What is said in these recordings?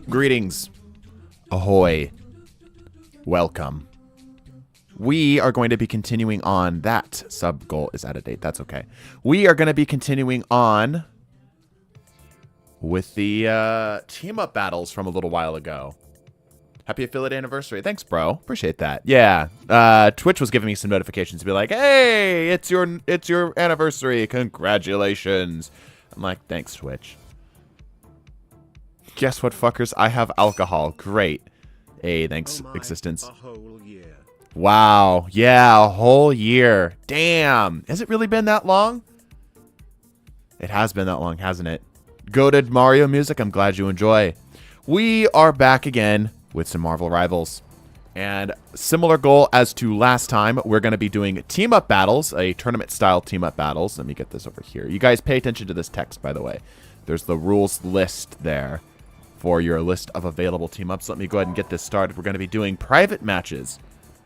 Greetings. Ahoy. Welcome. We are going to be continuing on. That sub goal is out of date. That's okay. We are going to be continuing on with the team up battles from a little while ago. Happy affiliate anniversary. Thanks, bro. Appreciate that. Yeah. Twitch was giving me some notifications to be like, hey, it's your anniversary. Congratulations. I'm like, thanks, Twitch. Guess what, fuckers? I have alcohol. Great. Hey, thanks, Existence. A whole year. Wow. Yeah, a whole year. Damn. Has it really been that long? It has been that long, hasn't it? Goated Mario music. I'm glad you enjoy. We are back again with some Marvel Rivals. And similar goal as to last time, we're going to be doing team-up battles, a tournament-style team-up battles. Let me get this over here. You guys pay attention to this text, by the way. There's the rules list there for your list of available team-ups. Let me go ahead and get this started. We're going to be doing private matches.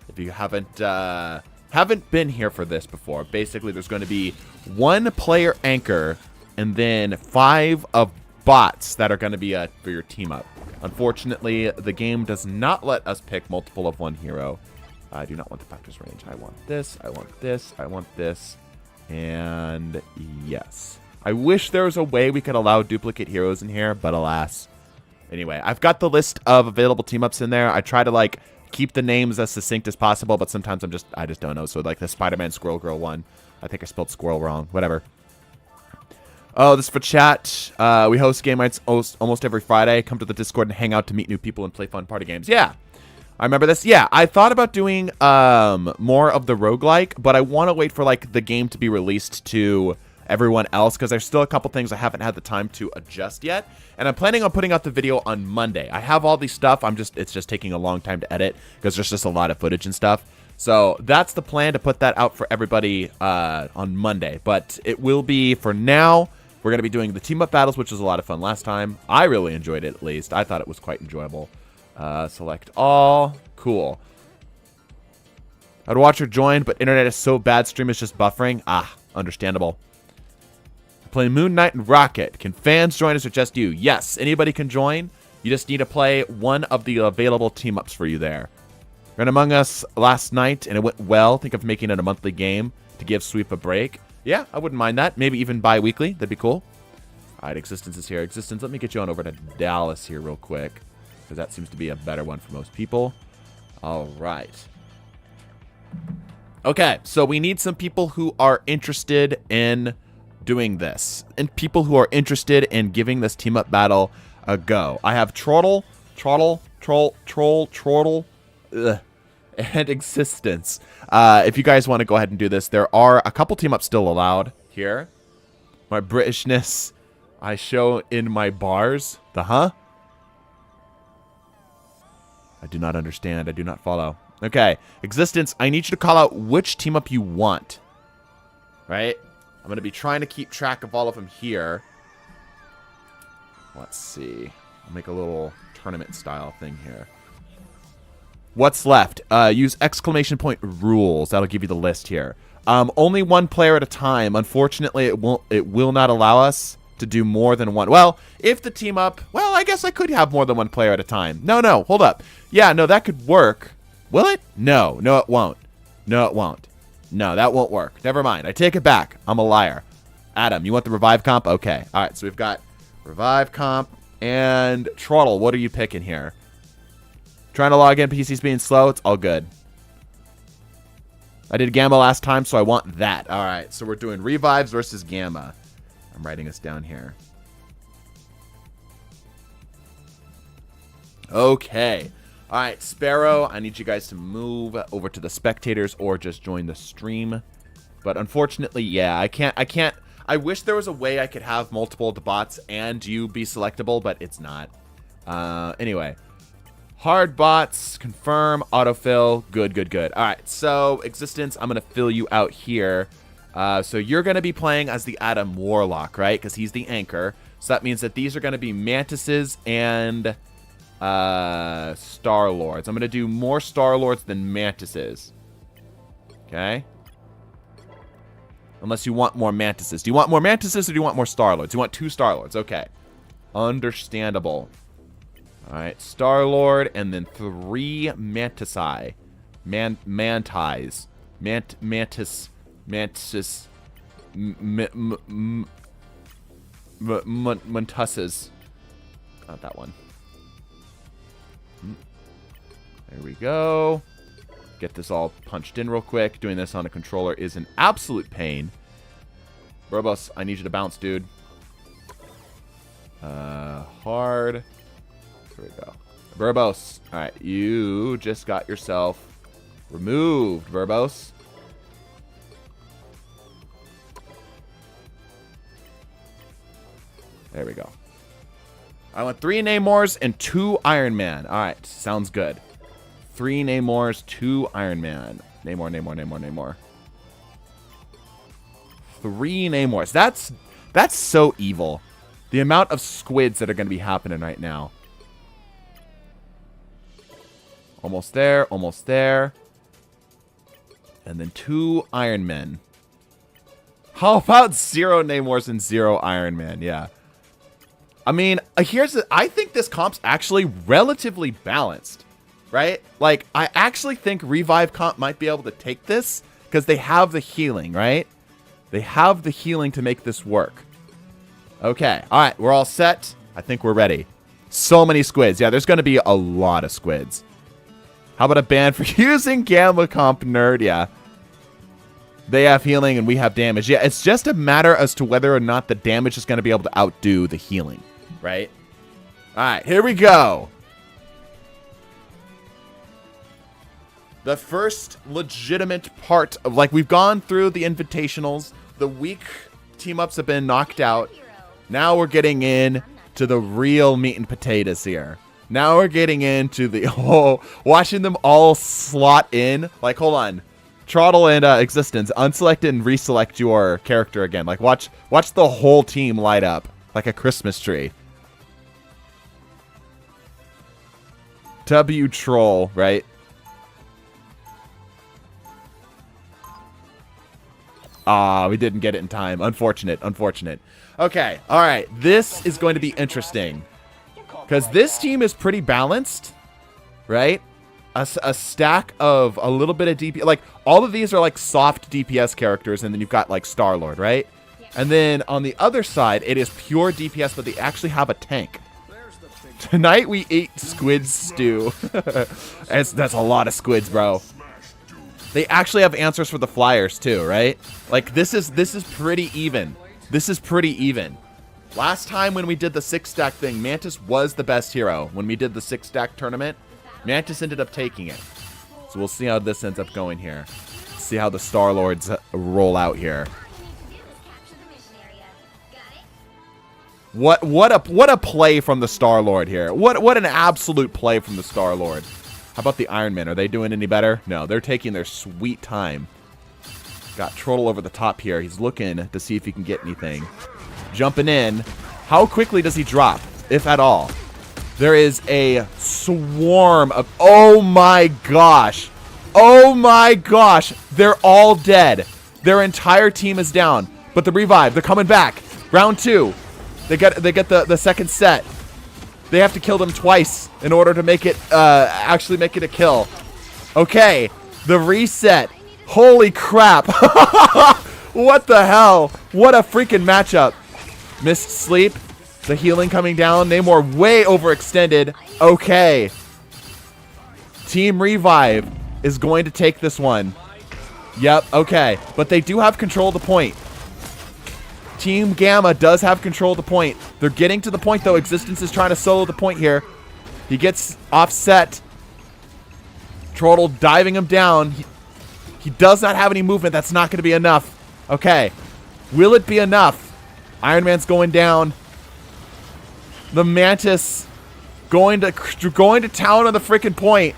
If you haven't been here for this before, basically there's going to be one player anchor and then 5 of bots that are going to be for your team-up. Unfortunately, the game does not let us pick multiple of one hero. I do not want the practice range. I want this, I want this, I want this, and yes. I wish there was a way we could allow duplicate heroes in here, but alas. Anyway, I've got the list of available team-ups in there. I try to, like, keep the names as succinct as possible, but sometimes I just don't know. So, like, the Spider-Man Squirrel Girl one. I think I spelled squirrel wrong. Whatever. Oh, this is for chat. We host game nights almost every Friday. Come to the Discord and hang out to meet new people and play fun party games. Yeah. I remember this. Yeah, I thought about doing more of the roguelike, but I want to wait for, like, the game to be released to everyone else, because there's still a couple things I haven't had the time to adjust yet, and I'm planning on putting out the video on Monday. I have all these stuff. It's just taking a long time to edit because there's just a lot of footage and stuff. So that's the plan, to put that out for everybody on Monday. But it will be, for now, we're going to be doing the team up battles, which was a lot of fun last time. I really enjoyed it, at least. I thought it was quite enjoyable. Select all. Cool. I'd watch or join, but internet is so bad, stream is just buffering. Ah, understandable. Play Moon Knight and Rocket. Can fans join us or just you? Yes, anybody can join. You just need to play one of the available team-ups for you there. Ran Among Us last night, and it went well. Think of making it a monthly game to give Sweep a break. Yeah, I wouldn't mind that. Maybe even bi-weekly. That'd be cool. All right, Existence is here. Existence, let me get you on over to Dallas here real quick, because that seems to be a better one for most people. All right. Okay, so we need some people who are interested in doing this, and people who are interested in giving this team up battle a go. I have Troll, and Existence. If you guys want to go ahead and do this, there are a couple team ups still allowed here. My Britishness I show in my bars. I do not understand. I do not follow. Okay, Existence, I need you to call out which team up you want. Right? I'm going to be trying to keep track of all of them here. Let's see. I'll make a little tournament style thing here. What's left? Use exclamation point rules. That'll give you the list here. Only one player at a time. Unfortunately, it will not allow us to do more than one. Well, if the team up... Well, I guess I could have more than one player at a time. No, hold up. Yeah, no, that could work. Will it? No, it won't. No, it won't. No, that won't work. Never mind. I take it back. I'm a liar. Adam, you want the revive comp? Okay. All right, so we've got revive comp and Trottle. What are you picking here? Trying to log in. PC's being slow. It's all good. I did Gamma last time, so I want that. All right, so we're doing revives versus Gamma. I'm writing this down here. Okay. All right, Sparrow, I need you guys to move over to the spectators or just join the stream. But unfortunately, yeah, I can't. I wish there was a way I could have multiple bots and you be selectable, but it's not. Anyway, hard bots, confirm, autofill, good. All right, so Existence, I'm going to fill you out here. So you're going to be playing as the Adam Warlock, right? Because he's the anchor. So that means that these are going to be Mantises and Star-Lords. I'm going to do more Star-Lords than Mantises. Okay. Unless you want more Mantises. Do you want more Mantises or do you want more Star-Lords? You want 2 Star-Lords. Okay. Understandable. Alright. Star-Lord and then 3 Mantisi. Mantis. Mantis. Mantuses. Not that one. There we go. Get this all punched in real quick. Doing this on a controller is an absolute pain. Burbos, I need you to bounce, dude. Hard. Here we go. Burbos. Alright, you just got yourself removed, Burbos. There we go. I want 3 Namors and 2 Iron Man. Alright, sounds good. 3 Namors, 2 Iron Man. Namor. 3 Namors. That's so evil. The amount of squids that are going to be happening right now. Almost there, almost there. And then 2 Iron Men. How about 0 Namors and 0 Iron Man? Yeah. I mean, I think this comp's actually relatively balanced, right? Like, I actually think Revive comp might be able to take this because they have the healing, right? They have the healing to make this work. Okay. All right. We're all set. I think we're ready. So many squids. Yeah, there's going to be a lot of squids. How about a ban for using Gamma Comp Nerd? Yeah. They have healing and we have damage. Yeah, it's just a matter as to whether or not the damage is going to be able to outdo the healing. Right? Alright, here we go. The first legitimate part of, like, we've gone through the invitationals. The weak team-ups have been knocked out. Now we're getting in to the real meat and potatoes here. Now we're getting into the, watching them all slot in. Like, hold on. Trottle and Existence, unselect and reselect your character again. Like, watch the whole team light up like a Christmas tree. W troll, right? Ah, we didn't get it in time. Unfortunate. Okay, all right. This is going to be interesting because this team is pretty balanced, right? A stack of a little bit of DPS. Like, all of these are like soft DPS characters, and then you've got like Star-Lord, right? And then on the other side, it is pure DPS, but they actually have a tank. Tonight we ate squid stew. That's a lot of squids, bro. They actually have answers for the flyers too, right? Like, this is pretty even. This is pretty even. Last time when we did the 6-stack thing, Mantis was the best hero. When we did the 6-stack tournament, Mantis ended up taking it. So we'll see how this ends up going here. See how the Star-Lords roll out here. What a play from the Star-Lord here. What an absolute play from the Star-Lord. How about the Iron Man? Are they doing any better? No, they're taking their sweet time. Got Trottle over the top here. He's looking to see if he can get anything. Jumping in. How quickly does he drop, if at all? There is a swarm of... Oh my gosh. Oh my gosh. They're all dead. Their entire team is down. But the revive, they're coming back. Round 2. They get the second set. They have to kill them twice in order to make it actually make it a kill. Okay, the reset. Holy crap! What the hell? What a freaking matchup! Missed sleep. The healing coming down. Namor way overextended. Okay. Team Revive is going to take this one. Yep. Okay, but they do have control of the point. Team Gamma does have control of the point. They're getting to the point, though. Existence is trying to solo the point here. He gets offset. Trottle diving him down. He does not have any movement. That's not going to be enough. Okay. Will it be enough? Iron Man's going down. The Mantis going to town on the freaking point.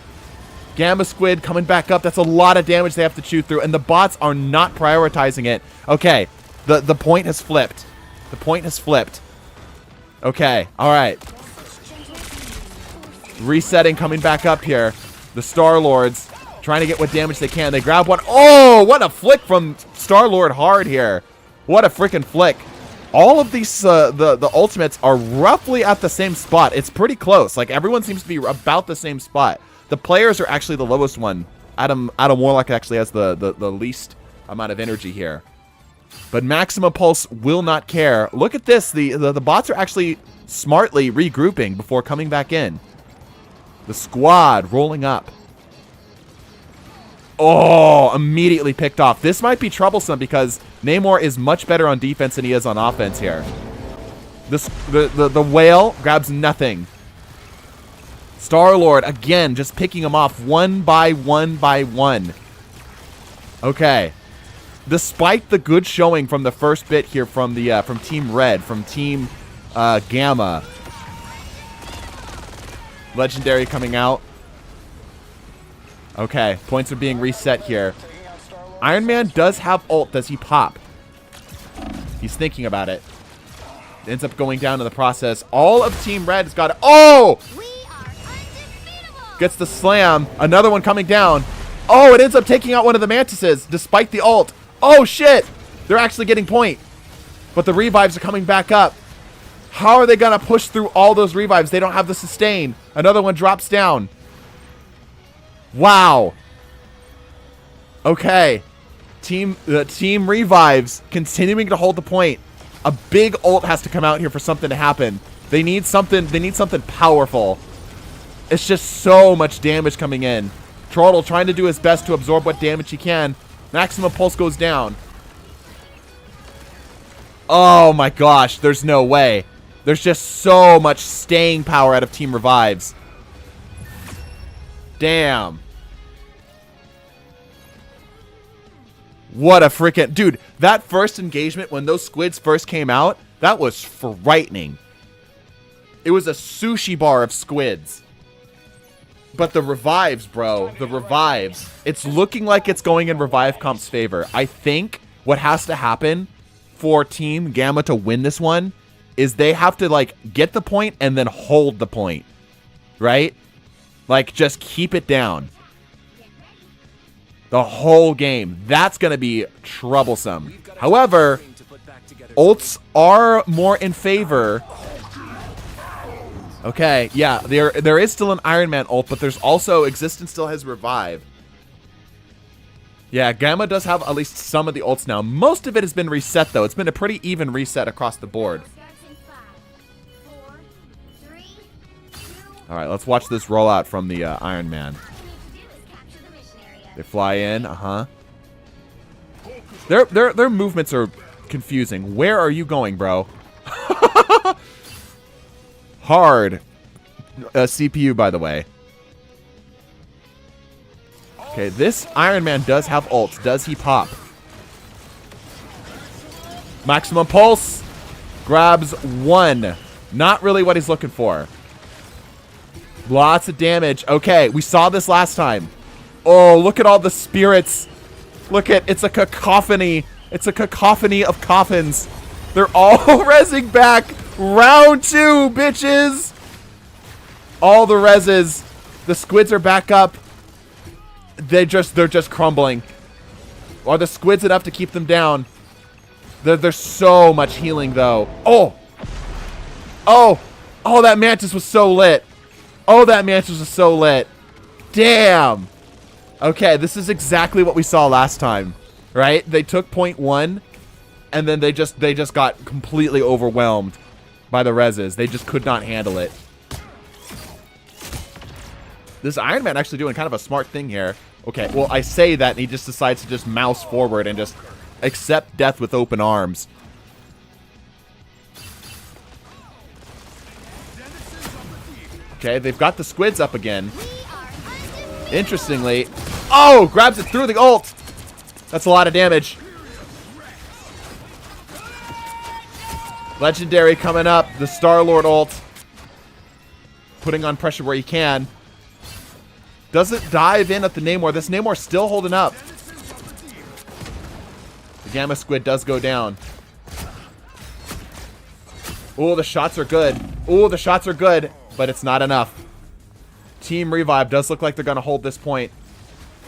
Gamma Squid coming back up. That's a lot of damage they have to chew through. And the bots are not prioritizing it. Okay. The point has flipped. The point has flipped. Okay. All right. Resetting, coming back up here. The Star-Lords trying to get what damage they can. They grab one. Oh, what a flick from Star-Lord hard here. What a freaking flick. All of these, the ultimates are roughly at the same spot. It's pretty close. Like, everyone seems to be about the same spot. The players are actually the lowest one. Adam Warlock actually has the least amount of energy here. But Maximum Pulse will not care. Look at this. The bots are actually smartly regrouping before coming back in. The squad rolling up. Oh, immediately picked off. This might be troublesome because Namor is much better on defense than he is on offense here. The whale grabs nothing. Star-Lord, again, just picking him off one by one by one. Okay. Despite the good showing from the first bit here from the from Team Red, from Team Gamma. Legendary coming out. Okay, points are being reset here. Iron Man does have ult. Does he pop? He's thinking about it. Ends up going down in the process. All of Team Red has got it. Oh! Gets the slam. Another one coming down. Oh, it ends up taking out one of the Mantises despite the ult. Oh, shit! They're actually getting point. But the revives are coming back up. How are they going to push through all those revives? They don't have the sustain. Another one drops down. Wow. Okay. Team revives continuing to hold the point. A big ult has to come out here for something to happen. They need something powerful. It's just so much damage coming in. Trottle trying to do his best to absorb what damage he can. Maximum Pulse goes down. Oh my gosh, there's no way. There's just so much staying power out of Team Revives. Damn. What a freaking... Dude, that first engagement when those squids first came out, that was frightening. It was a sushi bar of squids. But the revives, bro, the revives. It's looking like it's going in Revive Comp's favor. I think what has to happen for Team Gamma to win this one is they have to, like, get the point and then hold the point. Right? Like, just keep it down. The whole game. That's going to be troublesome. However, ults are more in favor. Okay, yeah, there is still an Iron Man ult, but there's also Existence still has Revive. Yeah, Gamma does have at least some of the ults now. Most of it has been reset, though. It's been a pretty even reset across the board. All right, let's watch this rollout from the Iron Man. They fly in, Their movements are confusing. Where are you going, bro? Hard CPU, by the way. Okay, this Iron Man does have ults. Does he pop? Maximum Pulse grabs one. Not really what he's looking for. Lots of damage. Okay, we saw this last time. Oh, look at all the spirits. Look at, it's a cacophony. It's a cacophony of coffins. They're all rezzing back. Round 2, bitches. All the rezzes. The squids are back up. They're just crumbling. Are the squids enough to keep them down? There's so much healing, though. Oh. Oh. Oh, that Mantis was so lit. Oh, that Mantis was so lit. Damn. Okay, this is exactly what we saw last time, right? They took point 1, and then they just got completely overwhelmed by the reses. They just could not handle it. This Iron Man actually doing kind of a smart thing here. Okay, well, I say that, and he just decides to just mouse forward and just accept death with open arms. Okay, they've got the squids up again. Interestingly, oh, grabs it through the ult. That's a lot of damage. Legendary coming up. The Star-Lord ult. Putting on pressure where he can. Doesn't dive in at the Namor. This Namor's still holding up. The Gamma Squid does go down. Oh, the shots are good. Oh, the shots are good, but it's not enough. Team Revive does look like they're going to hold this point.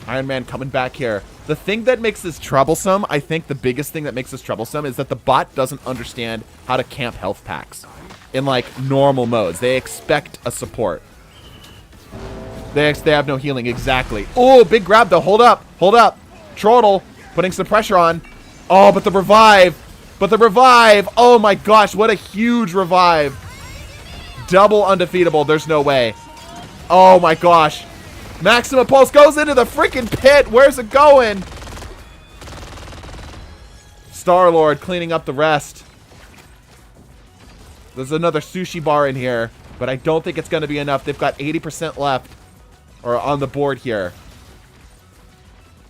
Iron Man coming back here. The thing that makes this troublesome, I think the biggest thing that makes this troublesome is that the bot doesn't understand how to camp health packs in, like, normal modes. They expect a support. They have no healing, exactly. Oh, big grab, though. Hold up. Hold up. Trottle putting some pressure on. Oh, but the revive. But the revive. Oh, my gosh. What a huge revive. Double undefeatable. There's no way. Oh, my gosh. Maximum Pulse goes into the freaking pit. Where's it going? Star-Lord cleaning up the rest. There's another sushi bar in here, but I don't think it's going to be enough. They've got 80% left, or on the board here.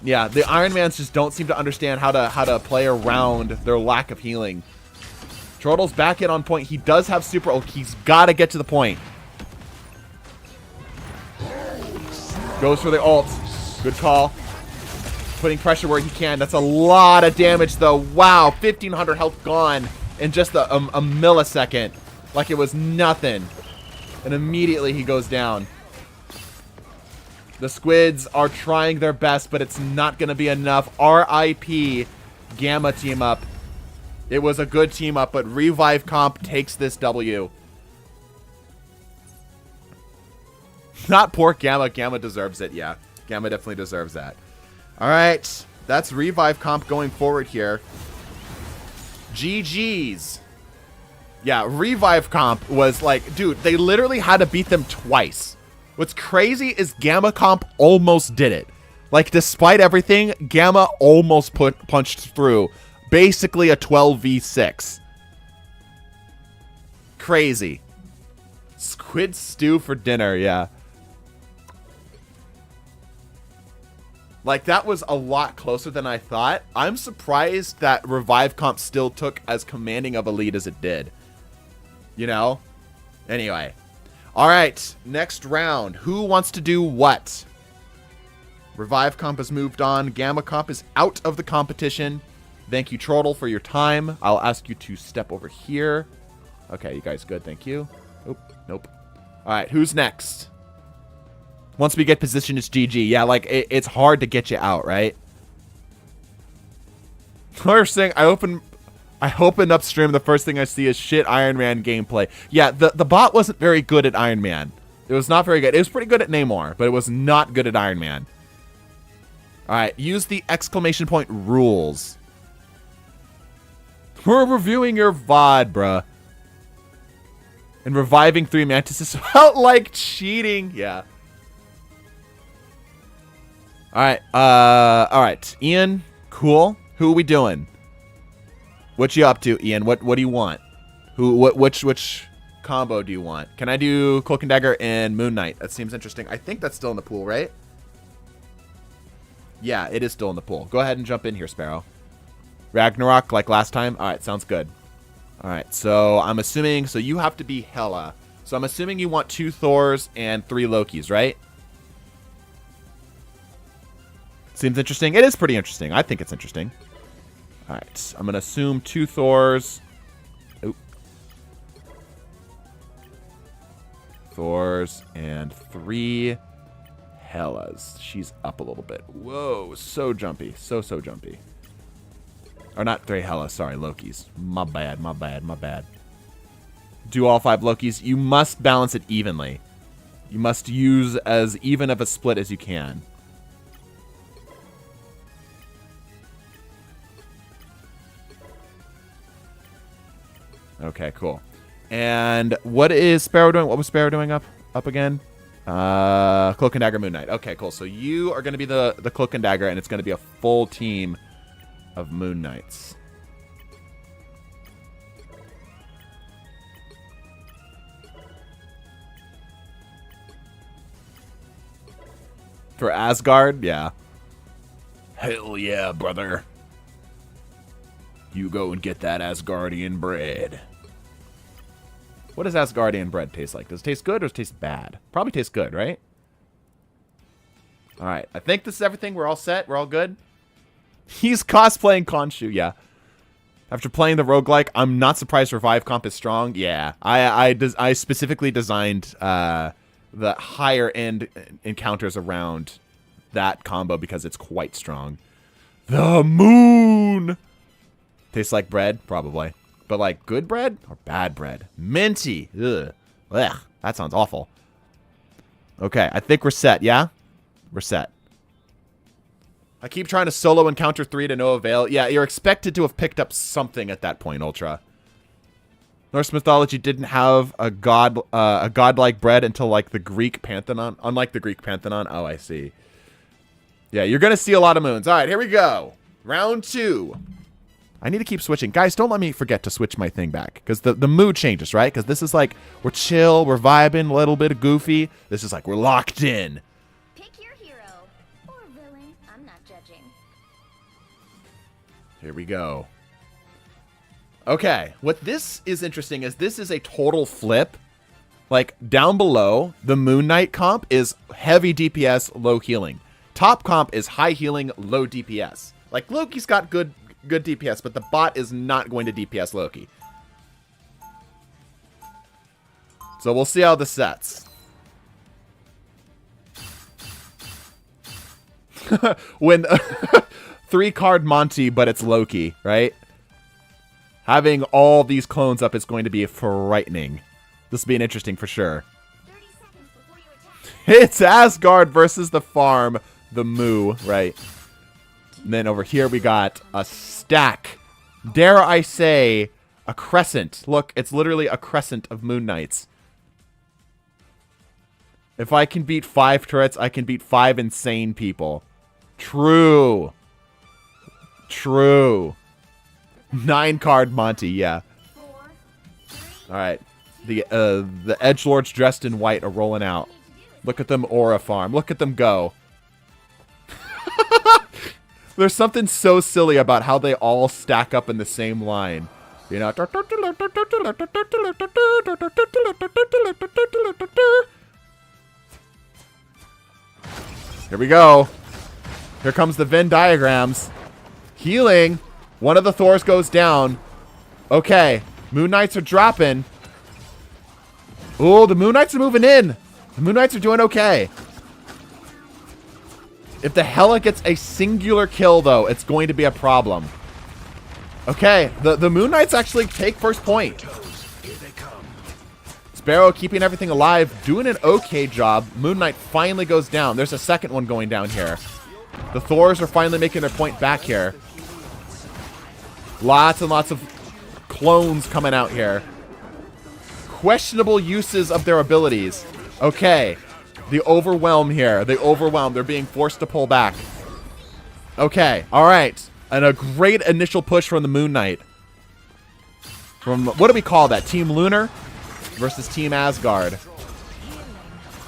Yeah, the Iron Mans just don't seem to understand how to play around their lack of healing. Trottle's back in on point. He does have super ult. He's got to get to the point. Goes for the ult. Good call. Putting pressure where he can. That's a lot of damage, though. Wow, 1,500 health gone in just a millisecond. Like it was nothing. And immediately he goes down. The Squids are trying their best, but it's not going to be enough. RIP Gamma team up. It was a good team up, but Revive Comp takes this W. Not poor Gamma. Gamma deserves it, yeah. Gamma definitely deserves that. All right. That's Revive Comp going forward here. GG's. Yeah, Revive Comp was like, dude, they literally had to beat them twice. What's crazy is Gamma Comp almost did it. Like, despite everything, Gamma almost punched through. Basically a 12v6. Crazy. Squid stew for dinner, yeah. Like, that was a lot closer than I thought. I'm surprised that Revive Comp still took as commanding of a lead as it did. You know? Anyway. Alright, next round. Who wants to do what? Revive Comp has moved on. Gamma Comp is out of the competition. Thank you, Trottle, for your time. I'll ask you to step over here. Okay, you guys good. Thank you. Nope. Nope. Alright, who's next? Once we get positioned, it's GG. Yeah, like, it's hard to get you out, right? First thing, I open up stream, the first thing I see is shit Iron Man gameplay. Yeah, the bot wasn't very good at Iron Man. It was not very good. It was pretty good at Namor, but it was not good at Iron Man. Alright, use the exclamation point rules. We're reviewing your VOD, bruh. And reviving 3 Mantises felt like cheating. Yeah. Alright, Ian, cool. Who are we doing? What you up to, Ian? What do you want? Which combo do you want? Can I do Cloak and Dagger and Moon Knight? That seems interesting. I think that's still in the pool, right? Yeah, it is still in the pool. Go ahead and jump in here, Sparrow. Ragnarok, like last time? Alright, sounds good. Alright, so I'm assuming... So you have to be Hela. So I'm assuming you want 2 Thors and 3 Lokis, right? Seems interesting. It is pretty interesting. I think it's interesting. Alright, I'm going to assume 2 Thors. Oop. Thors and 3 Helas. She's up a little bit. Whoa, so jumpy. So jumpy. Or not 3 Helas, sorry, Lokis. My bad, my bad, my bad. Do all 5 Lokis. You must balance it evenly. You must use as even of a split as you can. Okay, cool. And what is Sparrow doing? What was Sparrow doing up again? Cloak and Dagger Moon Knight. Okay, cool. So you are going to be the Cloak and Dagger, and it's going to be a full team of Moon Knights. For Asgard? Yeah. Hell yeah, brother. You go and get that Asgardian bread. What does Asgardian bread taste like? Does it taste good or does it taste bad? Probably tastes good, right? All right. I think this is everything. We're all set. We're all good. He's cosplaying Khonshu. Yeah. After playing the roguelike, I'm not surprised Revive Comp is strong. Yeah. I specifically designed the higher end encounters around that combo because it's quite strong. The moon. Tastes like bread? Probably. But like good bread or bad bread? Minty. Ugh. Ugh. That sounds awful. Okay, I think we're set, yeah? We're set. I keep trying to solo encounter 3 to no avail. Yeah, you're expected to have picked up something at that point, Ultra. Norse mythology didn't have a godlike bread until like the Greek pantheon. Unlike the Greek pantheon. Oh, I see. Yeah, you're going to see a lot of moons. All right, here we go. Round 2. I need to keep switching. Guys, don't let me forget to switch my thing back. Because the mood changes, right? Because this is like, we're chill, we're vibing, a little bit of goofy. This is like, we're locked in. Pick your hero. Or villain. I'm not judging. Here we go. Okay, what this is interesting is this is a total flip. Like, down below, the Moon Knight comp is heavy DPS, low healing. Top comp is high healing, low DPS. Like, Loki's got good DPS, but the bot is not going to DPS Loki. So we'll see how this sets. When 3-card Monty, but it's Loki, right? Having all these clones up is going to be frightening. This will be an interesting for sure. 30 seconds before you attack. It's Asgard versus the farm, the Moo, right? And then over here we got a stack. Dare I say, a crescent. Look, it's literally a crescent of Moon Knights. If I can beat 5 turrets, I can beat 5 insane people. True. True. 9-card Monty, yeah. 4, 3, Alright. The edgelords dressed in white are rolling out. Look at them aura farm. Look at them go. There's something so silly about how they all stack up in the same line. You know? Here we go. Here comes the Venn diagrams. Healing. One of the Thors goes down. Okay. Moon Knights are dropping. Oh, the Moon Knights are moving in. The Moon Knights are doing okay. If the Hela gets a singular kill, though, it's going to be a problem. Okay, the Moon Knights actually take first point. Sparrow keeping everything alive, doing an okay job. Moon Knight finally goes down. There's a second one going down here. The Thors are finally making their point back here. Lots and lots of clones coming out here. Questionable uses of their abilities. Okay. The overwhelm here. They overwhelm. They're being forced to pull back. Okay. All right. And a great initial push from the Moon Knight. From, what do we call that? Team Lunar versus Team Asgard.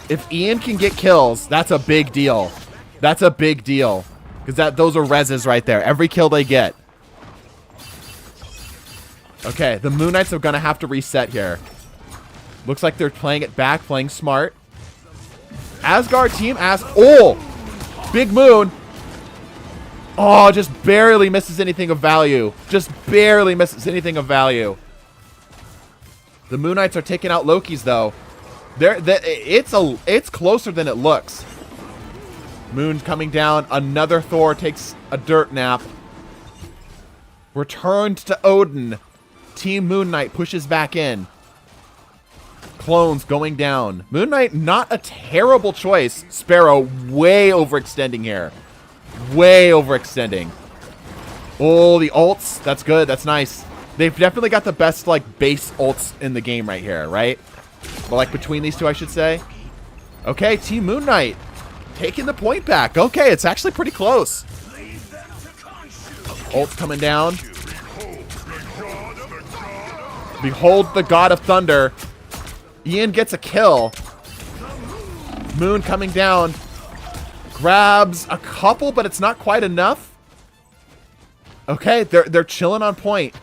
If Ian can get kills, that's a big deal. That's a big deal. Because those are reses right there. Every kill they get. Okay. The Moon Knights are going to have to reset here. Looks like they're playing it back, playing smart. Asgard team oh! Big Moon. Oh, just barely misses anything of value. Just barely misses anything of value. The Moon Knights are taking out Lokis, though. It's closer than it looks. Moon's coming down. Another Thor takes a dirt nap. Returned to Odin. Team Moon Knight pushes back in. Clones going down. Moon Knight, not a terrible choice. Sparrow way overextending here. Way overextending. Oh, the ults. That's good. That's nice. They've definitely got the best, like, base ults in the game right here, right? Well, like, between these two, I should say. Okay, Team Moon Knight taking the point back. Okay, it's actually pretty close. Ults coming down. Behold the God of Thunder. Ian gets a kill. Moon coming down. Grabs a couple, but it's not quite enough. Okay, they're chilling on point.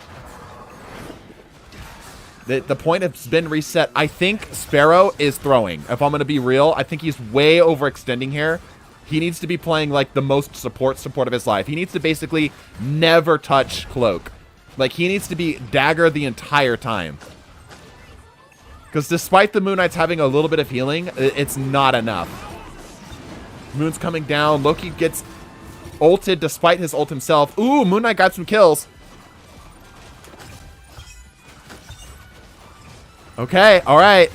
The point has been reset. I think Sparrow is throwing. If I'm going to be real, I think he's way overextending here. He needs to be playing like the most support of his life. He needs to basically never touch Cloak. Like, he needs to be Dagger the entire time. Because despite the Moon Knights having a little bit of healing, it's not enough. Moon's coming down. Loki gets ulted despite his ult himself. Ooh, Moon Knight got some kills. Okay, all right.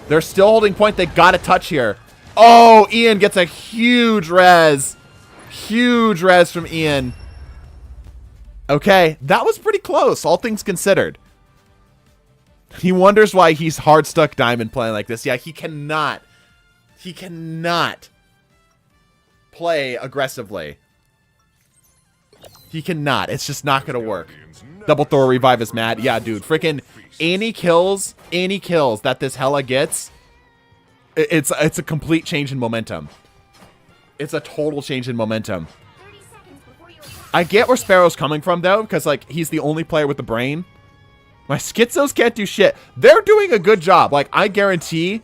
They're still holding point. They got to touch here. Oh, Ian gets a huge res. Huge res from Ian. Okay, that was pretty close, all things considered. He wonders why he's hard stuck Diamond playing like this. Yeah, he cannot play aggressively. He cannot. It's just not going to work. Double Thor revive is mad. Yeah, dude. Freaking any kills that this Hela gets, it's a complete change in momentum. It's a total change in momentum. I get where Sparrow's coming from, though, because, like, he's the only player with the brain. My Schizos can't do shit. They're doing a good job. Like, I guarantee...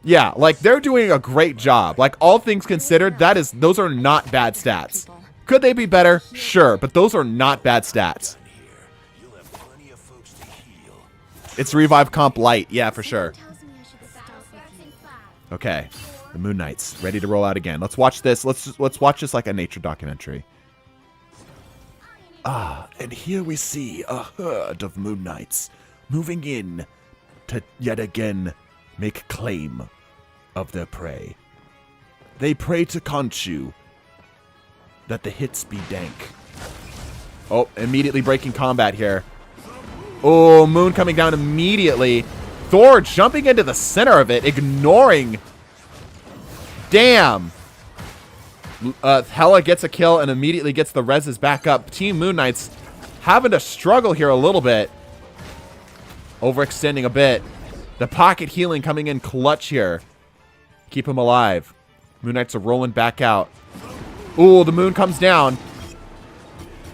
Yeah, like, they're doing a great job. Like, all things considered, those are not bad stats. Could they be better? Sure, but those are not bad stats. It's Revive Comp Light. Yeah, for sure. Okay. The Moon Knights, ready to roll out again. Let's watch this. Let's watch this like a nature documentary. Ah, and here we see a herd of Moon Knights moving in to yet again make claim of their prey. They pray to Khonshu that the hits be dank. Oh, immediately breaking combat here. Oh, Moon coming down immediately. Thor jumping into the center of it, ignoring. Damn. Hela gets a kill and immediately gets the reses back up. Team Moon Knights having to struggle here a little bit. Overextending a bit. The pocket healing coming in clutch here. Keep him alive. Moon Knights are rolling back out. Ooh, the Moon comes down.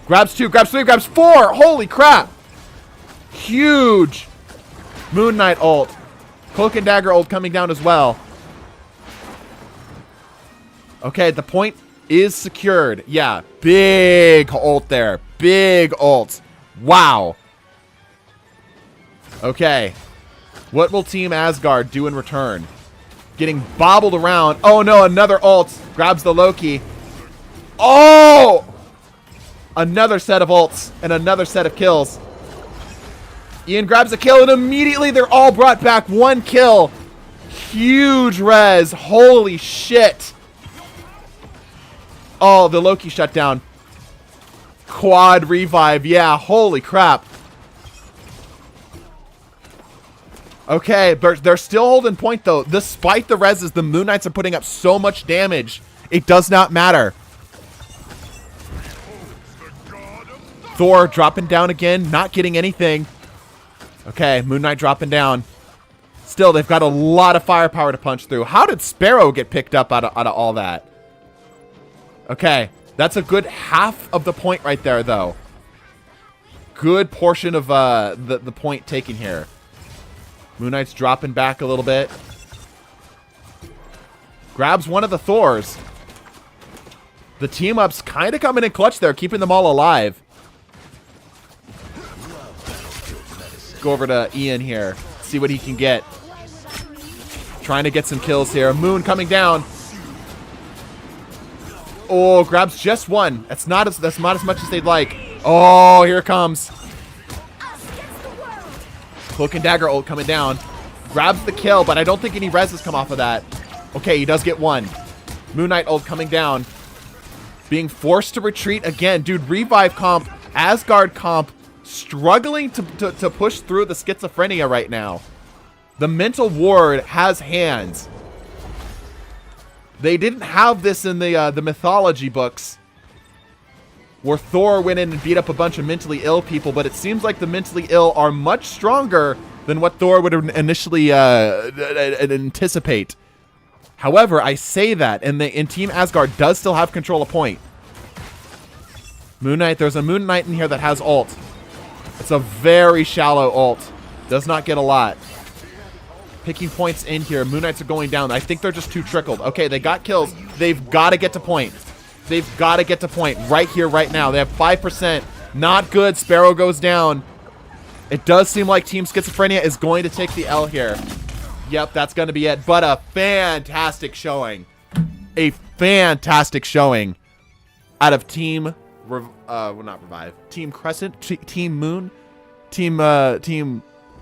Grabs 2, grabs 3, grabs 4. Holy crap. Huge Moon Knight ult. Cloak and Dagger ult coming down as well. Okay, the point is secured. Yeah, big ult there. Big ult. Wow. Okay. What will Team Asgard do in return? Getting bobbled around. Oh no, another ult. Grabs the Loki. Oh! Another set of ults and another set of kills. Ian grabs a kill and immediately they're all brought back. 1 kill. Huge res. Holy shit. Oh, the Loki shut down. Quad revive. Yeah, holy crap. Okay, but they're still holding point, though. Despite the reses, the Moon Knights are putting up so much damage. It does not matter. Thor dropping down again, not getting anything. Okay, Moon Knight dropping down. Still, they've got a lot of firepower to punch through. How did Sparrow get picked up out of all that? Okay, that's a good half of the point right there, though. Good portion of the point taken here. Moon Knight's dropping back a little bit. Grabs one of the Thors. The team-up's kind of coming in clutch there, keeping them all alive. Go over to Ian here. See what he can get. Trying to get some kills here. Moon coming down. Oh, grabs just 1. That's not as much as they'd like. Oh, here it comes. Cloak and Dagger ult coming down. Grabs the kill, but I don't think any res has come off of that. Okay, he does get 1. Moon Knight ult coming down. Being forced to retreat again. Dude, revive comp, Asgard comp, struggling to push through the schizophrenia right now. The mental ward has hands. They didn't have this in the mythology books, where Thor went in and beat up a bunch of mentally ill people, but it seems like the mentally ill are much stronger than what Thor would initially anticipate. However, I say that, and Team Asgard does still have control of point. Moon Knight, there's a Moon Knight in here that has ult. It's a very shallow ult. Does not get a lot. Picking points in here. Moon Knights are going down. I think they're just too trickled. Okay, they got kills. They've got to get to point. They've got to get to point right here, right now. They have 5%. Not good. Sparrow goes down. It does seem like Team Schizophrenia is going to take the L here. Yep, that's going to be it. But a fantastic showing. A fantastic showing out of Team... well, not Revive. Team Crescent? Team Moon? Team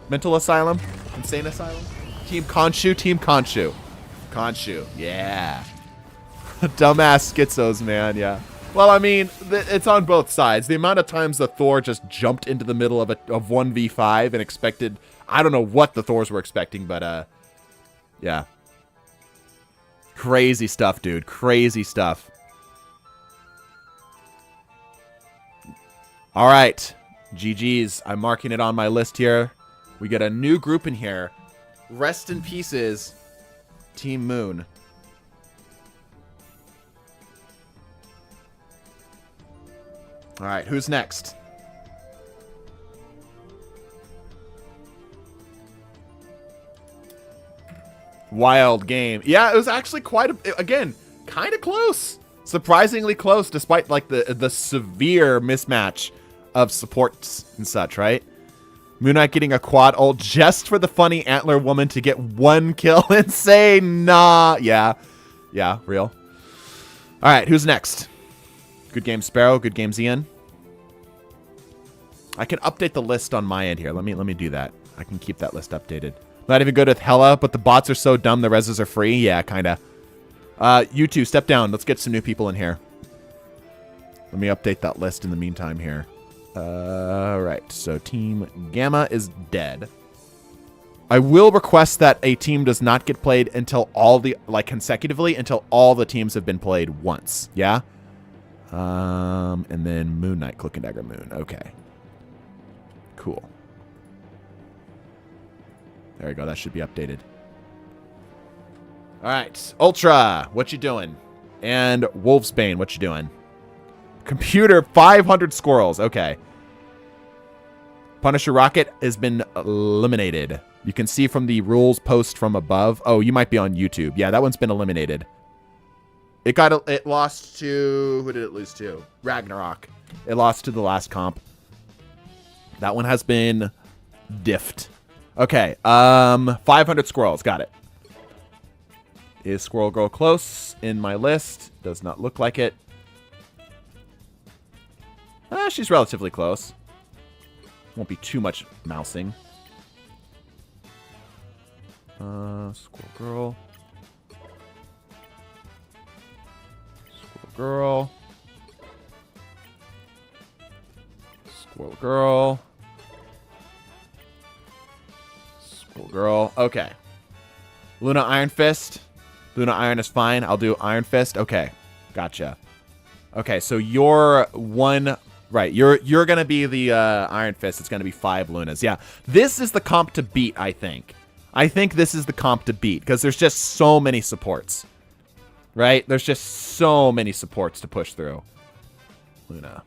Mental Asylum? Insane Asylum? Team Khonshu? Team Khonshu. Khonshu. Yeah. Dumbass schizos, man. Yeah. Well, I mean, it's on both sides. The amount of times the Thor just jumped into the middle of 1v5 and expected... I don't know what the Thors were expecting, but, yeah. Crazy stuff, dude. Crazy stuff. All right. GG's. I'm marking it on my list here. We get a new group in here. Rest in pieces, Team Moon. All right, who's next? Wild game. Yeah, it was actually quite again, kind of close. Surprisingly close, despite like the severe mismatch of supports and such, right? Moon Knight getting a quad ult just for the funny antler woman to get 1 kill and say nah. Yeah, real. All right, who's next? Good game, Sparrow. Good game, Xian. I can update the list on my end here. Let me do that. I can keep that list updated. Not even good with Hella, but the bots are so dumb the reses are free. Yeah, kinda. You two, step down. Let's get some new people in here. Let me update that list in the meantime here. Right, so Team Gamma is dead. I will request that a team does not get played until all the, like, consecutively, until all the teams have been played once, yeah? And then Moon Knight, Cloak and Dagger Moon, okay. Cool. There we go, that should be updated. Alright, Ultra, what you doing? And Wolfsbane, what you doing? Computer, 500 squirrels, okay. Punisher Rocket has been eliminated. You can see from the rules post from above. Oh, you might be on YouTube. Yeah, that one's been eliminated. It lost to... Who did it lose to? Ragnarok. It lost to the last comp. That one has been diffed. Okay, 500 squirrels. Got it. Is Squirrel Girl close in my list? Does not look like it. She's relatively close. Won't be too much mousing. Squirrel Girl. Squirrel Girl. Squirrel Girl. Squirrel Girl. Okay. Luna Iron Fist. Luna Iron is fine. I'll do Iron Fist. Okay. Gotcha. Okay, so you're one... Right, you're going to be the Iron Fist. It's going to be 5 Lunas. Yeah, this is the comp to beat, I think. I think this is the comp to beat, because there's just so many supports. Right? There's just so many supports to push through. Luna.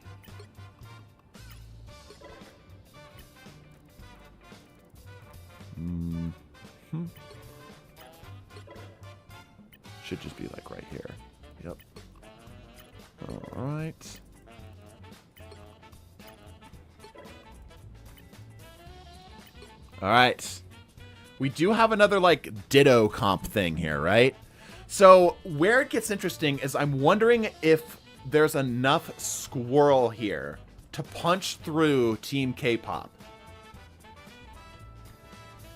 Should just be like right here. Yep. All right. All right. We do have another, like, Ditto comp thing here, right? So where it gets interesting is I'm wondering if there's enough squirrel here to punch through Team K-pop.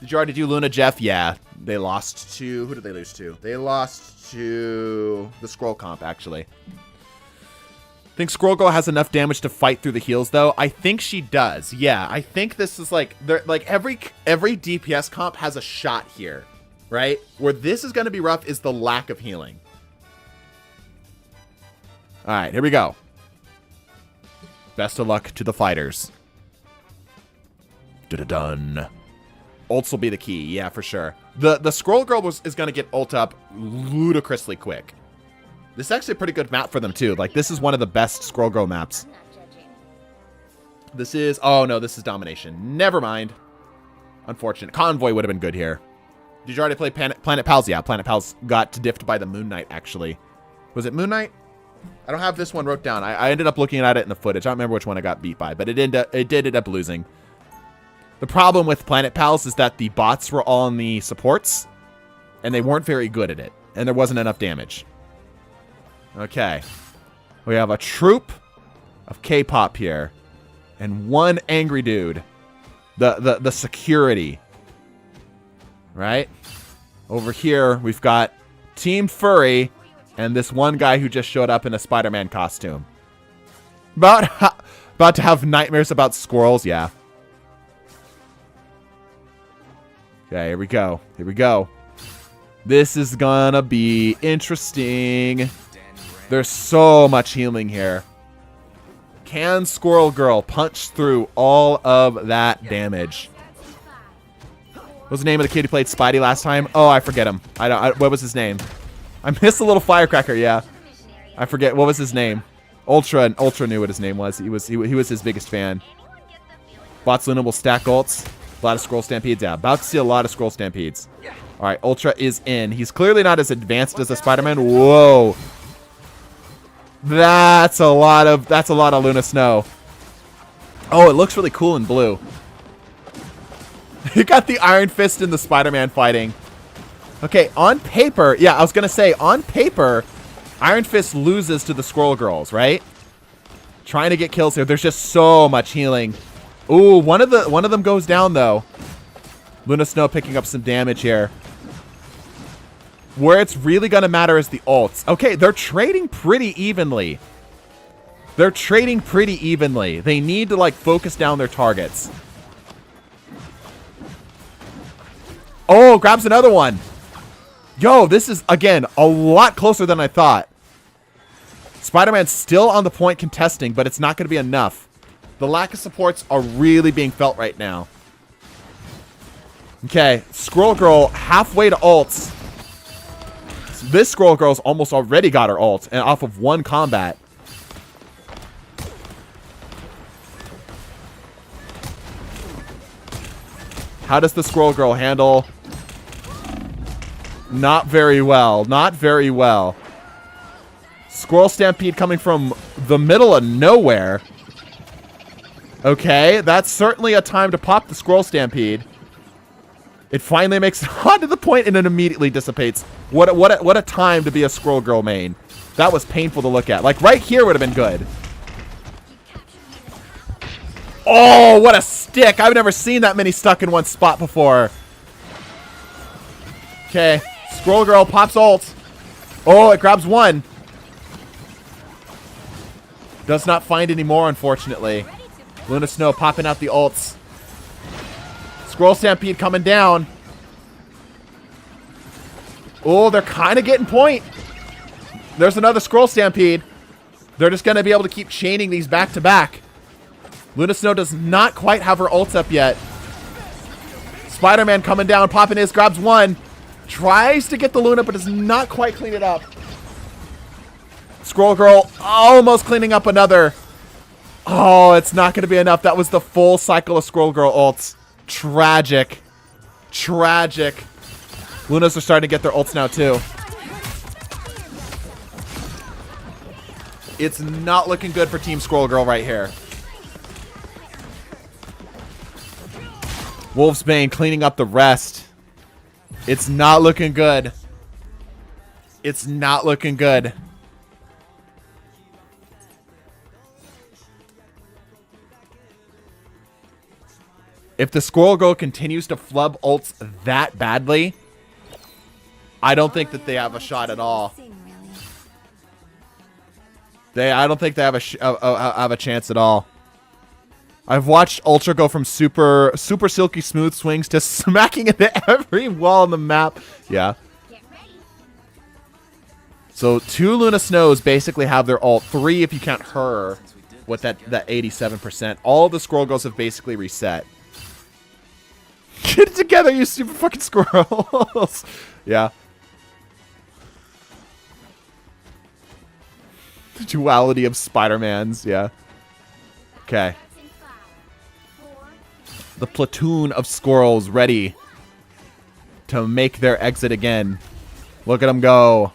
Did you already do Luna, Jeff? Yeah. They lost to... Who did they lose to? They lost to the Scroll comp, actually. Think Squirrel Girl has enough damage to fight through the heals, though? I think she does. Yeah, I think this is like every DPS comp has a shot here, right? Where this is going to be rough is the lack of healing. All right, here we go. Best of luck to the fighters. Dun-dun-dun. Ults will be the key, yeah, for sure. The Scroll Girl is going to get ult up ludicrously quick. This is actually a pretty good map for them, too. Like, this is one of the best Scroll Girl maps. I'm not judging. This is... Oh, no, this is Domination. Never mind. Unfortunate. Convoy would have been good here. Did you already play Planet Pals? Yeah, Planet Pals got diffed by the Moon Knight, actually. Was it Moon Knight? I don't have this one wrote down. I ended up looking at it in the footage. I don't remember which one I got beat by, but it did end up losing. The problem with Planet Pals is that the bots were all in the supports, and they weren't very good at it, and there wasn't enough damage. Okay. We have a troop of K-pop here, and one angry dude. The security. Right? Over here, we've got Team Furry, and this one guy who just showed up in a Spider-Man costume. About to have nightmares about squirrels, yeah. Okay, here we go. Here we go. This is gonna be interesting. There's so much healing here. Can Squirrel Girl punch through all of that damage? What was the name of the kid who played Spidey last time? Oh, I forget him. What was his name? I missed a little firecracker, yeah. I forget. What was his name? Ultra knew what his name was. He was his biggest fan. Bots Luna will stack ults. A lot of Scroll Stampedes. Yeah, about to see a lot of Scroll Stampedes. All right, Ultra is in. He's clearly not as advanced as a Spider-Man. Whoa. That's a lot of Luna Snow. Oh, it looks really cool in blue. You got the Iron Fist and the Spider-Man fighting. Okay, on paper, yeah, I was gonna say on paper, Iron Fist loses to the Squirrel Girls, right? Trying to get kills here. There's just so much healing. Ooh, one of them goes down though. Luna Snow picking up some damage here. Where it's really gonna matter is the ults. Okay, they're trading pretty evenly. They're trading pretty evenly. They need to like focus down their targets. Oh, grabs another one. Yo, this is, again, a lot closer than I thought. Spider-Man's still on the point contesting, but it's not going to be enough. The lack of supports are really being felt right now. Okay, Squirrel Girl halfway to ults. So this Squirrel Girl's almost already got her ult, and off of one combat. How does the Squirrel Girl handle? Not very well. Not very well. Squirrel Stampede coming from the middle of nowhere. Okay, that's certainly a time to pop the Squirrel Stampede. It finally makes it onto the point and it immediately dissipates. What a time to be a Squirrel Girl main. That was painful to look at. Like right here would have been good. Oh, what a stick. I've never seen that many stuck in one spot before. Okay. Squirrel Girl pops ult. Oh, it grabs one. Does not find any more, unfortunately. Luna Snow popping out the ults. Squirrel Stampede coming down. Oh, they're kind of getting point. There's another Squirrel Stampede. They're just going to be able to keep chaining these back to back. Luna Snow does not quite have her ults up yet. Spider-Man coming down, popping his, grabs one. Tries to get the Luna, but does not quite clean it up. Squirrel Girl almost cleaning up another. Oh, it's not going to be enough. That was the full cycle of Squirrel Girl ults. Tragic. Tragic. Lunas are starting to get their ults now, too. It's not looking good for Team Squirrel Girl right here. Wolfsbane cleaning up the rest. It's not looking good. It's not looking good. If the Squirrel Girl continues to flub ults that badly, I don't think that they have a shot at all. I don't think they have a chance at all. I've watched Ultra go from super silky smooth swings to smacking into every wall on the map. Yeah. So 2 Luna Snows basically have their ult. 3 if you count her with that 87%. All the Squirrel Girls have basically reset. Get it together, you super fucking squirrels. Yeah. The duality of Spider-Mans, yeah. Okay. The platoon of squirrels ready. to make their exit again. Look at them go.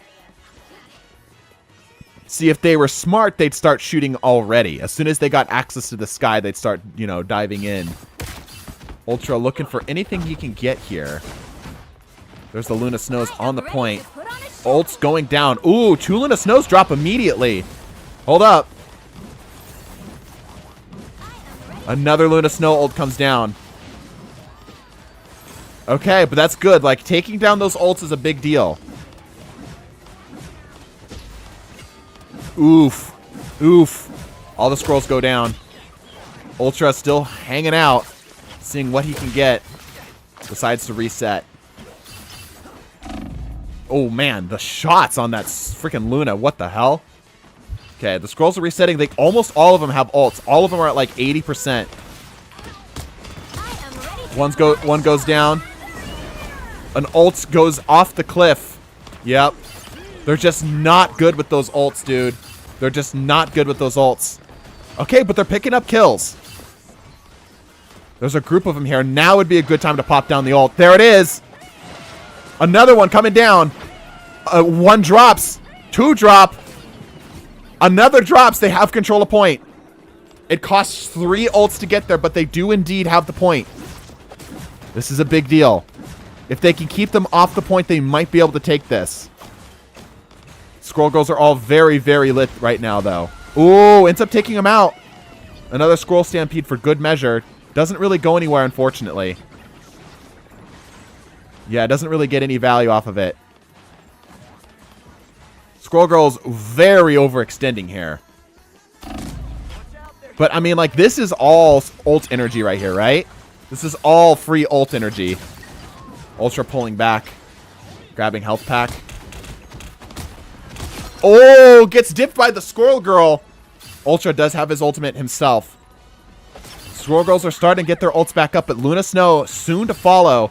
See, if they were smart, they'd start shooting already. As soon as they got access to the sky, they'd start, you know, diving in. Ultra looking for anything he can get here. There's the Luna Snows on the point. Ult's going down. Ooh, 2 Luna Snows drop immediately. Hold up. Another Luna Snow ult comes down. Okay, but that's good. Like, taking down those ults is a big deal. Oof. Oof. All the scrolls go down. Ultra still hanging out, seeing what he can get. Decides to reset. Oh, man. The shots on that freaking Luna. What the hell? Okay, the scrolls are resetting. They almost all of them have ults. All of them are at like 80%. One goes down. An ult goes off the cliff. Yep. They're just not good with those ults, dude. They're just not good with those ults. Okay, but they're picking up kills. There's a group of them here. Now would be a good time to pop down the ult. There it is. Another one coming down. One drops. 2 drop. Another drops. They have control of point. It costs 3 ults to get there, but they do indeed have the point. This is a big deal. If they can keep them off the point, they might be able to take this. Scroll girls are all very, very lit right now, though. Ooh, ends up taking them out. Another scroll stampede for good measure. Doesn't really go anywhere, unfortunately. Yeah, it doesn't really get any value off of it. Scroll girls very overextending here. But, I mean, like, this is all ult energy right here, right? This is all free ult energy. Ultra pulling back. Grabbing health pack. Oh, gets dipped by the Squirrel Girl. Ultra does have his ultimate himself. Squirrel Girls are starting to get their ults back up, but Luna Snow soon to follow.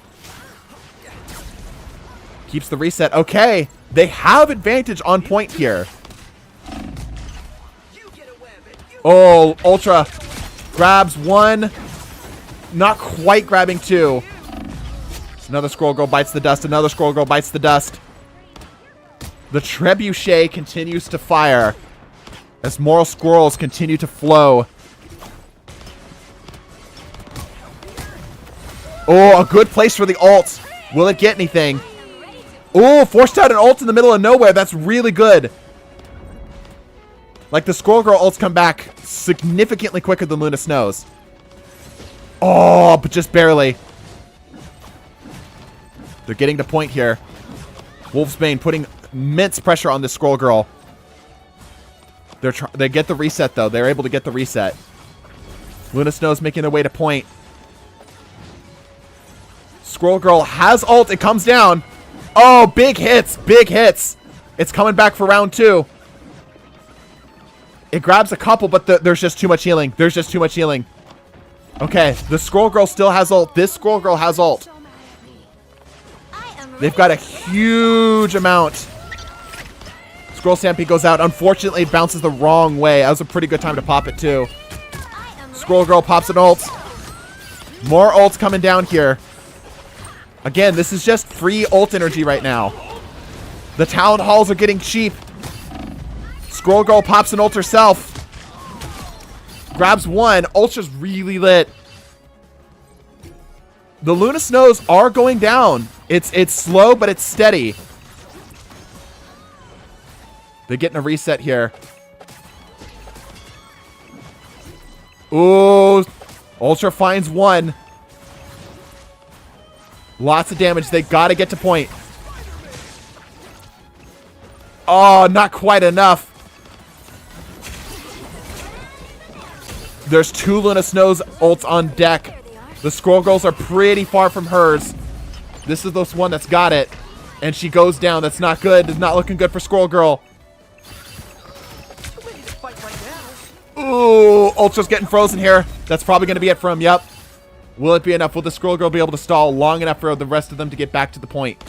Keeps the reset. Okay, they have advantage on point here. Oh, Ultra grabs 1. Not quite grabbing 2. Another Squirrel Girl bites the dust. Another Squirrel Girl bites the dust. The Trebuchet continues to fire as more squirrels continue to flow. Oh, a good place for the ult. Will it get anything? Oh, forced out an ult in the middle of nowhere. That's really good. Like, the Squirrel Girl ults come back significantly quicker than Luna Snow's. Oh, but just barely. They're getting to point here. Wolfsbane putting immense pressure on this Squirrel Girl. They get the reset, though. They're able to get the reset. Luna Snow's making their way to point. Squirrel Girl has ult. It comes down. Oh, big hits. Big hits. It's coming back for round 2. It grabs a couple, but there's just too much healing. There's just too much healing. Okay, the Squirrel Girl still has ult. This Squirrel Girl has ult. They've got a huge amount. Scroll Stampede goes out. Unfortunately, it bounces the wrong way. That was a pretty good time to pop it, too. Squirrel Girl pops an ult. More ults coming down here. Again, this is just free ult energy right now. The Town Halls are getting cheap. Squirrel Girl pops an ult herself. Grabs 1. Ultra's really lit. The Luna Snows are going down. It's slow, but it's steady. They're getting a reset here. Ooh. Ultra finds 1. Lots of damage. They gotta get to point. Oh, not quite enough. There's 2 Luna Snows ults on deck. The Squirrel Girls are pretty far from hers. This is the one that's got it. And she goes down. That's not good. It's not looking good for Squirrel Girl. Ooh, Ultra's getting frozen here. That's probably going to be it for him. Yep. Will it be enough? Will the Squirrel Girl be able to stall long enough for the rest of them to get back to the point?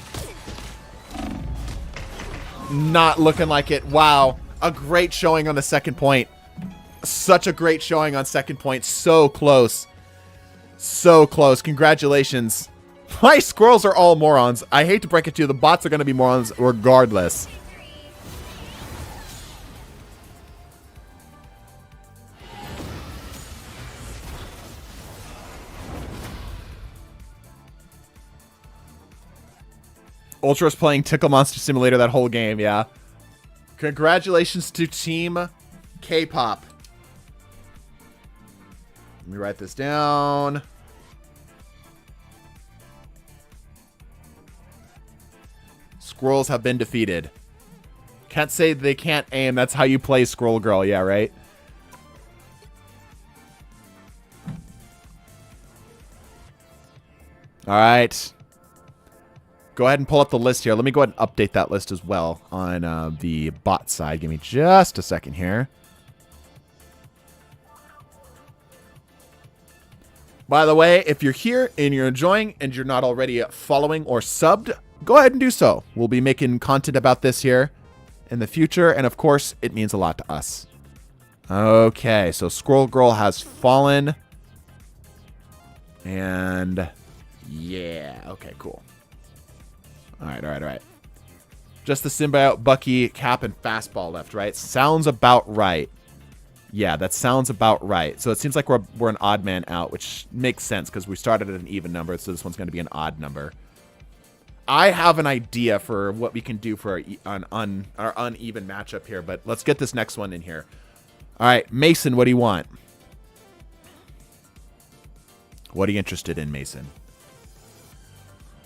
Not looking like it. Wow. A great showing on the second point. Such a great showing on second point. So close. So close. Congratulations My squirrels are all morons. I hate to break it to you, the bots are going to be morons regardless. Ultra's playing Tickle Monster Simulator that whole game, yeah. Congratulations to Team K-Pop. Let me write this down. Squirrels have been defeated. Can't say they can't aim. That's how you play Squirrel Girl. Yeah, right? All right. Go ahead and pull up the list here. Let me go ahead and update that list as well on the bot side. Give me just a second here. By the way, if you're here and you're enjoying and you're not already following or subbed, go ahead and do so. We'll be making content about this here in the future. And of course, it means a lot to us. Okay, so Squirrel Girl has fallen. And yeah, okay, cool. All right. Just the Symbiote, Bucky, Cap, and Fastball left, right? Sounds about right. Yeah, that sounds about right. So it seems like we're an odd man out, which makes sense because we started at an even number, so this one's going to be an odd number. I have an idea for what we can do for our uneven matchup here, but let's get this next one in here. All right, Mason, what do you want? What are you interested in, Mason?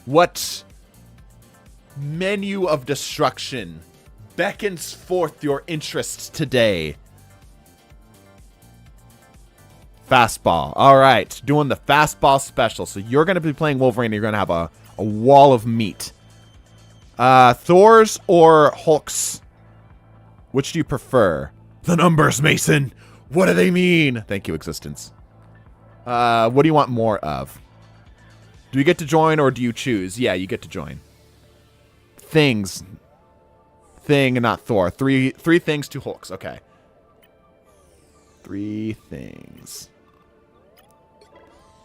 What menu of destruction beckons forth your interest today? Fastball. All right, doing the fastball special. So you're going to be playing Wolverine. And you're going to have a wall of meat. Thor's or Hulk's? Which do you prefer? The numbers, Mason. What do they mean? Thank you, Existence. What do you want more of? Do you get to join or do you choose? Yeah, you get to join. Things. Thing and not Thor. Three things, 2 Hulks. Okay. 3 things.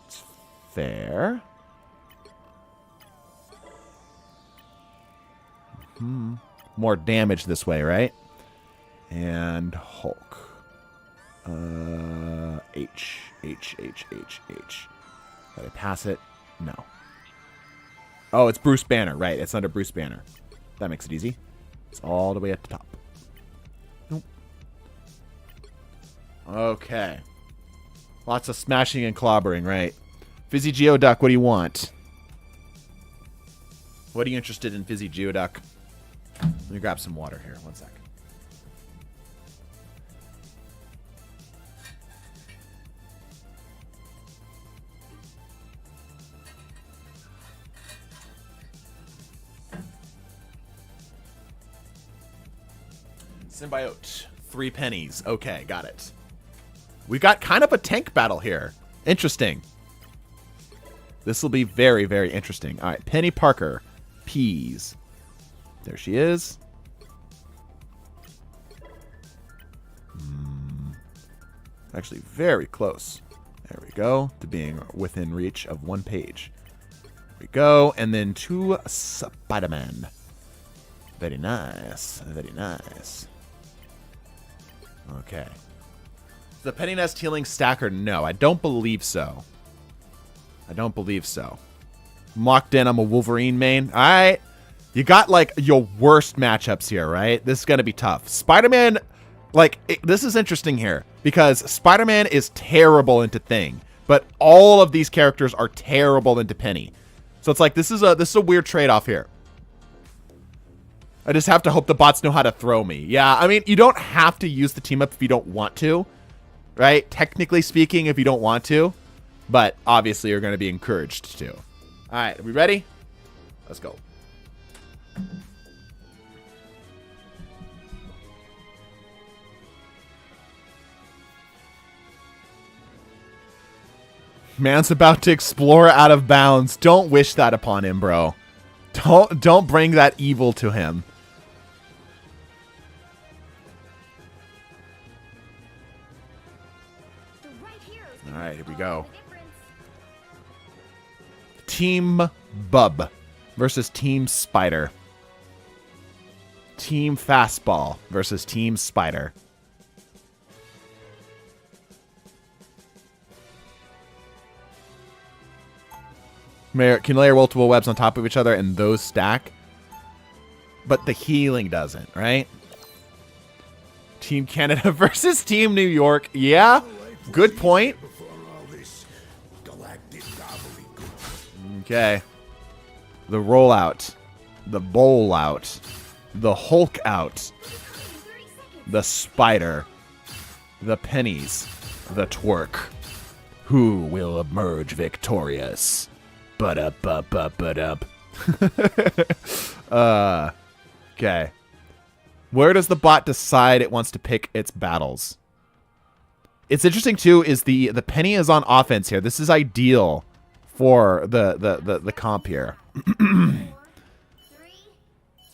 It's fair. More damage this way, right? And Hulk. H. Did I pass it? No. Oh, it's Bruce Banner. Right, it's under Bruce Banner. That makes it easy. It's all the way at the top. Nope. Okay. Lots of smashing and clobbering, right? Fizzy Geoduck, what do you want? What are you interested in, Fizzy Geoduck? Let me grab some water here. 1 sec. Symbiote. 3 pennies. Okay, got it. We got kind of a tank battle here. Interesting. This will be very, very interesting. All right, Penny Parker. Peas. There she is. Actually, very close. There we go. To being within reach of 1 page. There we go. And then 2 Spider-Man. Very nice. Very nice. Okay. The Penny Nest healing stacker? No, I don't believe so. I don't believe so. Locked in, I'm a Wolverine main. All right. You got, like, your worst matchups here, right? This is going to be tough. Spider-Man, like, this is interesting here. Because Spider-Man is terrible into Thing. But all of these characters are terrible into Penny. So it's like, this is a weird trade-off here. I just have to hope the bots know how to throw me. Yeah, I mean, you don't have to use the team up if you don't want to. Right? Technically speaking, if you don't want to. But obviously, you're going to be encouraged to. All right, are we ready? Let's go. Man's about to explore out of bounds. Don't wish that upon him, bro. Don't bring that evil to him. All right, here we go. Team Bub versus Team Spider. Team Fastball versus Team Spider. Can layer multiple webs on top of each other and those stack. But the healing doesn't, right? Team Canada versus Team New York. Yeah, good point. Okay. The rollout. The bowl out. The Hulk out. The Spider. The pennies. The twerk. Who will emerge victorious? But-up. Okay. Where does the bot decide it wants to pick its battles? It's interesting too. Is the penny is on offense here. This is ideal for the comp here.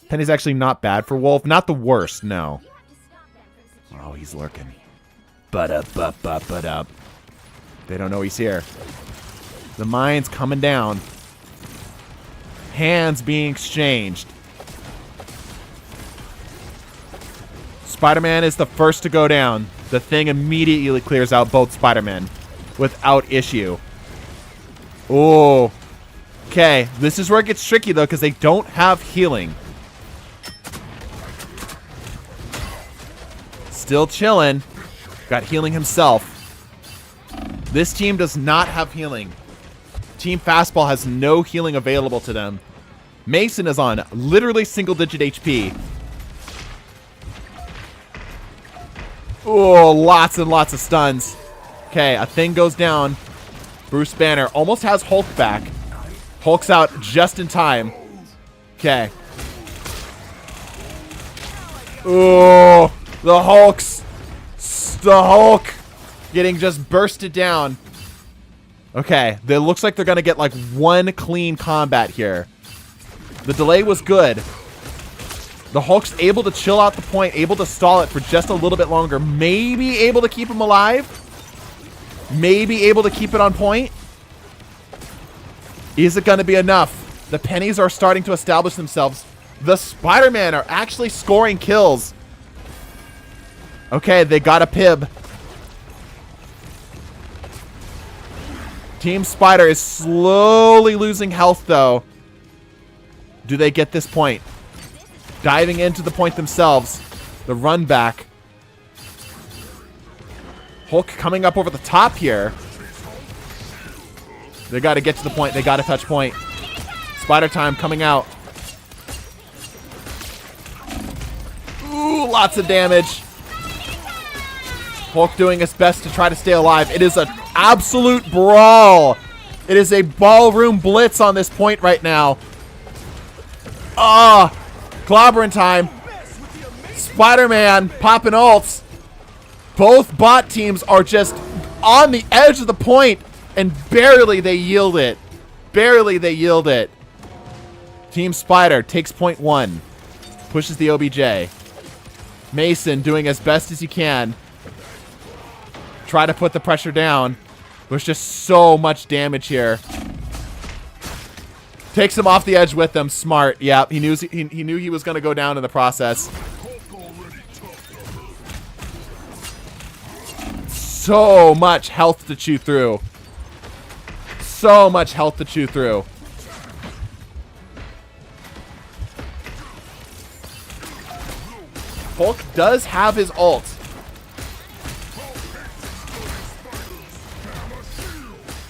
Penny's actually not bad for Wolf. Not the worst. No. Oh, he's lurking. But-up. They don't know he's here. The mine's coming down. Hands being exchanged. Spider-Man is the first to go down. The thing immediately clears out both Spider-Men without issue. Oh. Okay, this is where it gets tricky, though, because they don't have healing. Still chilling. Got healing himself. This team does not have healing. Team Fastball has no healing available to them. Mason is on literally single-digit HP. Oh, lots and lots of stuns. Okay, a thing goes down. Bruce Banner almost has Hulk back. Hulk's out just in time. Okay. Oh, the Hulks. The Hulk getting just bursted down. Okay, it looks like they're going to get like one clean combat here. The delay was good. The Hulk's able to chill out the point, able to stall it for just a little bit longer. Maybe able to keep him alive. Maybe able to keep it on point. Is it going to be enough? The pennies are starting to establish themselves. The Spider-Man are actually scoring kills. Okay, they got a Pib. Team Spider is slowly losing health, though. Do they get this point? Diving into the point themselves. The run back. Hulk coming up over the top here. They got to get to the point. They got to touch point. Spider time coming out. Ooh, lots of damage. Hulk doing his best to try to stay alive. It is an absolute brawl. It is a ballroom blitz on this point right now. Clobbering time. Spider-Man popping ults. Both bot teams are just on the edge of the point, and barely they yield it. Barely they yield it. Team Spider takes point one. Pushes the OBJ. Mason doing as best as he can. Try to put the pressure down. There's just so much damage here. Takes him off the edge with him. Smart. Yeah, he knew he was going to go down in the process. So much health to chew through. So much health to chew through. Hulk does have his ult.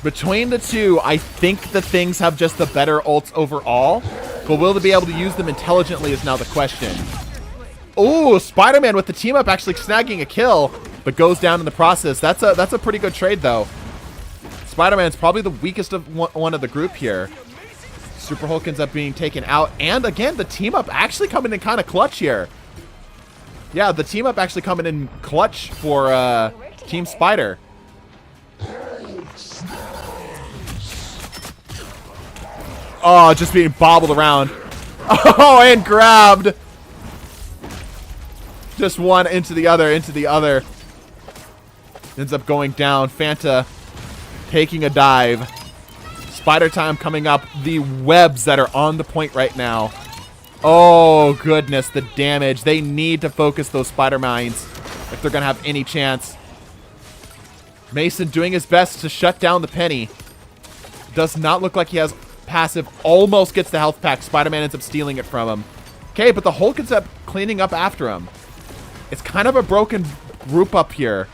Between the two, I think the things have just the better ults overall. But will they be able to use them intelligently is now the question. Ooh, Spider-Man with the team up actually snagging a kill, but goes down in the process. That's a pretty good trade, though. Spider-Man's probably the weakest of one of the group here. Super Hulk ends up being taken out. And again, the team up actually coming in kind of clutch here. Yeah, the team up actually coming in clutch for Team Spider. Oh, just being bobbled around. Oh, and grabbed. Just one into the other, into the other. Ends up going down. Fanta taking a dive. Spider time coming up. The webs that are on the point right now. Oh, goodness, the damage. They need to focus those spider mines if they're going to have any chance. Mason doing his best to shut down the penny. Does not look like he has passive. Almost gets the health pack. Spider-Man ends up stealing it from him. Okay, but the Hulk ends up cleaning up after him. It's kind of a broken group up here.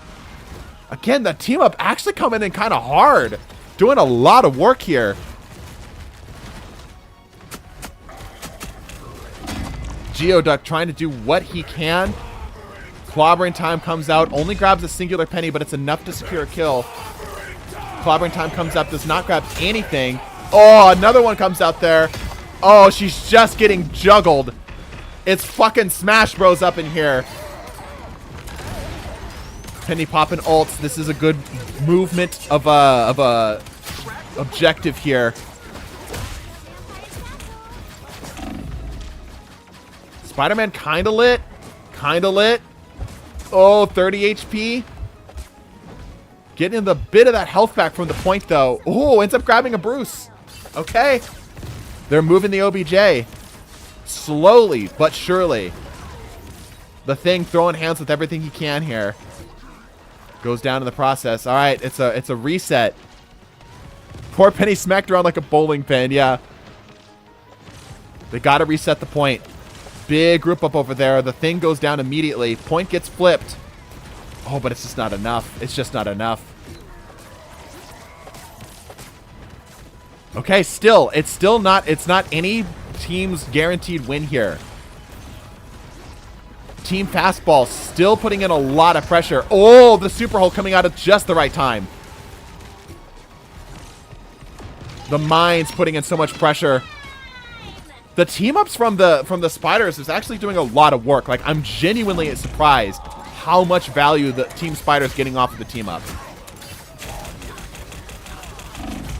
Again, the team up actually coming in kind of hard. Doing a lot of work here. Geoduck trying to do what he can. Clobbering time comes out. Only grabs a singular penny, but it's enough to secure a kill. Clobbering time comes up. Does not grab anything. Oh, another one comes out there. Oh, she's just getting juggled. It's fucking Smash Bros up in here. Penny popping ults. This is a good movement of a objective here. Spider-Man kind of lit. Kind of lit. Oh, 30 HP. Getting the bit of that health back from the point, though. Oh, ends up grabbing a Bruce. Okay. They're moving the OBJ. Slowly, but surely. The Thing throwing hands with everything he can here. Goes down in the process. All right, it's a reset. Poor Penny smacked around like a bowling pin. Yeah. They got to reset the point. Big group up over there. The Thing goes down immediately. Point gets flipped. Oh, but it's just not enough. It's just not enough. Okay, still. It's not any team's guaranteed win here. Team Fastball still putting in a lot of pressure. Oh, the Super Hulk coming out at just the right time. The Mines putting in so much pressure. The team ups from the Spiders is actually doing a lot of work. Like, I'm genuinely surprised how much value the Team Spider's getting off of the team up.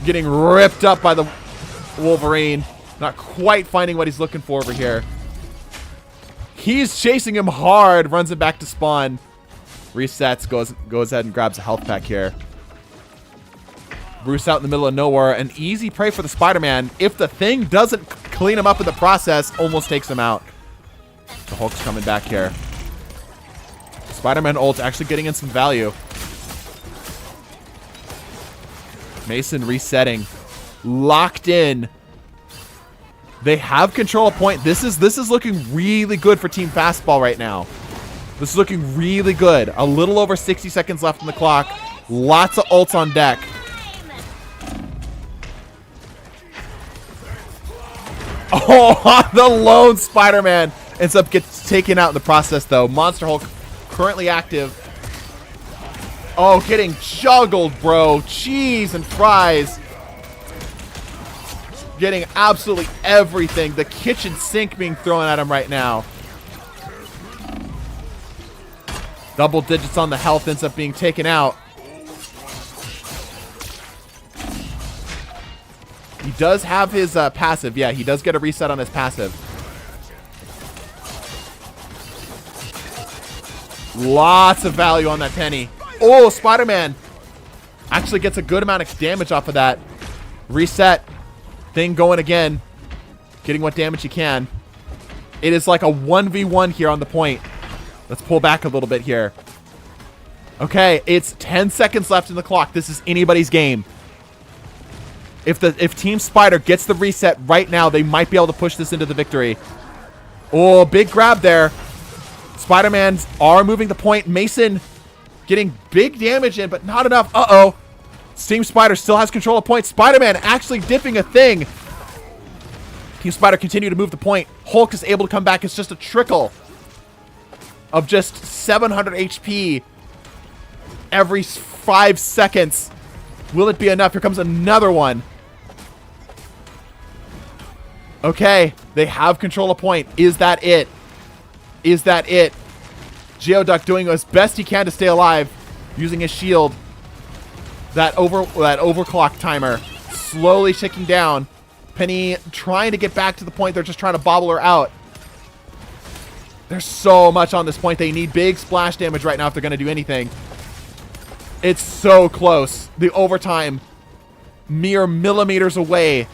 Getting ripped up by the Wolverine. Not quite finding what he's looking for over here. He's chasing him hard. Runs it back to spawn. Resets. Goes ahead and grabs a health pack here. Bruce out in the middle of nowhere. An easy prey for the Spider-Man. If the Thing doesn't clean him up in the process, almost takes him out. The Hulk's coming back here. Spider-Man ult actually getting in some value. Mason resetting. Locked in. They have control of point. This is looking really good for Team Fastball right now. This is looking really good. A little over 60 seconds left on the clock. Lots of ults on deck. Oh, the lone Spider-Man ends up gets taken out in the process, though. Monster Hulk currently active. Oh, getting juggled, bro. Cheese and fries. Getting absolutely everything. The kitchen sink being thrown at him right now. Double digits on the health ends up being taken out. He does have his passive. Yeah, he does get a reset on his passive. Lots of value on that penny. Oh, Spider-Man actually gets a good amount of damage off of that. Reset. Thing going again. Getting what damage he can. It is like a 1v1 here on the point. Let's pull back a little bit here. Okay, it's 10 seconds left in the clock. This is anybody's game. If Team Spider gets the reset right now, they might be able to push this into the victory. Oh, big grab there. Spider-Man's are moving the point. Mason getting big damage in, but not enough. Uh-oh. Team Spider still has control of point. Spider-Man actually dipping a Thing. Team Spider continue to move the point. Hulk is able to come back. It's just a trickle of just 700 HP every 5 seconds. Will it be enough? Here comes another one. Okay, they have control of point. Is that it? Is that it? Geoduck doing as best he can to stay alive, using his shield. That overclock timer slowly ticking down. Penny trying to get back to the point. They're just trying to bobble her out. There's so much on this point. They need big splash damage right now if they're going to do anything. It's so close. The overtime mere millimeters away.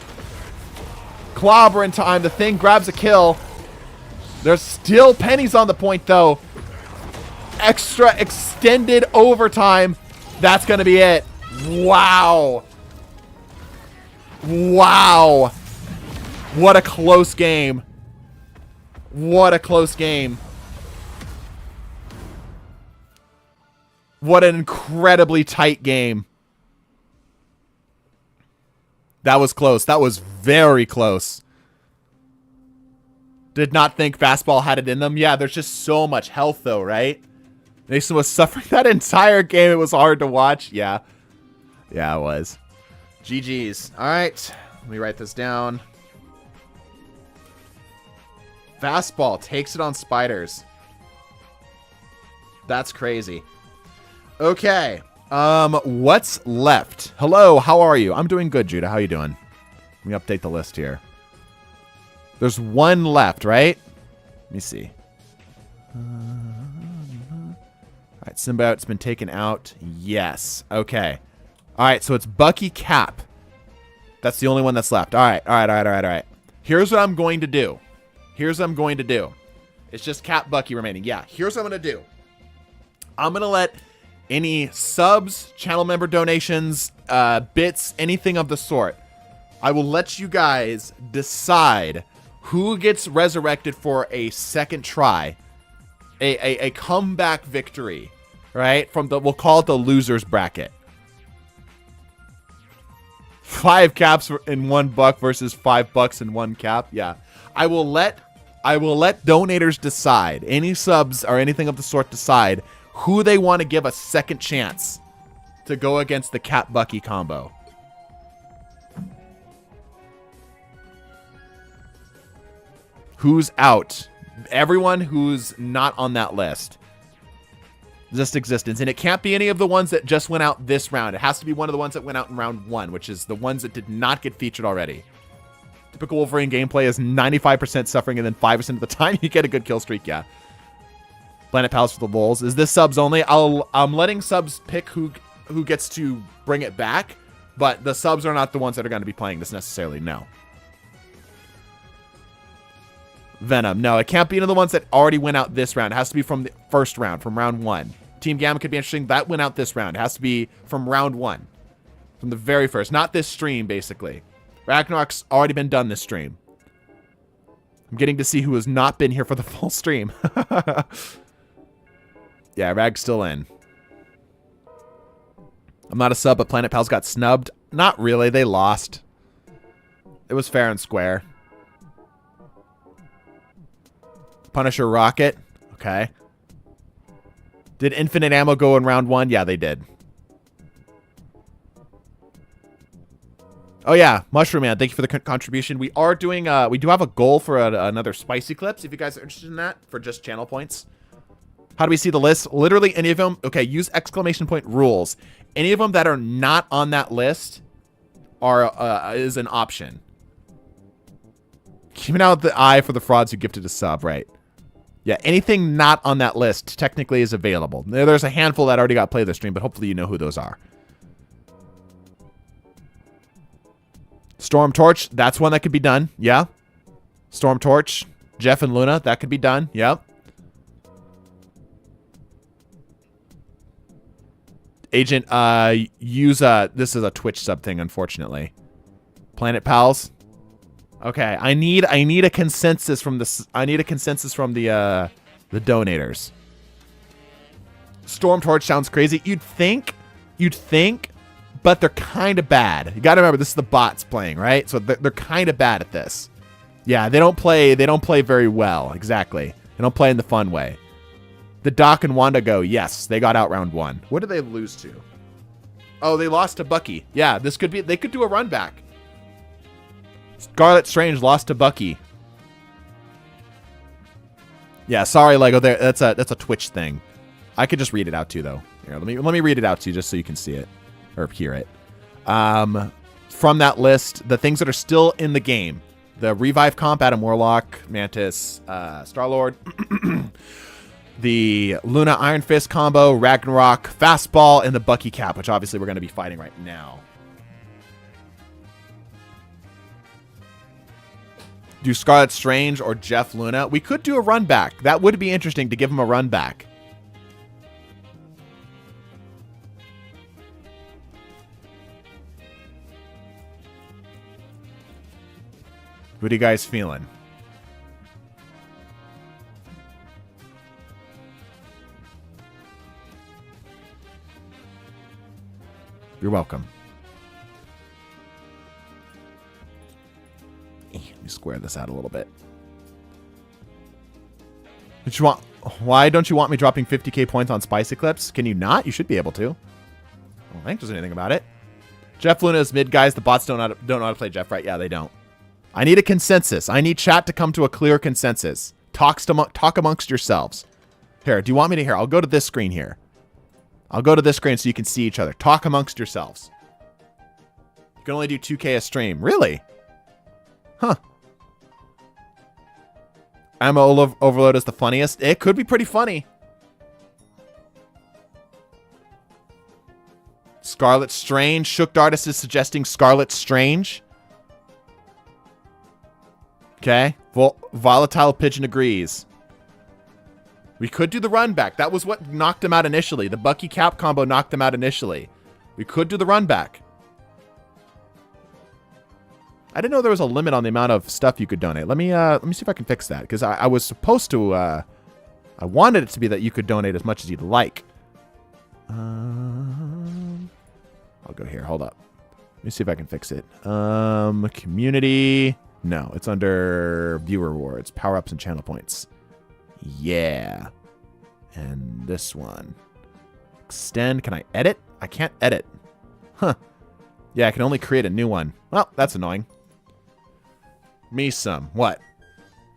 Clobber in time. The thing grabs a kill. There's still pennies on the point, though. Extra extended overtime. That's going to be it. Wow. Wow. What a close game. What a close game. What an incredibly tight game. That was close. That was very close. Did not think fastball had it in them. Yeah, there's just so much health, though, right? Mason was suffering that entire game. It was hard to watch. Yeah. Yeah, it was. GG's. All right. Let me write this down. Fastball takes it on spiders. That's crazy. Okay. What's left? Hello, how are you? I'm doing good, Judah. How you doing? Let me update the list here. There's one left, right? Let me see. All right, Symbiote's been taken out. Yes. Okay. All right, so it's Bucky Cap. That's the only one that's left. All right. Here's what I'm going to do. It's just Cap Bucky remaining. Yeah, here's what I'm going to do. I'm going to let any subs, channel member donations, bits, anything of the sort. I will let you guys decide who gets resurrected for a second try. A comeback victory, right? We'll call it the losers bracket. 5 caps in $1 versus $5 in 1 cap. Yeah. I will let donators decide. Any subs or anything of the sort decide who they want to give a second chance to go against the Cap Bucky combo. Who's out? Everyone who's not on that list. Just existence. And it can't be any of the ones that just went out this round. It has to be one of the ones that went out in round 1, which is the ones that did not get featured already. Typical Wolverine gameplay is 95% suffering, and then 5% of the time you get a good kill streak. Yeah. Planet Palace for the lulz. Is this subs only? I'm letting subs pick who gets to bring it back, but the subs are not the ones that are going to be playing this necessarily. No. Venom. No, it can't be any of the ones that already went out this round. It has to be from the first round, from round 1. Team Gamma could be interesting. That went out this round. It has to be from round 1. From the very first. Not this stream, basically. Ragnarok's already been done this stream. I'm getting to see who has not been here for the full stream. Yeah, Rag's still in. I'm not a sub, but Planet Pals got snubbed. Not really. They lost. It was fair and square. Punisher Rocket. Okay. Did Infinite Ammo go in round 1? Yeah, they did. Oh, yeah. Mushroom Man, thank you for the contribution. We are doing, we do have a goal for another Spicy Clips, if you guys are interested in that, for just channel points. How do we see the list? Literally any of them. Okay, use exclamation point rules. Any of them that are not on that list is an option. Keeping out the eye for the frauds who gifted a sub, right? Yeah, anything not on that list technically is available. There's a handful that already got played this stream, but hopefully you know who those are. Storm Torch, that's one that could be done. Yeah. Storm Torch, Jeff and Luna, that could be done. Yep. Agent, this is a Twitch sub thing, unfortunately. Planet Pals. Okay, I need a consensus from this. I need a consensus from the donators. Storm Torch sounds crazy. You'd think, but they're kind of bad. You got to remember, this is the bots playing, right? So they're kind of bad at this. Yeah, they don't play very well. Exactly. They don't play in the fun way. The Doc and Wanda go, yes, they got out round 1. What did they lose to? Oh, they lost to Bucky. Yeah, they could do a run back. Scarlet Strange lost to Bucky. Yeah, sorry, Lego. That's a Twitch thing. I could just read it out too, though. Here, let me read it out to you just so you can see it or hear it. From that list, the things that are still in the game: the Revive comp, Adam Warlock, Mantis, Star-Lord, the Luna Iron Fist combo, Ragnarok, Fastball, and the Bucky Cap, which obviously we're going to be fighting right now. Do Scarlet Strange or Jeff Luna. We could do a run back. That would be interesting to give him a run back. What are you guys feeling? You're welcome. Let me square this out a little bit. Why don't you want me dropping 50k points on Spice Eclipse? Can you not? You should be able to. I don't think there's anything about it. Jeff Luna is mid, guys. The bots don't know how to play Jeff right. Yeah, they don't. I need a consensus. I need chat to come to a clear consensus. Talk amongst yourselves. Here, do you want me to hear? I'll go to this screen here. I'll go to this screen so you can see each other. Talk amongst yourselves. You can only do 2k a stream. Really? Huh. Ammo Overload is the funniest. It could be pretty funny. Scarlet Strange. Shook Artist is suggesting Scarlet Strange. Okay. Volatile Pigeon agrees. We could do the run back. That was what knocked him out initially. The Bucky Cap combo knocked him out initially. We could do the run back. I didn't know there was a limit on the amount of stuff you could donate. Let me see if I can fix that, because I was supposed to. I wanted it to be that you could donate as much as you'd like. I'll go here. Hold up. Let me see if I can fix it. Community. No, it's under viewer rewards, power ups, and channel points. Yeah. And this one. Extend. Can I edit? I can't edit. Huh. Yeah, I can only create a new one. Well, that's annoying. Me some. What?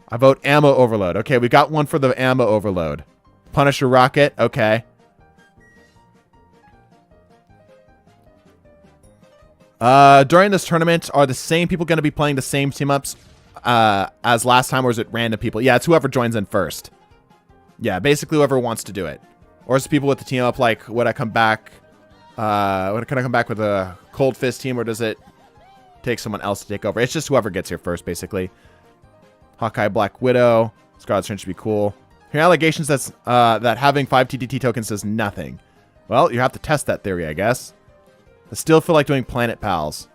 I vote Ammo Overload. Okay, we got one for the Ammo Overload. Punisher Rocket. Okay. During this tournament, are the same people going to be playing the same team-ups as last time, or is it random people? Yeah, it's whoever joins in first. Yeah, basically whoever wants to do it. Or is it people with the team-up, like, would I come back... can I come back with a Cold Fist team, or does it take someone else to take over? It's just whoever gets here first, basically. Hawkeye, Black Widow. Scarlet Strange should be cool. Your allegations that having 5 TDT tokens does nothing. Well, you have to test that theory, I guess. I still feel like doing Planet Pals.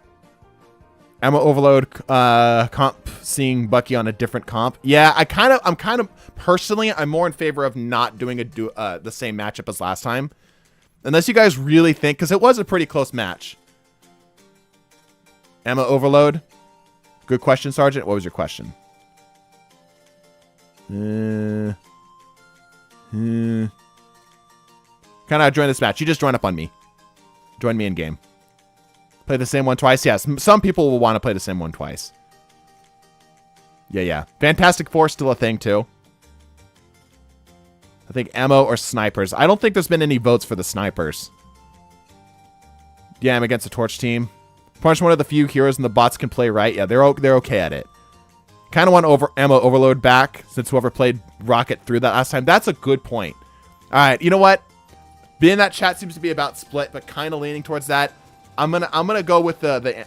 Ammo Overload comp, seeing Bucky on a different comp. Yeah, I'm kind of personally, I'm more in favor of not doing the same matchup as last time. Unless you guys really think, because it was a pretty close match. Ammo Overload. Good question, Sergeant. What was your question? Can I join this match? You just join up on me. Join me in game. Play the same one twice? Yes. Some people will want to play the same one twice. Yeah. Fantastic Four still a thing, too. I think ammo or snipers. I don't think there's been any votes for the snipers. Yeah, I'm against the Torch team. Punch one of the few heroes and the bots can play right. Yeah, they're okay at it. Kind of want ammo Overload back, since whoever played Rocket through that last time. That's a good point. All right, you know what? Being that chat seems to be about split, but kind of leaning towards that. I'm gonna go with the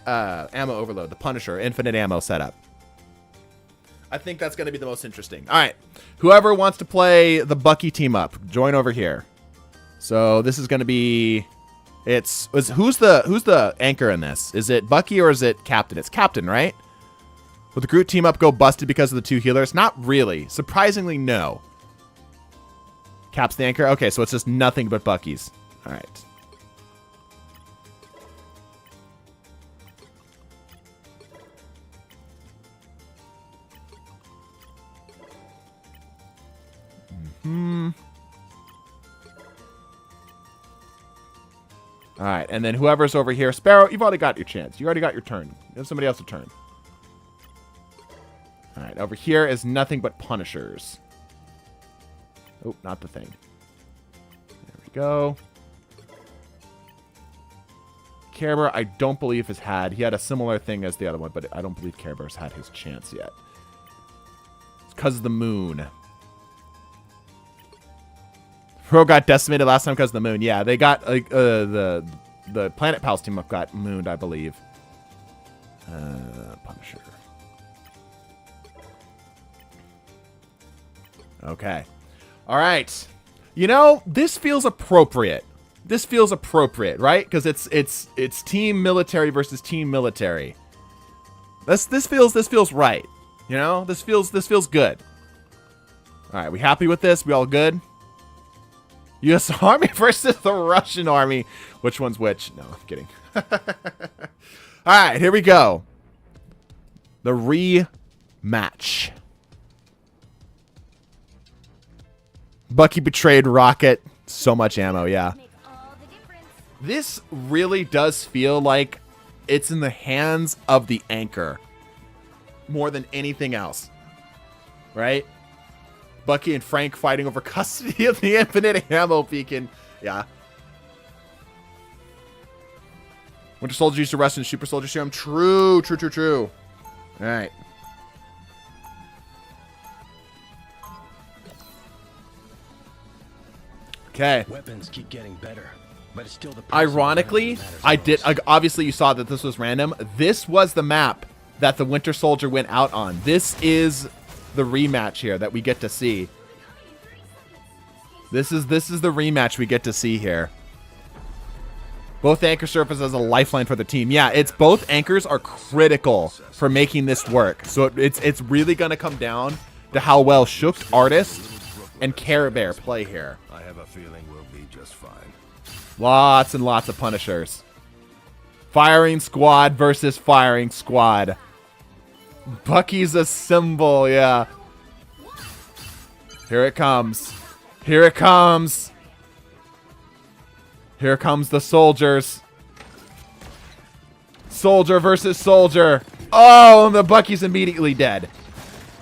ammo Overload, the Punisher infinite ammo setup. I think that's gonna be the most interesting. All right, whoever wants to play the Bucky team up, join over here. So this is gonna be, who's the anchor in this? Is it Bucky or is it Captain? It's Captain, right? Will the Groot team up go busted because of the 2 healers? Not really. Surprisingly, no. Cap's the anchor? Okay, so it's just nothing but Bucky's. All right. All right, and then whoever's over here. Sparrow, you've already got your chance. You already got your turn. Give somebody else a turn. All right, over here is nothing but Punishers. Oh, not the thing. There we go. Care Bear, I don't believe has had. He had a similar thing as the other one, but I don't believe Care Bear's had his chance yet. It's because of the moon. Pro got decimated last time because of the moon. Yeah, they got the Planet Pals team up got mooned, I believe. Punisher. Okay. All right. You know, this feels appropriate. This feels appropriate, right? Because it's team military versus team military. This feels right. You know, this feels good. All right, we happy with this? We all good? U.S. Army versus the Russian Army. Which one's which? No, I'm kidding. All right, here we go. The rematch. Bucky betrayed Rocket. So much ammo, yeah. Make all the difference. This really does feel like it's in the hands of the anchor more than anything else. Right? Bucky and Frank fighting over custody of the infinite ammo beacon. Yeah. Winter Soldier used to rest in Super Soldier Serum. True. All right. Okay. Weapons keep getting better, but it's still the Ironically, obviously you saw that this was random. This was the map that the Winter Soldier went out on. This is the rematch here that we get to see. This is the rematch we get to see here. Both anchors serve as a lifeline for the team. Yeah, it's both anchors are critical for making this work. So it's really gonna come down to how well Shook Artist and Care Bear play here. I have a feeling we'll be just fine. Lots and lots of Punishers. Firing squad versus firing squad. Bucky's a symbol, yeah. Here it comes. Here it comes. Here comes the soldiers. Soldier versus soldier. Oh, and the Bucky's immediately dead.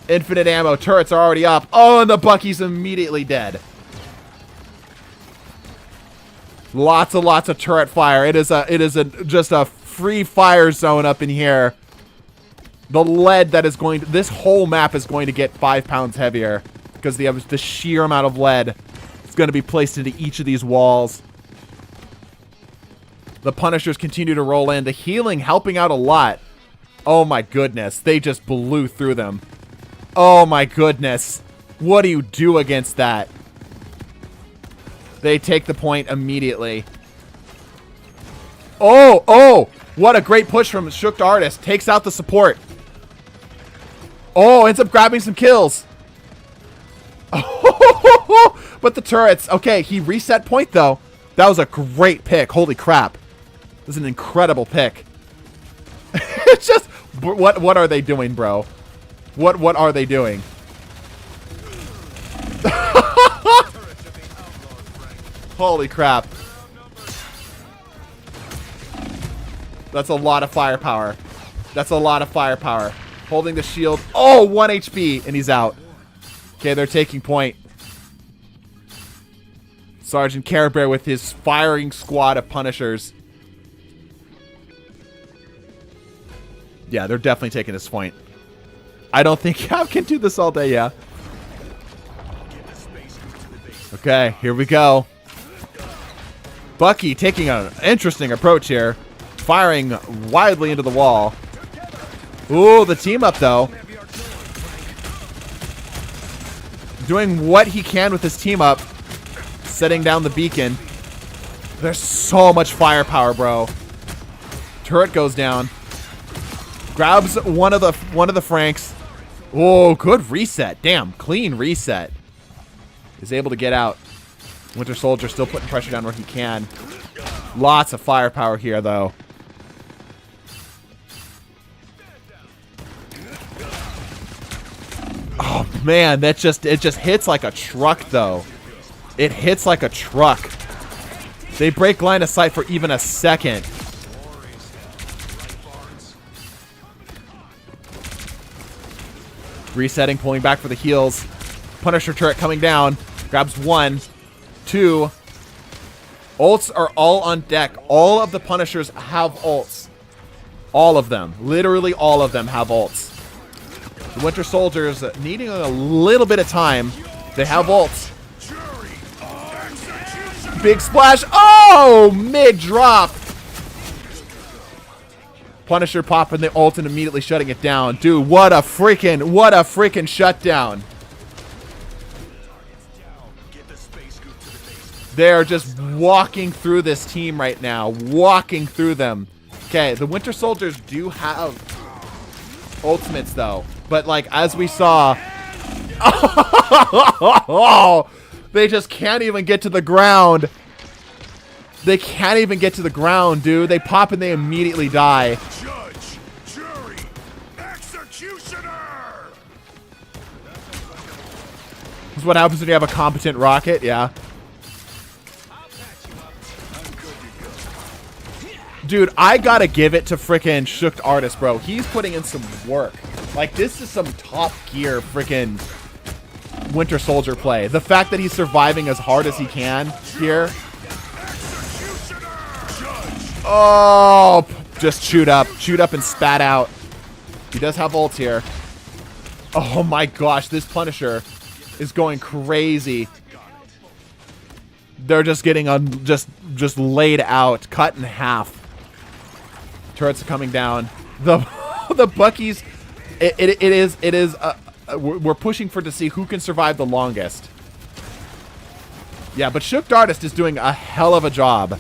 Infinite ammo. Turrets are already up. Oh, and the Bucky's immediately dead. Lots of turret fire. It is just a free fire zone up in here. The lead that is going to, this whole map is going to get 5 pounds heavier because they have the sheer amount of lead that's going to be placed into each of these walls. The Punishers continue to roll in. The healing helping out a lot. Oh my goodness. They just blew through them. Oh my goodness. What do you do against that? They take the point immediately. Oh! What a great push from Shook Artist. Takes out the support. Oh, ends up grabbing some kills. But the turrets. Okay, he reset point though. That was a great pick. Holy crap. This is an incredible pick. It's just what are they doing, bro? What are they doing? Holy crap. That's a lot of firepower. That's a lot of firepower. Holding the shield. Oh, 1 HP, and he's out. Okay, they're taking point. Sergeant Care Bear with his firing squad of Punishers. Yeah, they're definitely taking this point. I don't think Cap can do this all day, yeah. Okay, here we go. Bucky taking an interesting approach here. Firing widely into the wall. Ooh, the team up, though. Doing what he can with his team up. Setting down the beacon. There's so much firepower, bro. Turret goes down. Grabs one of the Franks. Oh, good reset. Damn, clean reset. Is able to get out. Winter Soldier still putting pressure down where he can. Lots of firepower here, though. Oh man, it just hits like a truck, though. It hits like a truck. They break line of sight for even a second. Resetting, pulling back for the heals. Punisher turret coming down. Grabs 1, 2. Ults are all on deck. All of the Punishers have ults. All of them. Literally all of them have ults. The Winter Soldiers needing a little bit of time. They have ults. Big splash. Oh! Mid-drop. Punisher popping the ult and immediately shutting it down. Dude, what a freaking shutdown. They're just walking through this team right now. Walking through them. Okay, the Winter Soldiers do have ultimates, though. But, like, as we saw... Oh, they just can't even get to the ground. They can't even get to the ground, dude. They pop and they immediately die. Judge, jury, executioner. This is what happens when you have a competent rocket, yeah. Dude, I gotta give it to frickin' Shook Artist, bro. He's putting in some work. Like, this is some top gear frickin' Winter Soldier play. The fact that he's surviving as hard as he can here. Oh, just shoot up and spat out. He does have ult here. Oh my gosh, this Punisher is going crazy. They're just getting just laid out, cut in half. Turrets are coming down. The Buckies. It is. We're pushing to see who can survive the longest. Yeah, but Shook Artist is doing a hell of a job.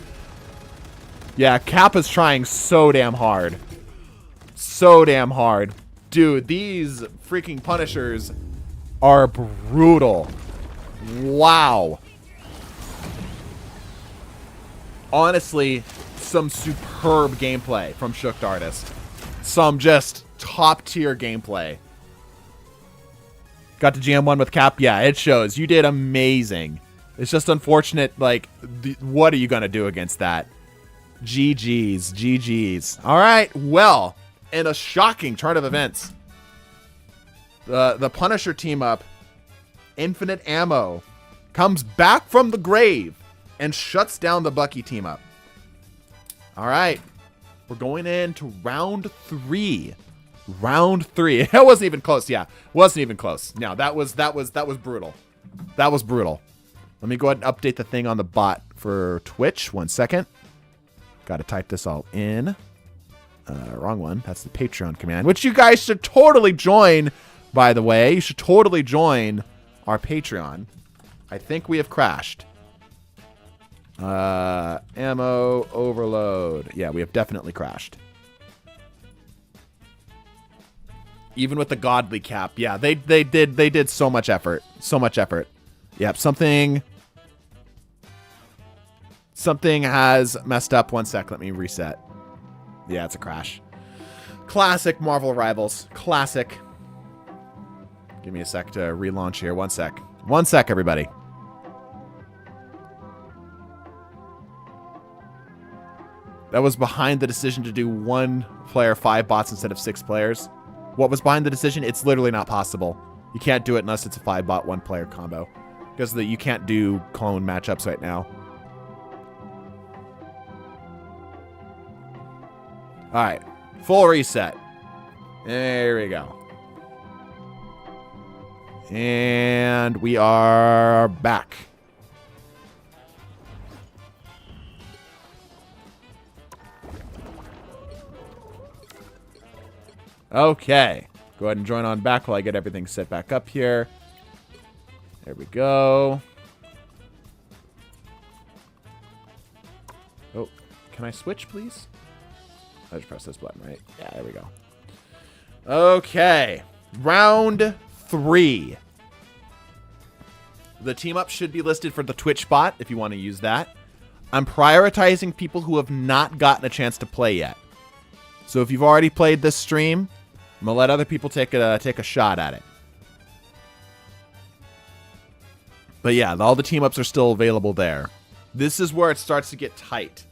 Yeah, Kappa's trying so damn hard. So damn hard. Dude, these freaking Punishers are brutal. Wow. Honestly, some superb gameplay from Shook Artist. Some just top tier gameplay. Got to GM1 with Cap? Yeah, it shows. You did amazing. It's just unfortunate, like, what are you going to do against that? GG's. GG's. All right, well, in a shocking turn of events, the Punisher team up, Infinite Ammo, comes back from the grave and shuts down the Bucky team up. All right, we're going into round 3. Round 3. It wasn't even close. Yeah, wasn't even close. No, that was brutal. That was brutal. Let me go ahead and update the thing on the bot for Twitch. 1 second. Got to type this all in. Wrong one. That's the Patreon command, which you guys should totally join, by the way. You should totally join our Patreon. I think we have crashed. Ammo overload. Yeah, we have definitely crashed. Even with the godly Cap. Yeah, they did so much effort. So much effort. Yep, something has messed up. 1 sec, let me reset. Yeah, it's a crash. Classic Marvel Rivals. Classic. Give me a sec to relaunch here. 1 sec. 1 sec, everybody. That was behind the decision to do 1 player, 5 bots instead of 6 players. What was behind the decision? It's literally not possible. You can't do it unless it's a 5 bot, 1 player combo. Because you can't do clone matchups right now. Alright. Full reset. There we go. And we are back. Okay. Go ahead and join on back while I get everything set back up here. There we go. Oh, can I switch, please? I just press this button, right? Yeah, there we go. Okay. Round 3. The team up should be listed for the Twitch bot if you want to use that. I'm prioritizing people who have not gotten a chance to play yet. So if you've already played this stream, I'm going to let other people take a shot at it. But yeah, all the team ups are still available there. This is where it starts to get tight.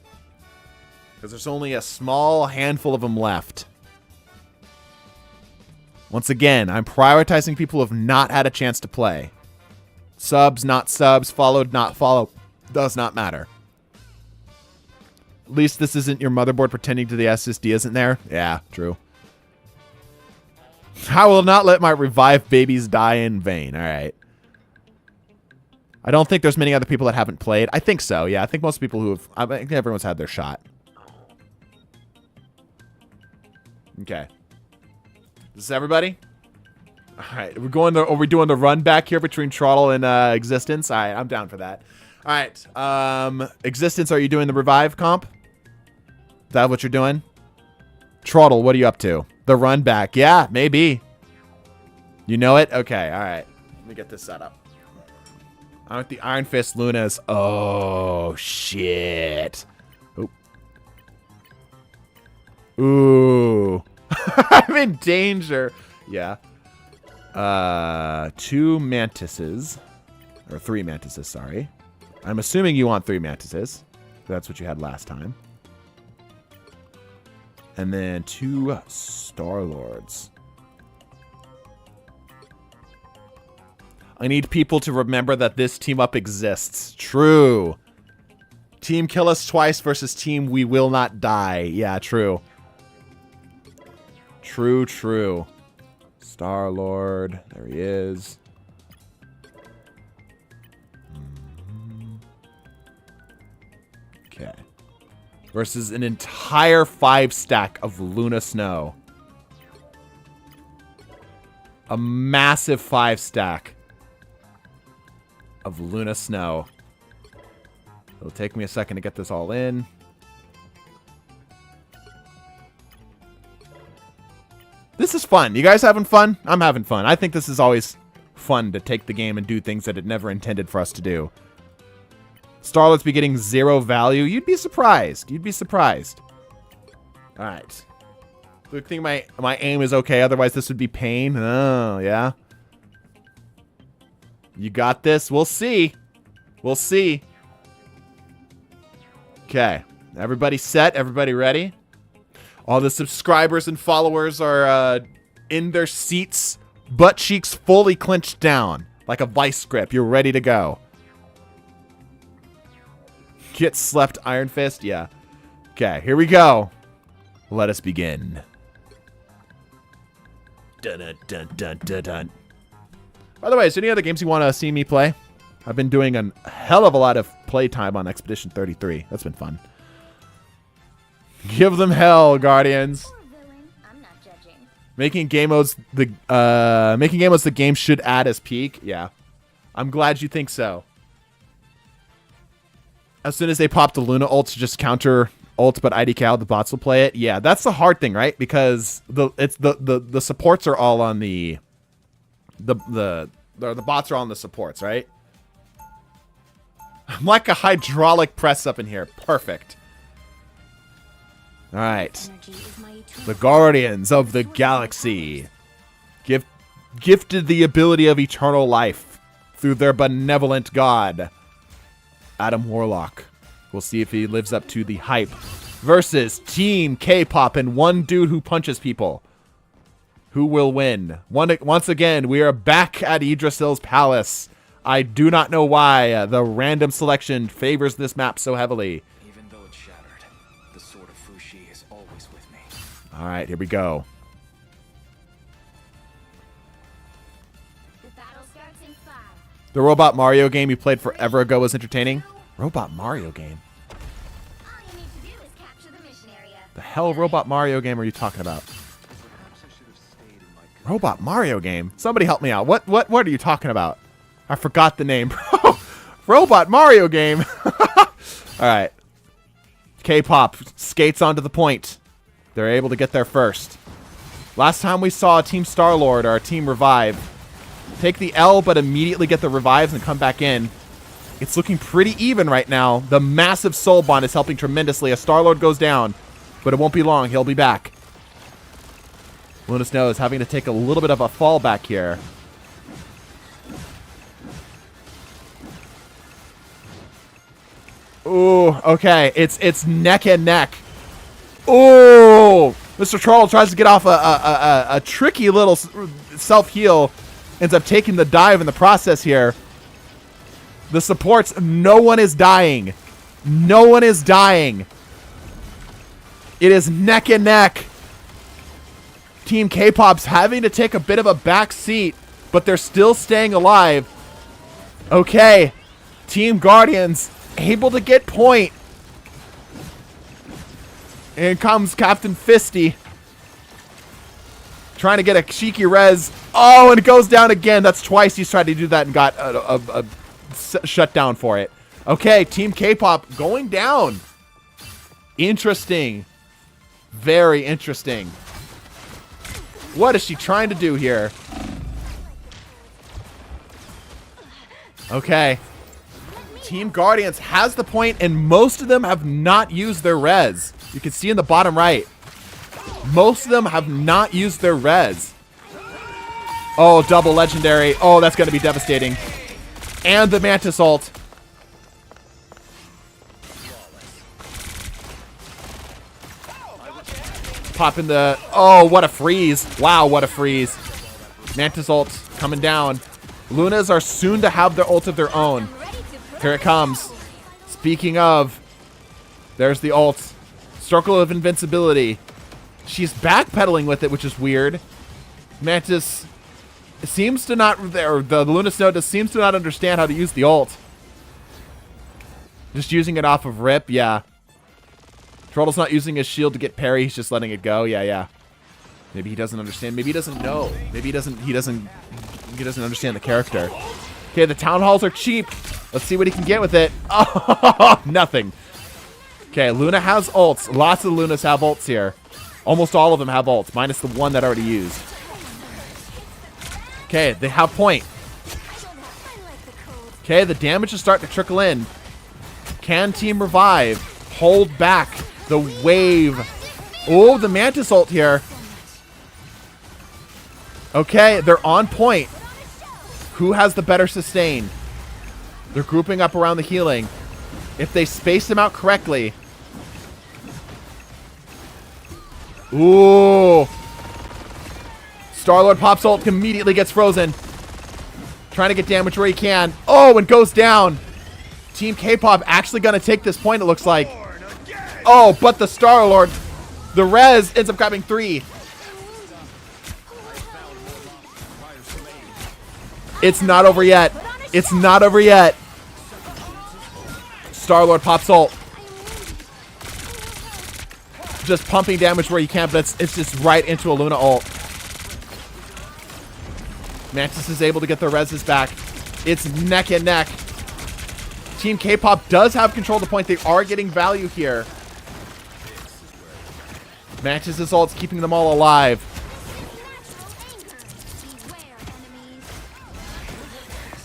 Because there's only a small handful of them left. Once again, I'm prioritizing people who have not had a chance to play. Subs, not subs, followed, not follow. Does not matter. At least this isn't your motherboard pretending to the SSD isn't there. Yeah, true. I will not let my revived babies die in vain. All right. I don't think there's many other people that haven't played. I think so. Yeah, I think most people who have... I think everyone's had their shot. Okay. Is this everybody? All right. Are we doing the run back here between Trottle and Existence? All right, I'm down for that. All right. Existence, are you doing the revive comp? Is that what you're doing? Trottle, what are you up to? The run back. Yeah, maybe. You know it? Okay, all right. Let me get this set up. I want the Iron Fist Lunas. Oh, shit. Oh. Ooh. I'm in danger. Yeah. 2 mantises. Or 3 mantises, sorry. I'm assuming you want 3 mantises. That's what you had last time. And then 2 Star-Lords. I need people to remember that this team up exists. True. Team kill us twice versus team we will not die. Yeah, true. True, true. Star-Lord. There he is. Okay. Versus an entire 5 stack of Luna Snow. A massive 5 stack of Luna Snow. It'll take me a second to get this all in. This is fun. You guys having fun? I'm having fun. I think this is always fun to take the game and do things that it never intended for us to do. Star-Lord's be getting 0 value. You'd be surprised. You'd be surprised. All right. Good thing my aim is okay. Otherwise, this would be pain. Oh, yeah. You got this. We'll see. We'll see. Okay. Everybody set? Everybody ready? All the subscribers and followers are in their seats, butt cheeks fully clenched down, like a vice grip. You're ready to go. Get slept, Iron Fist? Yeah. Okay, here we go. Let us begin. Dun, dun, dun, dun, dun, dun. By the way, is there any other games you want to see me play? I've been doing a hell of a lot of playtime on Expedition 33. That's been fun. Give them hell, Guardians. I'm not judging. Making game modes the game should add as peak. Yeah, I'm glad you think so. As soon as they pop the Luna ult to just counter ult, but IDK the bots will play it. Yeah, that's the hard thing, right? Because the supports are all on the bots are on the supports, right? I'm like a hydraulic press up in here. Perfect. All right. The Guardians of the Galaxy. Gifted the ability of eternal life through their benevolent god, Adam Warlock. We'll see if he lives up to the hype. Versus Team K-pop and one dude who punches people. Who will win? Once again, we are back at Yggdrasil's palace. I do not know why the random selection favors this map so heavily. Even though it's shattered, the sword of Fushi is always with me. All right, here we go. The battle starts in 5. The Robot Mario game you played forever ago was entertaining. Robot Mario game? All you need to do is capture the mission area. The hell Robot Mario game are you talking about? Perhaps I should have stayed in my Robot Mario game? Somebody help me out. What are you talking about? I forgot the name. Robot Mario game. All right. K-pop skates onto the point. They're able to get there first. Last time we saw Team Star-Lord or Team Revive take the L but immediately get the revives and come back in. It's looking pretty even right now. The massive soul bond is helping tremendously. A Star-Lord goes down, but it won't be long. He'll be back. Luna Snow is having to take a little bit of a fallback here. Ooh, okay. It's neck and neck. Ooh! Mr. Troll tries to get off a tricky little self-heal. Ends up taking the dive in the process here. The supports, no one is dying. No one is dying. It is neck and neck. Team K-pop's having to take a bit of a back seat, but they're still staying alive. Okay. Team Guardians able to get point. In comes Captain Fisty. Trying to get a cheeky res. Oh, and it goes down again. That's twice he's tried to do that and got a shut down for it. Okay, Team K-pop going down. Interesting. Very interesting. What is she trying to do here? Okay. Team Guardians has the point, and most of them have not used their res. You can see in the bottom right. Most of them have not used their res. Oh, double legendary. Oh, that's going to be devastating. And the Mantis ult. Popping the... Oh, what a freeze. Wow, what a freeze. Mantis ult coming down. Lunas are soon to have their ult of their own. Here it comes. Speaking of, there's the ult. Circle of Invincibility. She's backpedaling with it, which is weird. Mantis seems to not... Or the Luna Snow just seems to not understand how to use the ult. Just using it off of rip, yeah. Turtle's not using his shield to get parry. He's just letting it go. Yeah. Maybe he doesn't understand. Maybe he doesn't know. Maybe he doesn't understand the character. Okay, the town halls are cheap. Let's see what he can get with it. Oh, nothing. Okay, Luna has ults. Lots of Lunas have ults here. Almost all of them have ults, minus the one that I already used. Okay, they have point. Okay, the damage is starting to trickle in. Can Team Revive hold back the wave? Oh, the Mantis ult here. Okay, they're on point. Who has the better sustain? They're grouping up around the healing. If they space them out correctly. Ooh. Star-Lord pops ult, immediately gets frozen. Trying to get damage where he can. Oh, and goes down. Team K-pop actually going to take this point, it looks like. Oh, but the Star-Lord, the res ends up grabbing 3. It's not over yet. It's not over yet. Star-Lord pops ult. Just pumping damage where you can, but it's just right into a Luna ult. Mantis is able to get the reses back. It's neck and neck. Team K-pop does have control of the point. They are getting value here. Mantis' ult's keeping them all alive.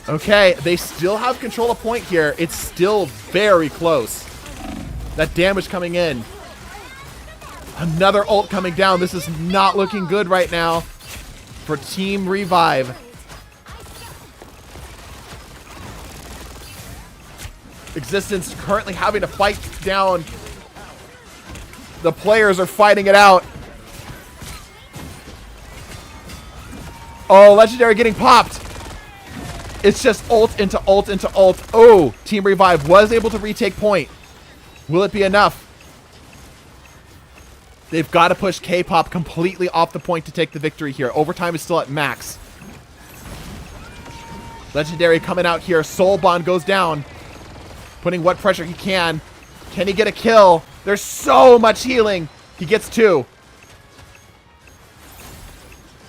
Okay, they still have control of point here. It's still very close. That damage coming in. Another ult coming down. This is not looking good right now for Team Revive. Existence currently having to fight down. The players are fighting it out. Oh, Legendary getting popped. It's just ult into ult into ult. Oh, Team Revive was able to retake point. Will it be enough? They've got to push K-pop completely off the point to take the victory here. Overtime is still at max. Legendary coming out here. Soul Bond goes down. Putting what pressure he can. Can he get a kill? There's so much healing. He gets 2.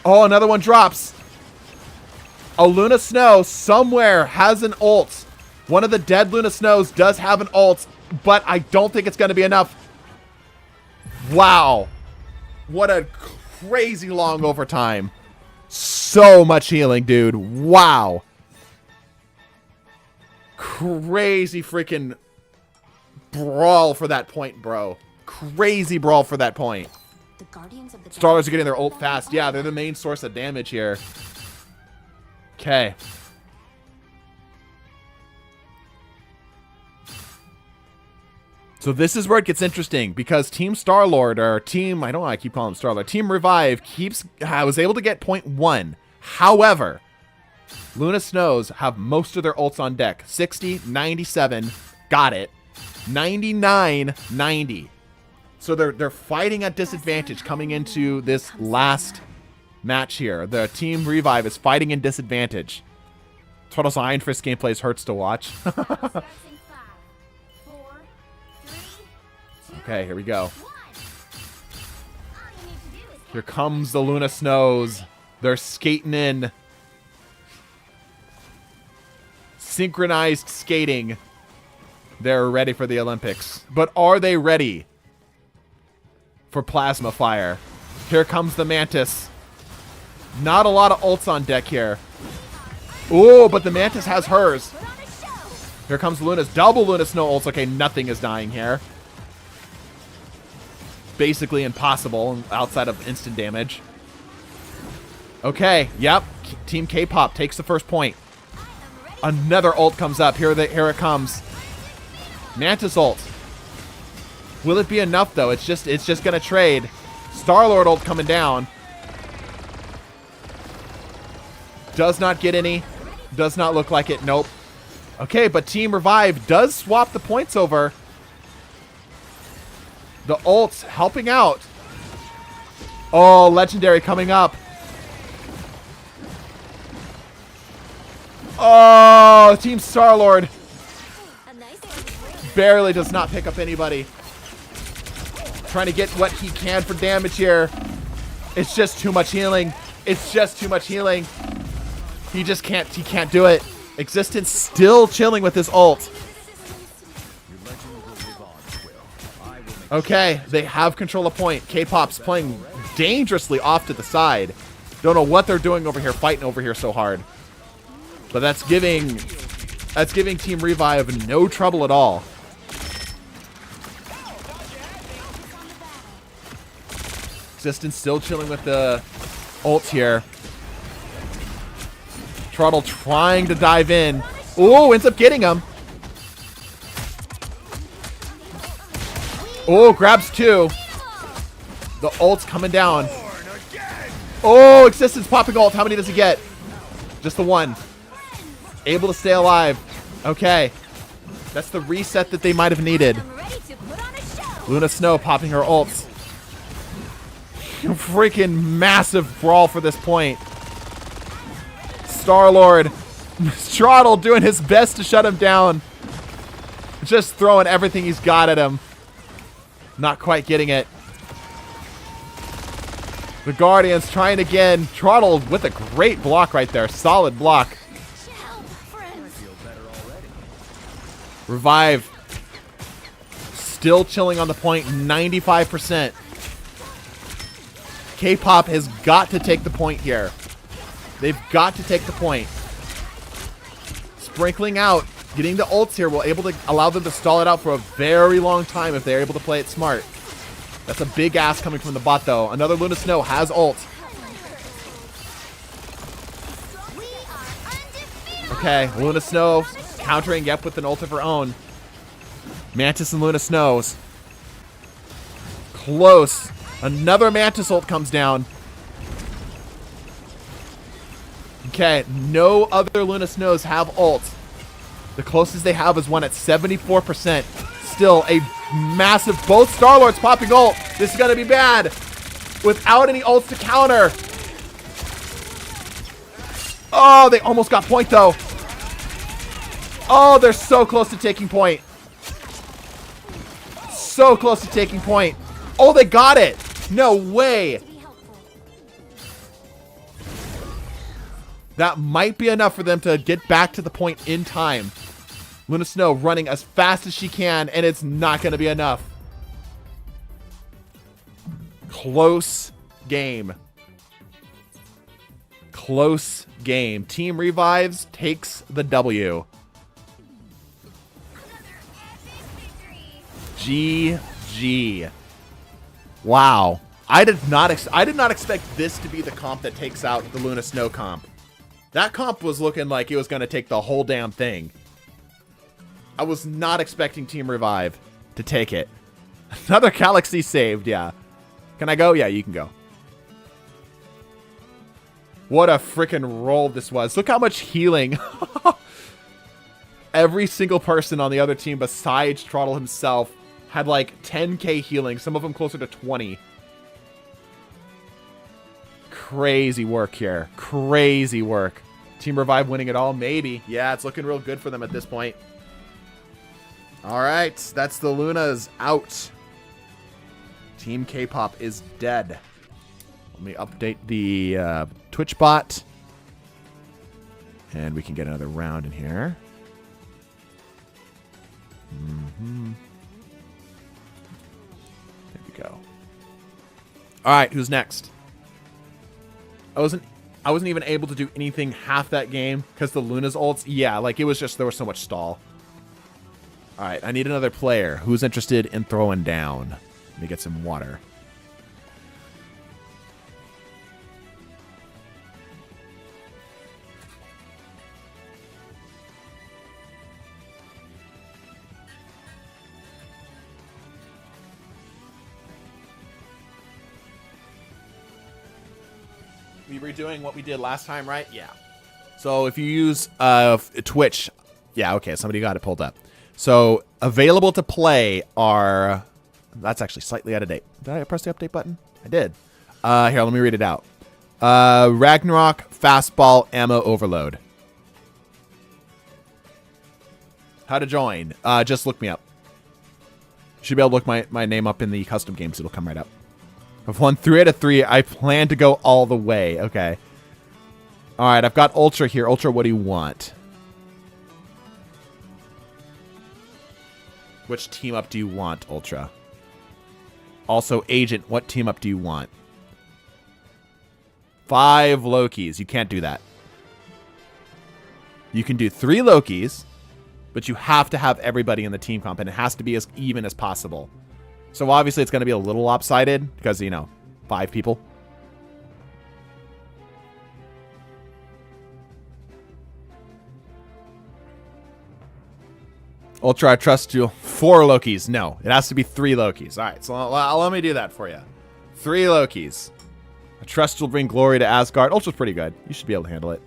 Oh, another one drops. A Luna Snow somewhere has an ult. One of the dead Luna Snows does have an ult, but I don't think it's going to be enough. Wow. What a crazy long overtime. So much healing, dude. Wow. Crazy freaking brawl for that point, bro. Crazy brawl for that point. Starlers are getting their ult fast. Yeah, they're the main source of damage here. Okay. So this is where it gets interesting because Team Star-Lord or Team, I don't know why I keep calling him Star-Lord, Team Revive was able to get point 1. However, Luna Snows have most of their ults on deck. 60, 97, got it. 99, 90. So they're fighting at disadvantage coming into this last match here. The Team Revive is fighting in disadvantage. Turtles Iron Fist gameplays hurts to watch. Okay, here we go. Here comes the Luna Snows. They're skating in. Synchronized skating. They're ready for the Olympics. But are they ready for plasma fire? Here comes the Mantis. Not a lot of ults on deck here. Ooh, but the Mantis has hers. Here comes Luna's. Double Luna Snow ults. Okay, nothing is dying here. Basically impossible outside of instant damage. Okay, yep. Team K-pop takes the first point. Another ult comes up. Here it comes. Mantis ult. Will it be enough though? It's just gonna trade. Star-Lord ult coming down. Does not get any. Does not look like it. Nope. Okay, but Team Revive does swap the points over. The ults helping out. Oh, Legendary coming up. Oh, Team Star-Lord barely does not pick up anybody. Trying to get what he can for damage here. It's just too much healing. It's just too much healing. He can't do it. Existence still chilling with his ult. Okay, they have control of point. K-pop's playing dangerously off to the side. Don't know what they're doing over here, fighting over here so hard. But that's giving Team Revive no trouble at all. Existence still chilling with the ult here. Trottle trying to dive in. Ooh, ends up getting him. Oh, grabs two. The ult's coming down. Oh, Existence popping ult. How many does he get? Just the one. Able to stay alive. Okay. That's the reset that they might have needed. Luna Snow popping her ults. Freaking massive brawl for this point. Star-Lord. Trottle doing his best to shut him down. Just throwing everything he's got at him. Not quite getting it. The Guardians trying again. Trottle with a great block right there. Solid block. Revive. Still chilling on the point. 95%. K-pop has got to take the point here. They've got to take the point. Sprinkling out. Getting the ults here will able to allow them to stall it out for a very long time if they're able to play it smart. That's a big ass coming from the bot though. Another Luna Snow has ult. Okay, Luna Snow countering yep with an ult of her own. Mantis and Luna Snows. Close. Another Mantis ult comes down. Okay, no other Luna Snows have ult. The closest they have is one at 74%. Still a massive, both Star-Lords popping ult. This is going to be bad. Without any ults to counter. Oh, they almost got point though. Oh, they're so close to taking point. So close to taking point. Oh, they got it. No way. That might be enough for them to get back to the point in time. Luna Snow running as fast as she can, and it's not going to be enough. Close game. Close game. Team Revives takes the W. GG. Wow. I did not expect this to be the comp that takes out the Luna Snow comp. That comp was looking like it was going to take the whole damn thing. I was not expecting Team Revive to take it. Another Galaxy saved, yeah. Can I go? Yeah, you can go. What a freaking roll this was. Look how much healing. Every single person on the other team besides Trottle himself had like 10k healing. Some of them closer to 20. Crazy work here. Crazy work. Team Revive winning it all? Maybe. Yeah, it's looking real good for them at this point. All right, that's the Lunas out. Team K-pop is dead. Let me update the Twitch bot. And we can get another round in here. There we go. All right, who's next? I wasn't even able to do anything half that game because the Luna's ults. Yeah, like it was just there was so much stall. All right, I need another player who's interested in throwing down. Let me get some water. We redoing what we did last time, right? Yeah. So if you use Twitch, yeah, okay, somebody got it pulled up. So available to play are, that's actually slightly out of date. Did I press the update button? I did. Here, let me read it out. Ragnarok, Fastball, Ammo Overload. How to join? Just look me up. You should be able to look my name up in the custom games. It'll come right up. I've won 3 out of 3. I plan to go all the way. Okay. All right, I've got Ultra here. Ultra, what do you want? Which team up do you want, Ultra? Also, Agent, what team up do you want? 5 Lokis. You can't do that. You can do 3 Lokis, but you have to have everybody in the team comp, and it has to be as even as possible. So obviously it's going to be a little lopsided because, you know, 5 people. Ultra, I trust you. 4 Lokis. No, it has to be 3 Lokis. All right, so let me do that for you. 3 Lokis. I trust you'll bring glory to Asgard. Ultra's pretty good. You should be able to handle it.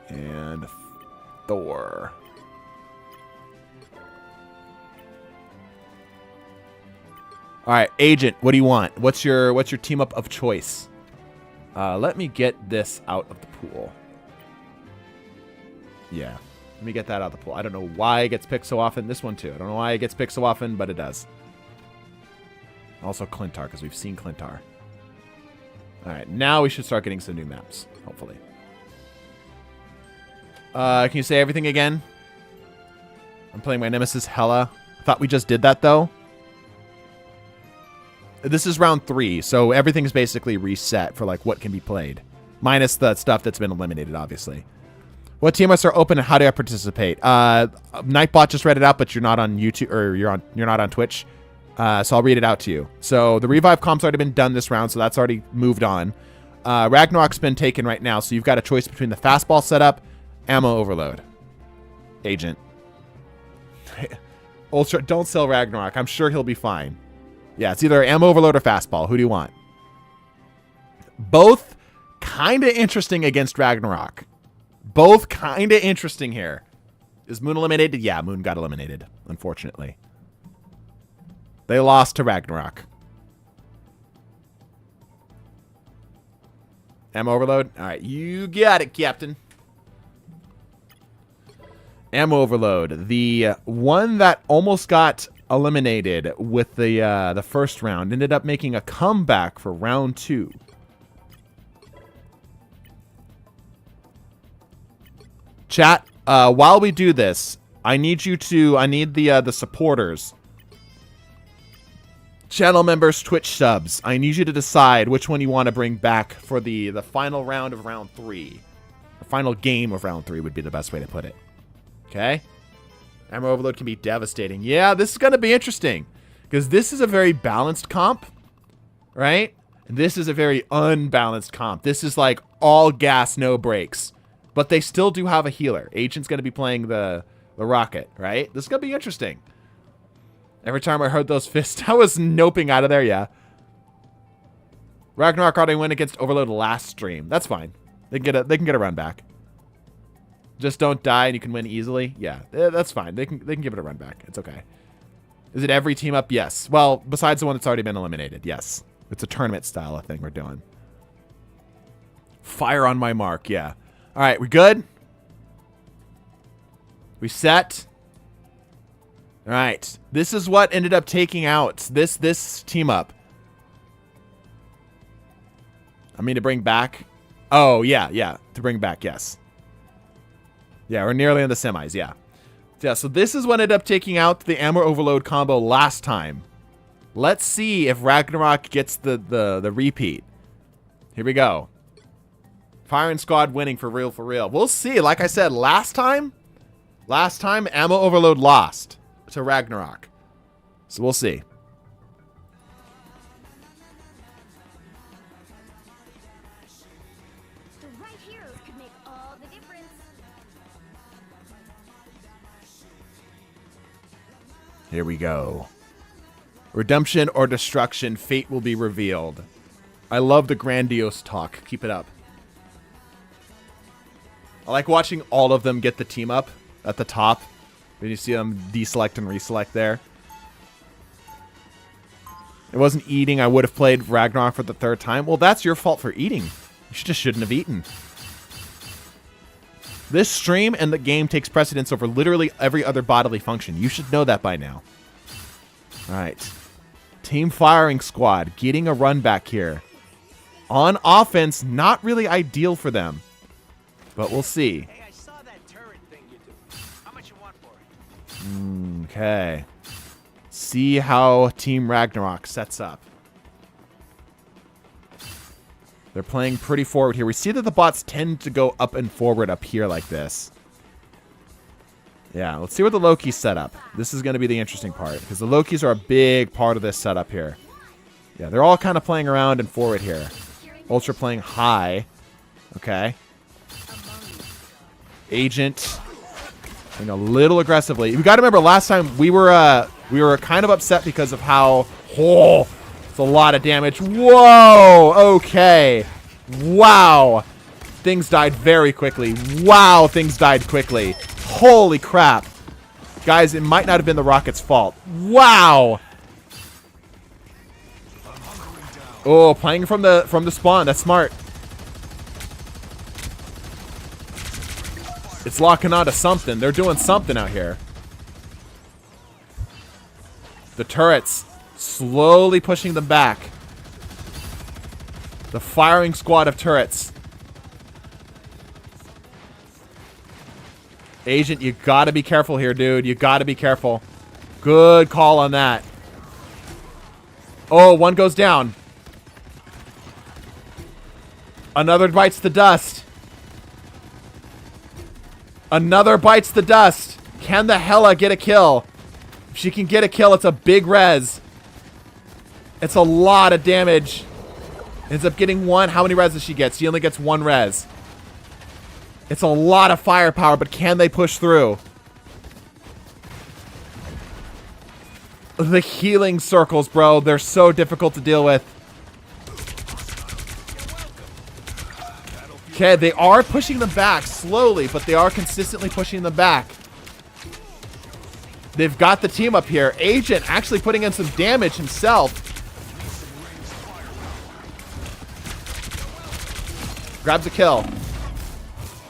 And Thor. All right, Agent, what do you want? What's your team up of choice? Let me get this out of the pool. Yeah, let me get that out of the pool. I don't know why it gets picked so often. This one too. I don't know why it gets picked so often, but it does. Also Clintar, because we've seen Clintar. All right, now we should start getting some new maps, hopefully. Can you say everything again? I'm playing my Nemesis Hela. I thought we just did that, though. This is round 3, so everything's basically reset for, like, what can be played. Minus the stuff that's been eliminated, obviously. What TMS are open and how do I participate? Nightbot just read it out, but you're not on YouTube, or you're not on Twitch. So I'll read it out to you. So the revive comp's already been done this round, so that's already moved on. Ragnarok's been taken right now, so you've got a choice between the fastball setup, Ammo Overload. Agent. Ultra, don't sell Ragnarok. I'm sure he'll be fine. Yeah, it's either Ammo Overload or Fastball. Who do you want? Both kind of interesting against Ragnarok. Both kind of interesting here. Is Moon eliminated? Yeah, Moon got eliminated, unfortunately. They lost to Ragnarok. Ammo Overload? All right, you got it, Captain. Ammo Overload, the one that almost got eliminated with the first round, ended up making a comeback for round 2. Chat, while we do this, I need the supporters, channel members, Twitch subs. I need you to decide which one you want to bring back for the final round of round 3. The final game of round 3 would be the best way to put it. Okay? Ammo Overload can be devastating. Yeah, this is going to be interesting. Because this is a very balanced comp. Right? And this is a very unbalanced comp. This is like all gas, no brakes. But they still do have a healer. Agent's going to be playing the rocket. Right? This is going to be interesting. Every time I heard those fists, I was noping out of there. Yeah. Ragnarok already went against Overload last stream. That's fine. They can get a run back. Just don't die and you can win easily. Yeah, that's fine. They can give it a run back. It's okay. Is it every team up? Yes. Well, besides the one that's already been eliminated. Yes. It's a tournament style of thing we're doing. Fire on my mark. Yeah. All right, we good? We set? All right. This is what ended up taking out this team up. I mean, to bring back. Oh, yeah, yeah. To bring back, yes. Yeah, we're nearly in the semis, yeah. Yeah, so this is what ended up taking out the ammo overload combo last time. Let's see if Ragnarok gets the repeat. Here we go. Firing squad winning for real, for real. We'll see. Like I said, last time, ammo overload lost to Ragnarok. So we'll see. The right heroes could make all the difference. Here we go. Redemption or destruction, fate will be revealed. I love the grandiose talk. Keep it up. I like watching all of them get the team up at the top. When you see them deselect and reselect there. It wasn't eating. I would have played Ragnarok for the third time. Well, that's your fault for eating. You just shouldn't have eaten. This stream and the game takes precedence over literally every other bodily function. You should know that by now. All right. Team firing squad getting a run back here. On offense, not really ideal for them. But we'll see. Hey, I saw that turret thing you do. How much you want for it? Okay. See how Team Ragnarok sets up. They're playing pretty forward here. We see that the bots tend to go up and forward up here like this. Yeah, let's see what the Loki's set up. This is going to be the interesting part, because the Lokis are a big part of this setup here. Yeah, they're all kind of playing around and forward here. Ultra playing high. Okay. Agent playing a little aggressively. You got to remember last time we were kind of upset because of how it's a lot of damage. Whoa! Okay. Wow. Things died very quickly. Wow, things died quickly. Holy crap. Guys, it might not have been the rocket's fault. Wow. Oh, playing from the spawn. That's smart. It's locking onto something. They're doing something out here. The turrets slowly pushing them back. The firing squad of turrets. Agent, you gotta be careful here, dude. You gotta be careful. Good call on that. Oh, one goes down. Another bites the dust. Another bites the dust. Can the Hela get a kill? If she can get a kill, it's a big res. It's a lot of damage. Ends up getting one. How many res does she get? She only gets one res. It's a lot of firepower, but can they push through? The healing circles, bro. They're so difficult to deal with. Okay, they are pushing them back slowly, but they are consistently pushing them back. They've got the team up here. Agent actually putting in some damage himself. Grabs a kill.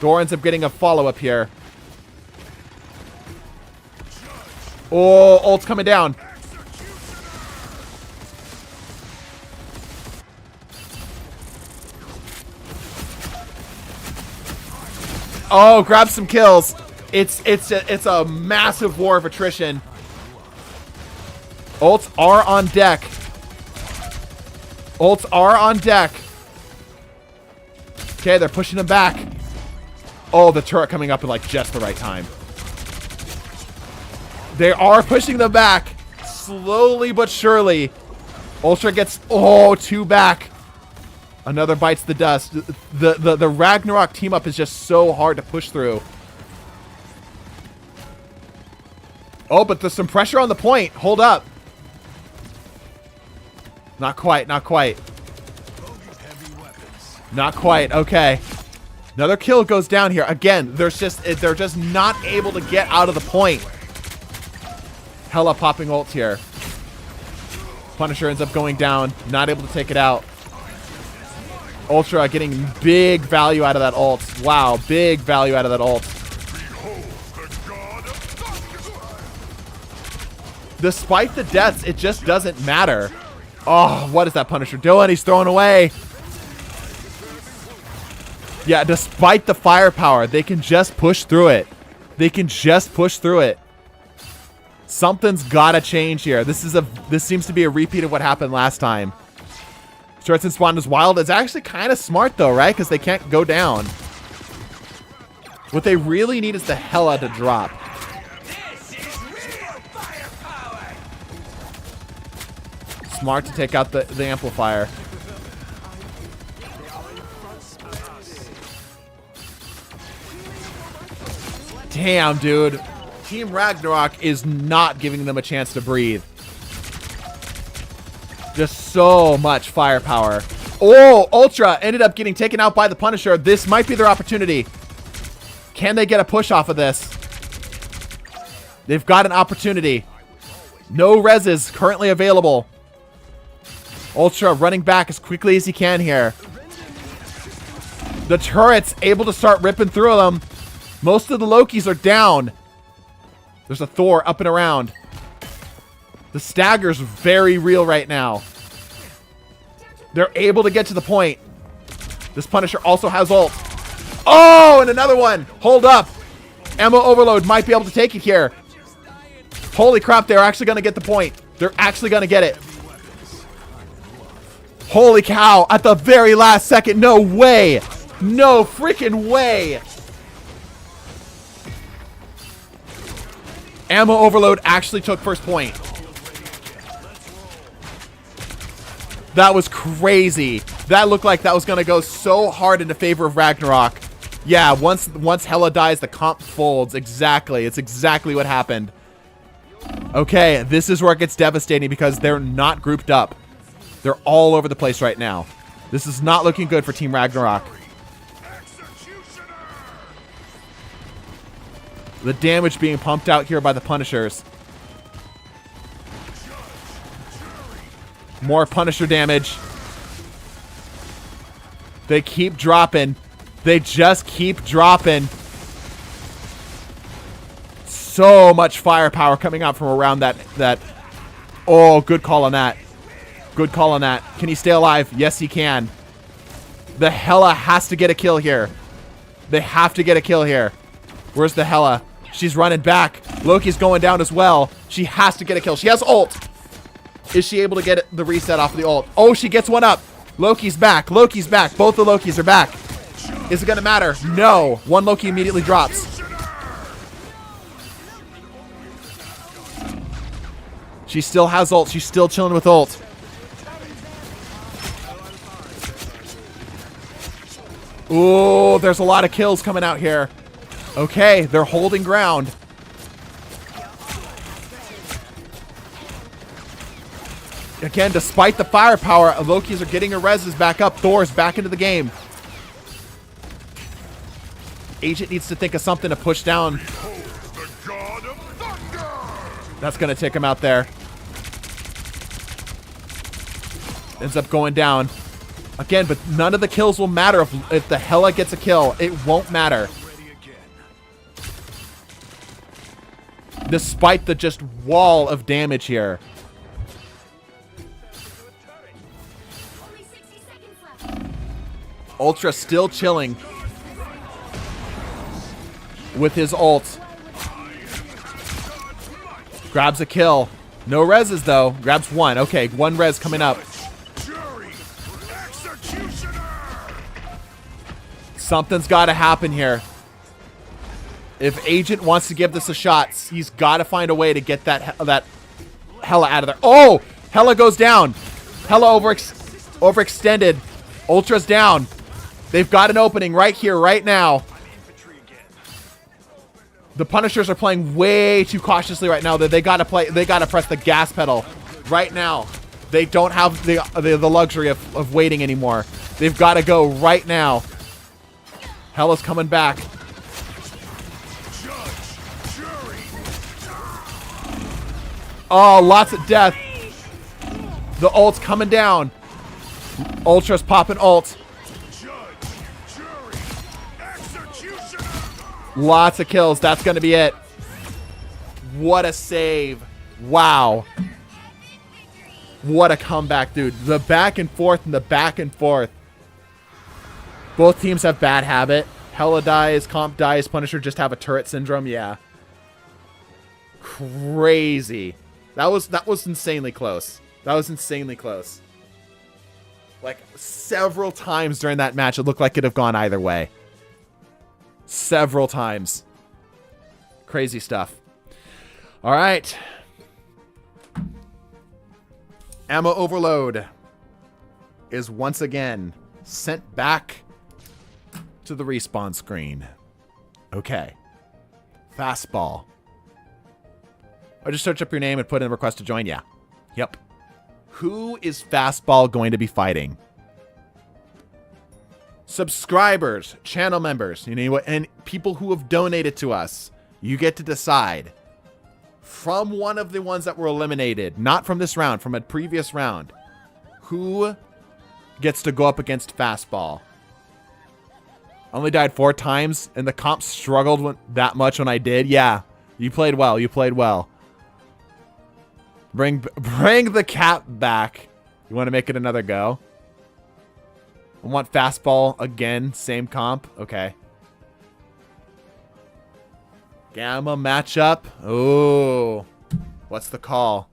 Door ends up getting a follow-up here. Oh, ult's coming down. Oh, grab some kills. It's a massive war of attrition. Ults are on deck. Ults are on deck. Okay, they're pushing them back. Oh, the turret coming up in like just the right time. They are pushing them back. Slowly but surely. Ultra gets, two back. Another bites the dust. The Ragnarok team up is just so hard to push through. Oh, but there's some pressure on the point. Hold up. Not quite, not quite. Not quite, okay. Another kill goes down here. Again, they're just not able to get out of the point. Hela popping ult here. Punisher ends up going down. Not able to take it out. Ultra getting big value out of that ult. Wow, big value out of that ult. Despite the deaths, it just doesn't matter. Oh, what is that Punisher doing? He's throwing away. Yeah, despite the firepower, they can just push through it. They can just push through it. Something's gotta change here. This seems to be a repeat of what happened last time. Starts and spawn is wild. It's actually kind of smart though, right? Because they can't go down. What they really need is the Hella to drop. Smart to take out the amplifier. Damn, dude. Team Ragnarok is not giving them a chance to breathe. Just so much firepower. Oh, Ultra ended up getting taken out by the Punisher. This might be their opportunity. Can they get a push off of this? They've got an opportunity. No reses currently available. Ultra running back as quickly as he can here. The turret's able to start ripping through them. Most of the Lokis are down. There's a Thor up and around. The stagger's very real right now. They're able to get to the point. This Punisher also has ult. Oh, and another one. Hold up. Ammo overload might be able to take it here. Holy crap, they're actually going to get the point. They're actually going to get it. Holy cow, at the very last second. No way. No freaking way. Ammo overload actually took first point. That was crazy. That looked like that was going to go so hard into favor of Ragnarok. Yeah, once Hella dies, the comp folds. Exactly. It's exactly what happened. Okay, this is where it gets devastating because they're not grouped up. They're all over the place right now. This is not looking good for Team Ragnarok. The damage being pumped out here by the Punishers. More Punisher damage. They keep dropping. They just keep dropping. So much firepower coming out from around that. Oh, good call on that. Good call on that. Can he stay alive? Yes, he can. The Hella has to get a kill here. They have to get a kill here. Where's the Hella? She's running back. Loki's going down as well. She has to get a kill. She has ult. Is she able to get the reset off of the ult? Oh, she gets one up. Loki's back. Loki's back. Both the Lokis are back. Is it going to matter? No. One Loki immediately drops. She still has ult. She's still chilling with ult. Ooh, there's a lot of kills coming out here. Okay, they're holding ground. Again, despite the firepower, Lokis are getting her reses back up. Thor's back into the game. Agent needs to think of something to push down. That's going to take him out there. Ends up going down. Again, but none of the kills will matter if the Hella gets a kill. It won't matter. Despite the just wall of damage here. Ultra still chilling with his ult. Grabs a kill. No reses though. Grabs one. Okay, one res coming up. Something's got to happen here. If Agent wants to give this a shot, he's got to find a way to get that Hella out of there. Oh! Hella goes down. Hella overextended. Ultra's down. They've got an opening right here, right now. The Punishers are playing way too cautiously right now. They got to press the gas pedal right now. They don't have the luxury of waiting anymore. They've got to go right now. Hella's coming back. Oh, lots of death. The ult's coming down. Ultra's popping ult. Lots of kills. That's going to be it. What a save. Wow. What a comeback, dude. The back and forth and the back and forth. Both teams have bad habit. Hella dies, Comp dies, Punisher just have a turret syndrome. Yeah. Crazy. That was insanely close. That was insanely close. Like, several times during that match, it looked like it could have gone either way. Several times. Crazy stuff. All right. Ammo overload is once again sent back to the respawn screen. Okay. Fastball. I just search up your name and put in a request to join. Yeah. Yep. Who is Fastball going to be fighting? Subscribers, channel members, you know, and people who have donated to us. You get to decide from one of the ones that were eliminated, not from this round, from a previous round, who gets to go up against Fastball. Only died 4 times, and the comp struggled that much when I did. Yeah, you played well. You played well. Bring the cap back. You want to make it another go? I want Fastball again. Same comp. Okay. Gamma matchup. Oh. What's the call?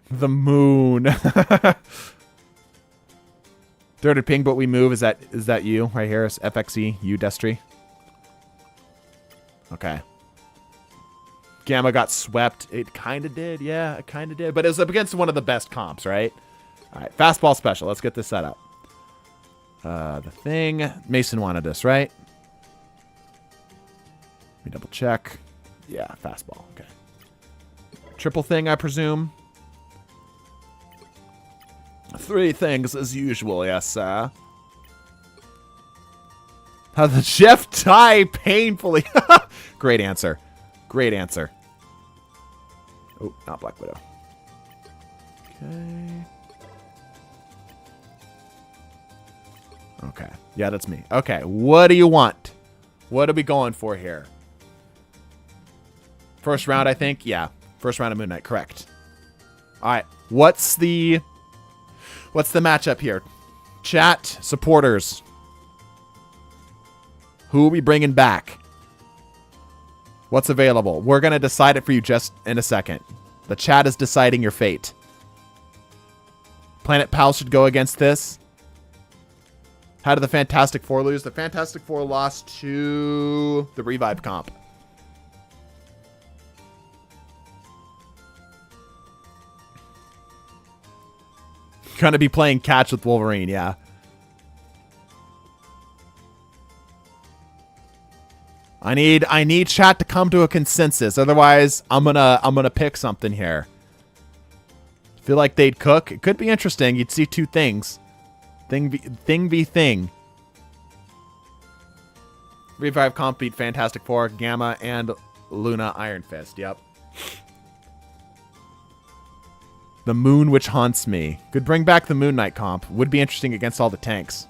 The moon. Third ping, but we move. Is that you right here? It's FXE, you, Destry. Okay. Gamma got swept. It kind of did. Yeah, it kind of did. But it was up against one of the best comps, right? All right. Fastball special. Let's get this set up. The thing. Mason wanted this, right? Let me double check. Yeah, fastball. Okay. Triple thing, I presume. 3 things as usual, yes, sir. How the Jeff die painfully. Great answer. Great answer. Oh, not Black Widow. Okay. Okay. Yeah, that's me. Okay, what do you want? What are we going for here? First round, I think. Yeah, first round of Moon Knight. Correct. All right. What's the matchup here? Chat, supporters. Who are we bringing back? What's available? We're going to decide it for you just in a second. The chat is deciding your fate. Planet Pal should go against this. How did the Fantastic Four lose? The Fantastic Four lost to the Revive comp. Gonna be playing catch with Wolverine, yeah. I need chat to come to a consensus. Otherwise, I'm gonna pick something here. Feel like they'd cook. It could be interesting. You'd see 2 things. Thing v thing. Revive comp beat Fantastic Four, Gamma, and Luna Iron Fist. Yep. The moon which haunts me. Could bring back the Moon Knight comp. Would be interesting against all the tanks.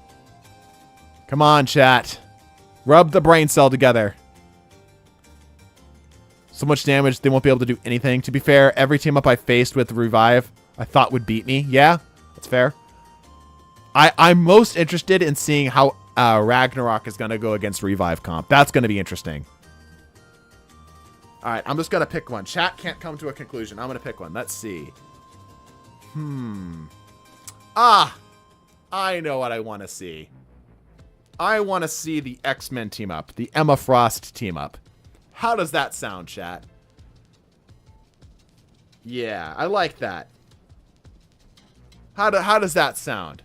Come on, chat. Rub the brain cell together. So much damage, they won't be able to do anything. To be fair, every team up I faced with Revive, I thought would beat me. Yeah, that's fair. I'm most interested in seeing how Ragnarok is going to go against Revive comp. That's going to be interesting. All right, I'm just going to pick one. Chat can't come to a conclusion. I'm going to pick one. Let's see. I know what I want to see. I want to see the X-Men team up. The Emma Frost team up. How does that sound, chat? Yeah, I like that. How does that sound?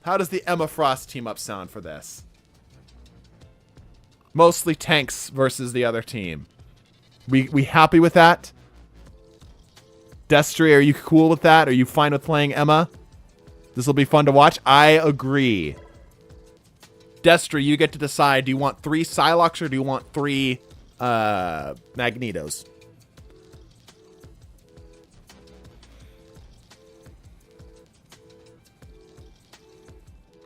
How does the Emma Frost team up sound for this? Mostly tanks versus the other team. We happy with that? Destry, are you cool with that? Are you fine with playing Emma? This will be fun to watch. I agree. Destry, you get to decide. Do you want 3 Psylocks or do you want 3 Magnetos?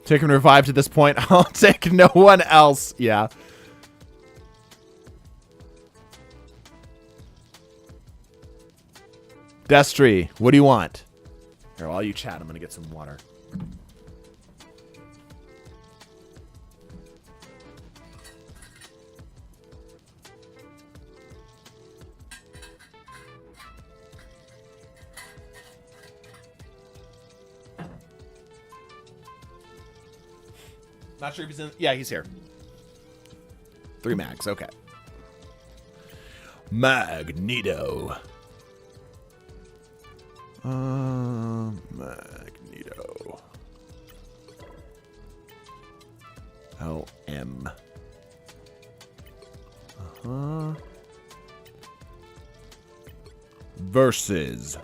Taking Revive to this point. I'll take no one else. Yeah. Destry, what do you want? Here, while you chat, I'm going to get some water. Not sure if he's in. Yeah, he's here. 3 mags. Okay. Magneto. Magneto. LM. Versus.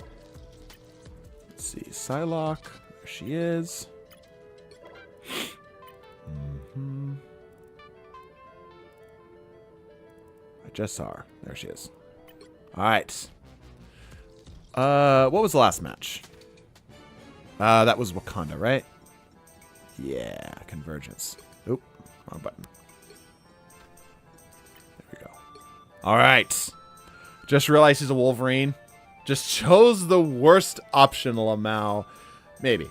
Let's see. Psylocke. There she is. I just saw her. There she is. All right. What was the last match? That was Wakanda, right? Yeah, Convergence. Oop, wrong button. There we go. All right. Just realized he's a Wolverine. Just chose the worst option, Lamau. Maybe.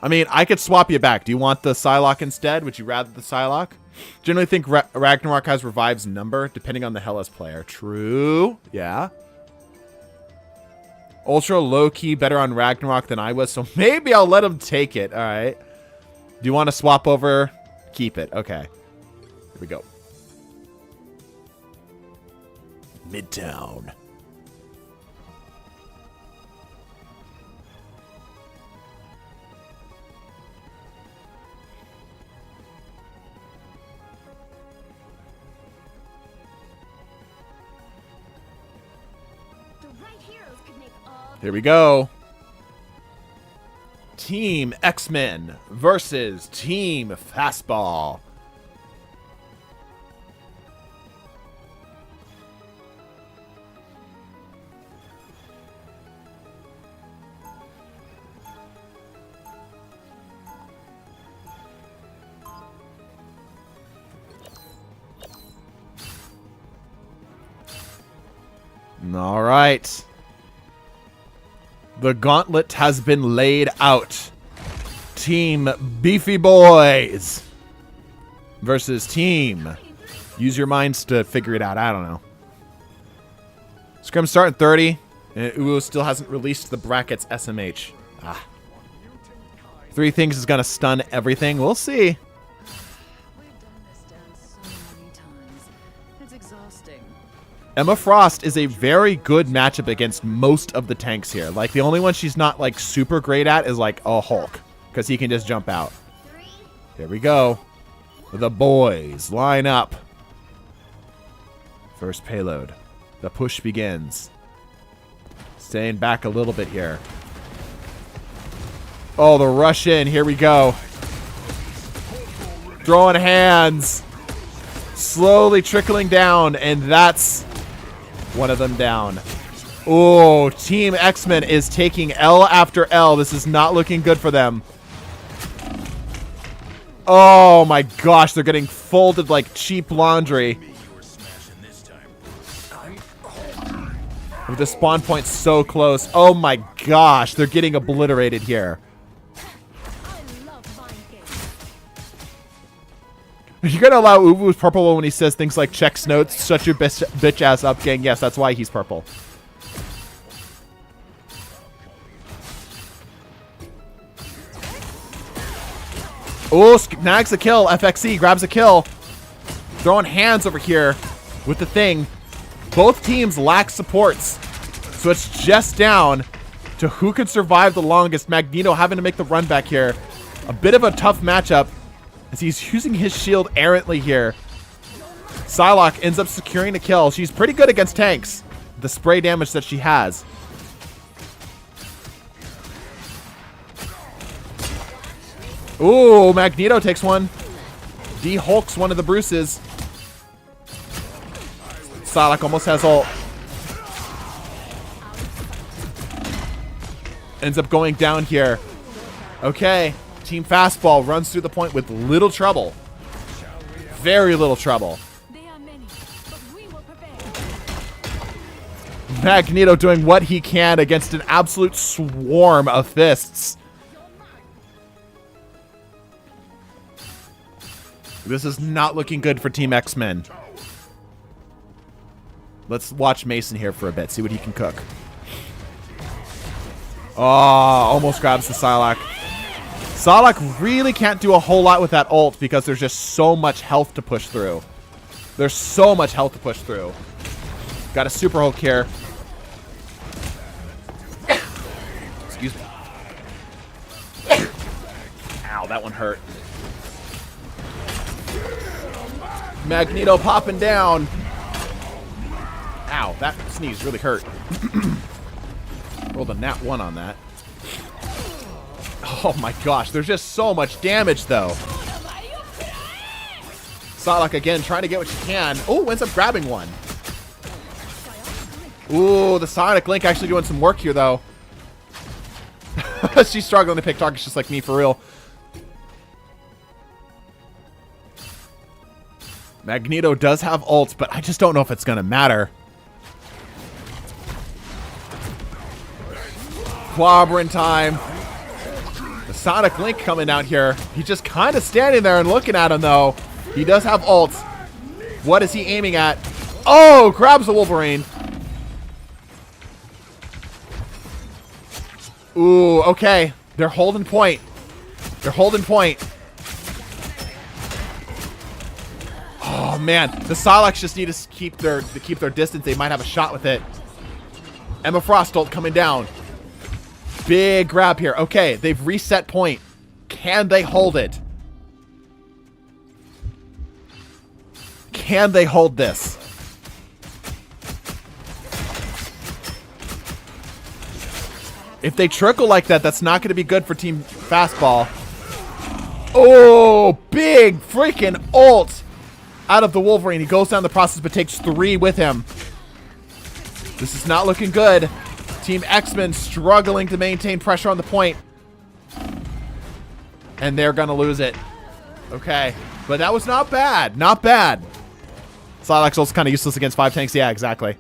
I mean, I could swap you back. Do you want the Psylocke instead? Would you rather the Psylocke? Generally think Ragnarok has Revive's number, depending on the Hellas player. True. Yeah. Ultra low-key, better on Ragnarok than I was, so maybe I'll let him take it. All right. Do you want to swap over? Keep it. Okay. Here we go. Midtown. Here we go. Team X-Men versus Team Fastball. All right. The gauntlet has been laid out. Team Beefy Boys versus Team. Use your minds to figure it out. I don't know. Scrum start in 30. And Uwu still hasn't released the brackets SMH. Ah. 3 things is going to stun everything. We'll see. Emma Frost is a very good matchup against most of the tanks here. Like, the only one she's not, like, super great at is, like, a Hulk. Because he can just jump out. Here we go. The boys line up. First payload. The push begins. Staying back a little bit here. Oh, the rush in. Here we go. Throwing hands. Slowly trickling down. And that's one of them down. Oh, Team X-Men is taking L after L. This is not looking good for them. Oh my gosh, they're getting folded like cheap laundry. With the spawn point so close. Oh my gosh, they're getting obliterated here. You're gonna allow Uvu's purple when he says things like checks notes, shut your bitch ass up, gang. Yes, that's why he's purple. Oh, nags a kill. FXE grabs a kill. Throwing hands over here with the thing. Both teams lack supports. So it's just down to who can survive the longest. Magneto having to make the run back here. A bit of a tough matchup as he's using his shield errantly here. Psylocke ends up securing the kill. She's pretty good against tanks. The spray damage that she has. Ooh, Magneto takes one. De-hulks one of the Bruces. Psylocke almost has ult. Ends up going down here. Okay. Team Fastball runs through the point with little trouble. Very little trouble. Magneto doing what he can against an absolute swarm of fists. This is not looking good for Team X-Men. Let's watch Mason here for a bit. See what he can cook. Oh, almost grabs the Psylocke. Salak really can't do a whole lot with that ult because there's just so much health to push through. There's so much health to push through. Got a super hook here. Excuse me. Ow, that one hurt. Magneto popping down. Ow, that sneeze really hurt. Rolled a nat 1 on that. Oh my gosh, there's just so much damage though. Salak again trying to get what she can. Oh, ends up grabbing one. Ooh, the Sonic Link actually doing some work here though. She's struggling to pick targets just like me for real. Magneto does have ults, but I just don't know if it's going to matter. Clobbering time. The Sonic Link coming out here. He's just kind of standing there and looking at him, though. He does have ults. What is he aiming at? Oh, grabs the Wolverine. Ooh, okay. They're holding point. They're holding point. Oh man, the Psylocke just need to keep their distance. They might have a shot with it. Emma Frost ult coming down. Big grab here. Okay, they've reset point. Can they hold it? Can they hold this? If they trickle like that, that's not going to be good for Team Fastball. Oh, big freaking ult out of the Wolverine. He goes down the process, but takes 3 with him. This is not looking good. Team X-Men struggling to maintain pressure on the point. And they're going to lose it. Okay. But that was not bad. Not bad. Psylocke's ult's kind of useless against 5 tanks. Yeah, exactly.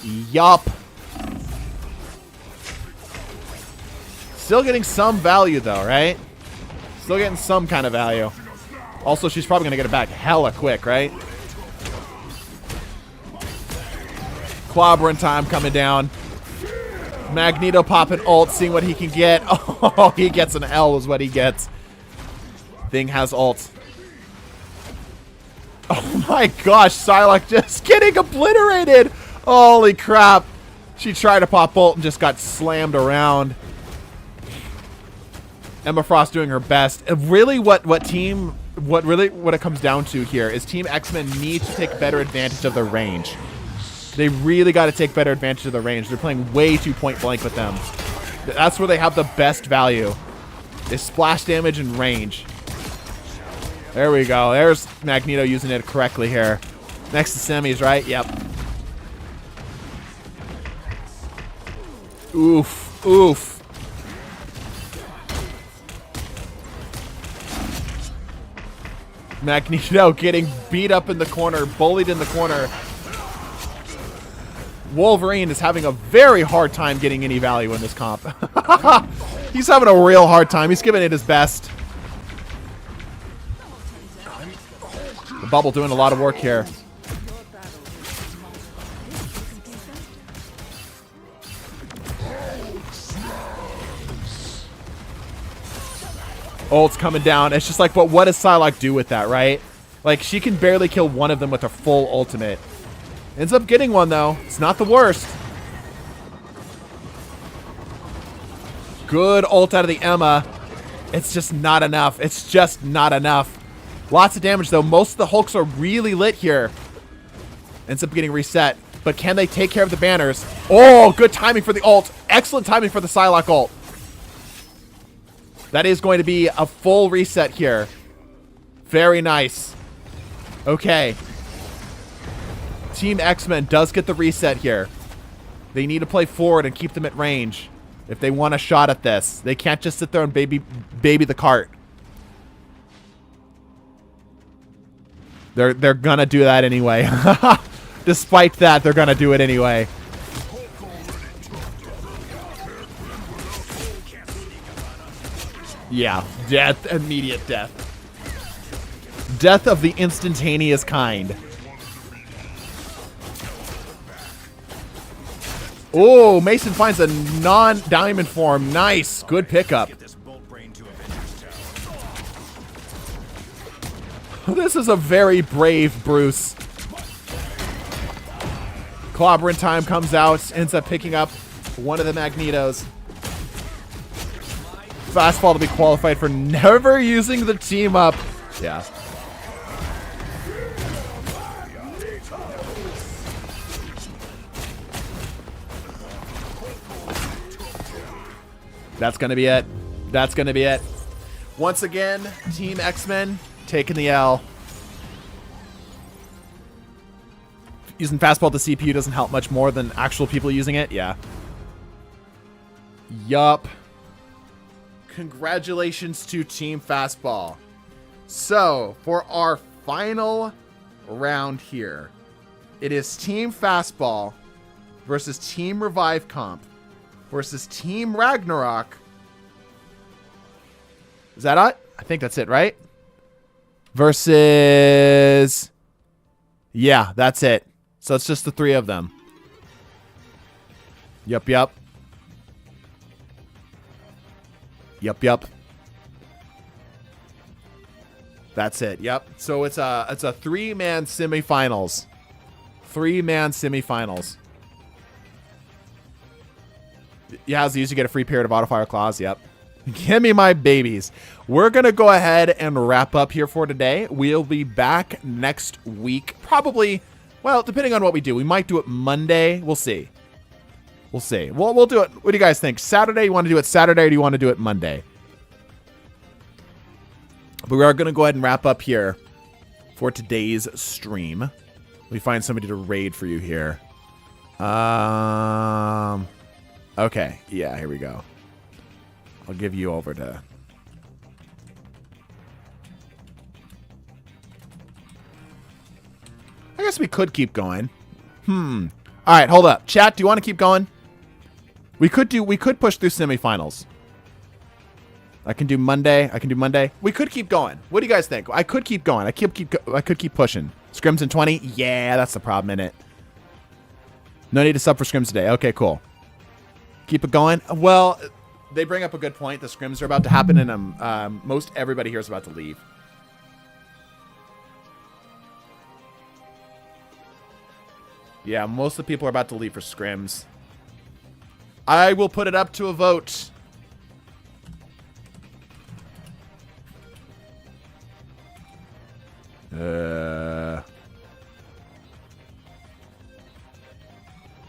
Yup. Still getting some value, though, right? Still getting some kind of value. Also, she's probably going to get it back hella quick, right? Clobbering time coming down. Magneto popping ult, seeing what he can get. Oh, he gets an L is what he gets. Thing has ult. Oh my gosh, Psylocke just getting obliterated. Holy crap. She tried to pop ult and just got slammed around. Emma Frost doing her best. Really what it comes down to here is Team X-Men need to take better advantage of their range. They really got to take better advantage of the range. They're playing way too point blank with them. That's where they have the best value. Is splash damage and range. There we go. There's Magneto using it correctly here. Next to semis, right? Yep. Oof. Oof. Magneto getting beat up in the corner, bullied in the corner. Wolverine is having a very hard time getting any value in this comp. He's having a real hard time. He's giving it his best. The bubble doing a lot of work here. Ult's coming down. It's just like, but what does Psylocke do with that, right? Like, she can barely kill one of them with her full ultimate. Ends up getting one, though. It's not the worst. Good ult out of the Emma. It's just not enough. It's just not enough. Lots of damage, though. Most of the Hulks are really lit here. Ends up getting reset. But can they take care of the banners? Oh, good timing for the ult. Excellent timing for the Psylocke ult. That is going to be a full reset here. Very nice. Okay. Team X-Men does get the reset here. They need to play forward and keep them at range if they want a shot at this. They can't just sit there and baby the cart. They're gonna do that anyway. Despite that, they're gonna do it anyway. Yeah, death, immediate death. Death of the instantaneous kind. Oh, Mason finds a non-diamond form. Nice. Good pickup. This is a very brave Bruce. Clobbering Time comes out, ends up picking up one of the Magnetos. Fastball to be qualified for never using the team up. Yeah. That's going to be it. That's going to be it. Once again, Team X-Men taking the L. Using fastball to CPU doesn't help much more than actual people using it. Yeah. Yup. Congratulations to Team Fastball. So, for our final round here, it is Team Fastball versus Team Revive Comp versus Team Ragnarok. Is that it? I think that's it, right? Versus... Yeah, that's it. So it's just the three of them. Yup, yup. Yup, yup. That's it. Yep. So it's a three-man semifinals. Three-man semifinals. Yeah, so you get a free period of Autofire Claws. Yep. Give me my babies. We're going to go ahead and wrap up here for today. We'll be back next week. Probably, well, depending on what we do. We might do it Monday. We'll see. We'll see. We'll do it. What do you guys think? Saturday? You want to do it Saturday or do you want to do it Monday? But we are going to go ahead and wrap up here for today's stream. Let me find somebody to raid for you here. Okay. Yeah, here we go. I'll give you over to... I guess we could keep going. All right, hold up. Chat, do you want to keep going? We could push through semifinals. I can do Monday. We could keep going. What do you guys think? I could keep going. I could keep pushing. Scrims in 20? Yeah, that's the problem, isn't it? No need to sub for scrims today. Okay, cool. Keep it going. Well, they bring up a good point. The scrims are about to happen, and most everybody here is about to leave. Yeah, most of the people are about to leave for scrims. I will put it up to a vote.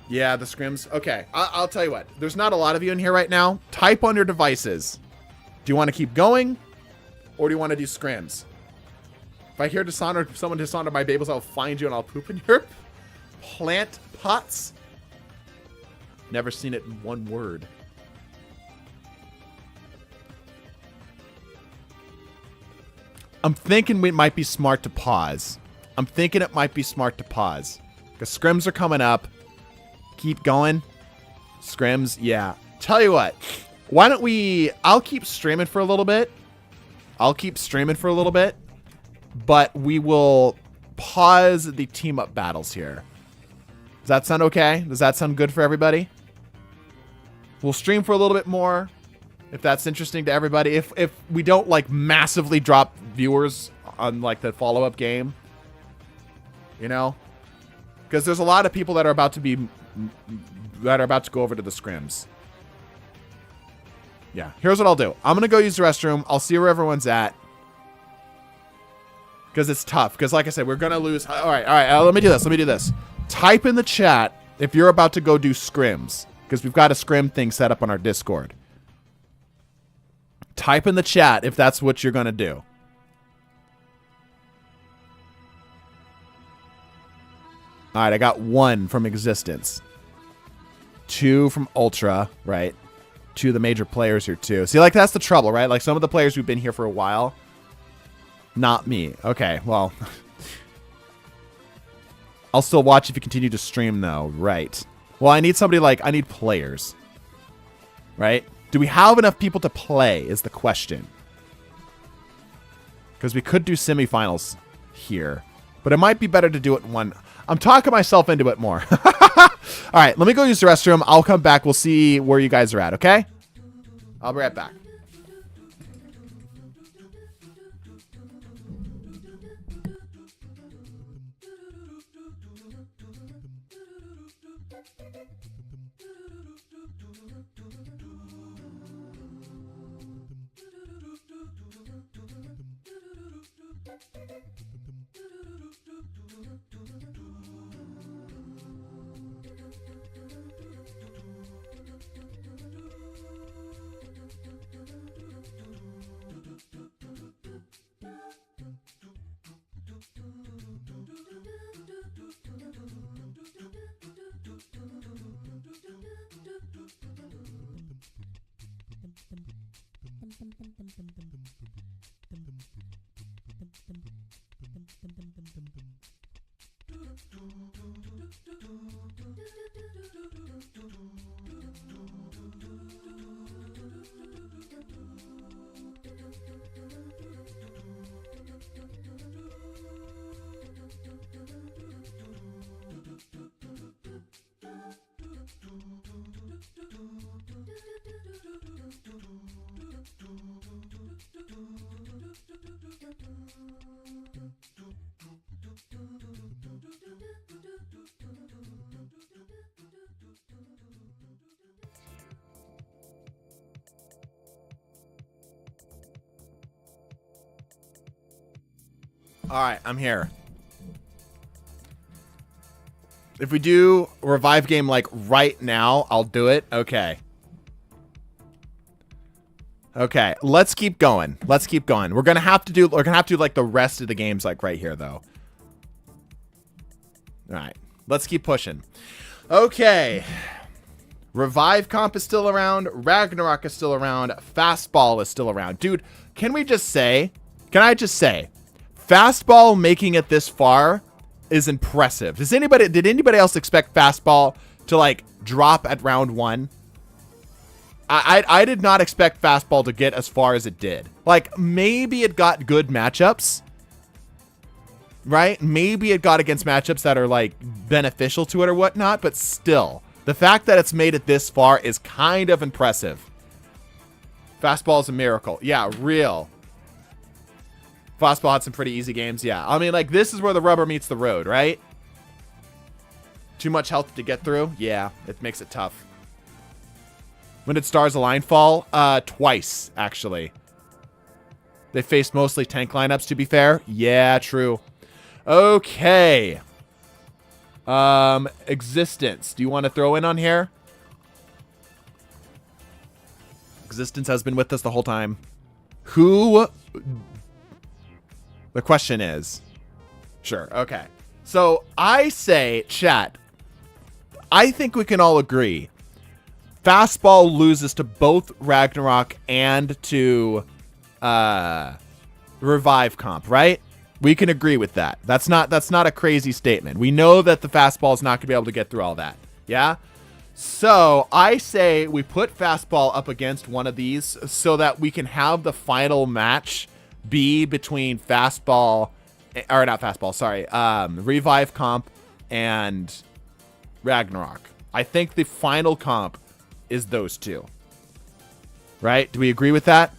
Yeah, the scrims. Okay, I'll tell you what. There's not a lot of you in here right now. Type on your devices. Do you want to keep going? Or do you want to do scrims? If I hear someone dishonor my babies, I'll find you and I'll poop in your plant pots. Never seen it in one word. I'm thinking it might be smart to pause. Because scrims are coming up. Keep going. Scrims, yeah. Tell you what. Why don't we... I'll keep streaming for a little bit. But we will pause the team-up battles here. Does that sound okay? Does that sound good for everybody? We'll stream for a little bit more. If that's interesting to everybody. If we don't, like, massively drop viewers on, like, the follow-up game. You know? Because there's a lot of people that are about to go over to the scrims. Yeah, here's what I'll do. I'm going to go use the restroom. I'll see where everyone's at. Because it's tough. Because like I said, we're going to lose. All right. Let me do this. Type in the chat if you're about to go do scrims. Because we've got a scrim thing set up on our Discord. Type in the chat if that's what you're going to do. All right, I got 1 from Existence. 2 from Ultra, right? 2 of the major players here, too. See, like, that's the trouble, right? Like, some of the players who've been here for a while. Not me. Okay, well. I'll still watch if you continue to stream, though. Right. Well, I need somebody like... I need players. Right? Do we have enough people to play is the question. Because we could do semifinals here. But it might be better to do it in one... I'm talking myself into it more. All right, let me go use the restroom. I'll come back. We'll see where you guys are at, okay? I'll be right back. All right, I'm here. If we do a revive game like right now, I'll do it. Okay. Okay, let's keep going. Let's keep going. We're gonna have to do like the rest of the games like right here though. All right, let's keep pushing. Okay. Revive comp is still around. Ragnarok is still around. Fastball is still around. Dude, can I just say, Fastball making it this far is impressive. Did anybody else expect Fastball to like drop at round 1? I did not expect Fastball to get as far as it did. Like, maybe it got good matchups, right? Maybe it got against matchups that are like beneficial to it or whatnot, but still, the fact that it's made it this far is kind of impressive. Fastball is a miracle. Yeah, real. Fastball had some pretty easy games. Yeah, I mean, like, this is where the rubber meets the road, right? Too much health to get through? Yeah, it makes it tough. When did Stars Align fall? Twice, actually. They faced mostly tank lineups, to be fair. Yeah, true. Okay. Existence. Do you want to throw in on here? Existence has been with us the whole time. Who... The question is... Sure, okay. So, I say, chat, I think we can all agree Fastball loses to both Ragnarok and to Revive comp, right? We can agree with that. That's not a crazy statement. We know that the Fastball is not going to be able to get through all that. Yeah? So I say we put Fastball up against one of these so that we can have the final match be between Fastball, or not Fastball, sorry, Revive comp and Ragnarok. I think the final comp is those two. Right? Do we agree with that?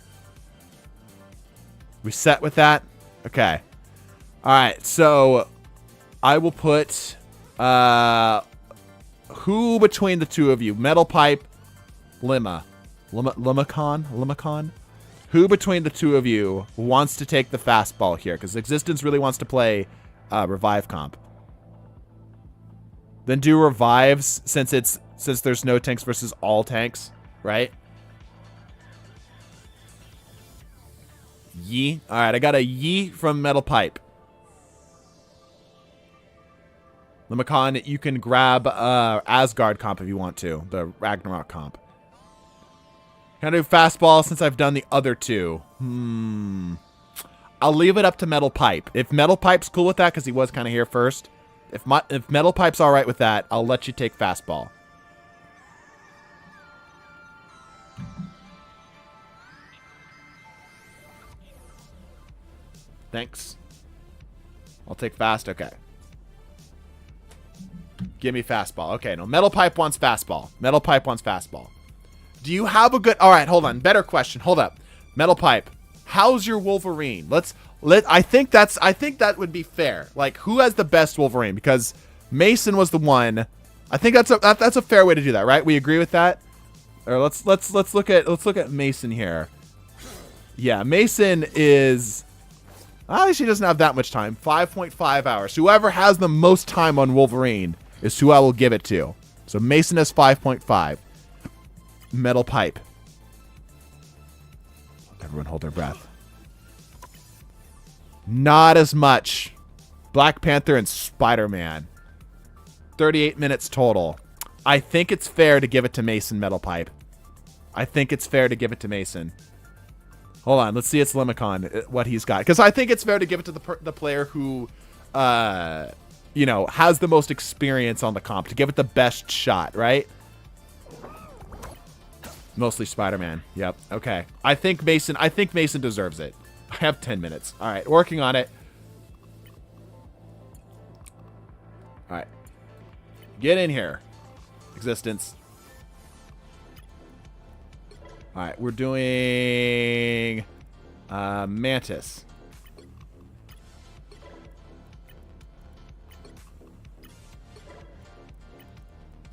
We set with that? Okay. Alright, so I will put who between the two of you? Metal Pipe, Limicon? Who between the two of you wants to take the Fastball here? Because Existence really wants to play Revive comp. Then do Revives since there's no tanks versus all tanks, right? Yee. All right, I got a Yee from Metal Pipe. Limicon, you can grab Asgard comp if you want to, the Ragnarok comp. Can I do Fastball since I've done the other two? I'll leave it up to Metal Pipe. If Metal Pipe's cool with that, because he was kind of here first. If Metal Pipe's all right with that, I'll let you take Fastball. Thanks. I'll take Fast. Okay. Give me Fastball. Okay, no. Metal Pipe wants Fastball. Metal Pipe wants Fastball. Do you have a good... All right, hold on. Better question. Hold up. Metal Pipe. How's your Wolverine? I think that would be fair. Like, who has the best Wolverine? Because Mason was the one. I think that's a fair way to do that, right? We agree with that. Or let's look at Mason here. Yeah, Mason is. She doesn't have that much time. 5.5 hours. Whoever has the most time on Wolverine is who I will give it to. So Mason has 5.5. Metal Pipe. Everyone hold their breath. Not as much. Black Panther and Spider-Man. 38 minutes total. I think it's fair to give it to Mason, Metal Pipe. I think it's fair to give it to Mason. Hold on. Let's see its Limicon, what he's got. Because I think it's fair to give it to the player who, you know, has the most experience on the comp. To give it the best shot, right? Mostly Spider-Man. Yep. Okay. I think Mason deserves it. I have 10 minutes. All right. Working on it. All right. Get in here. Existence. All right. We're doing Mantis.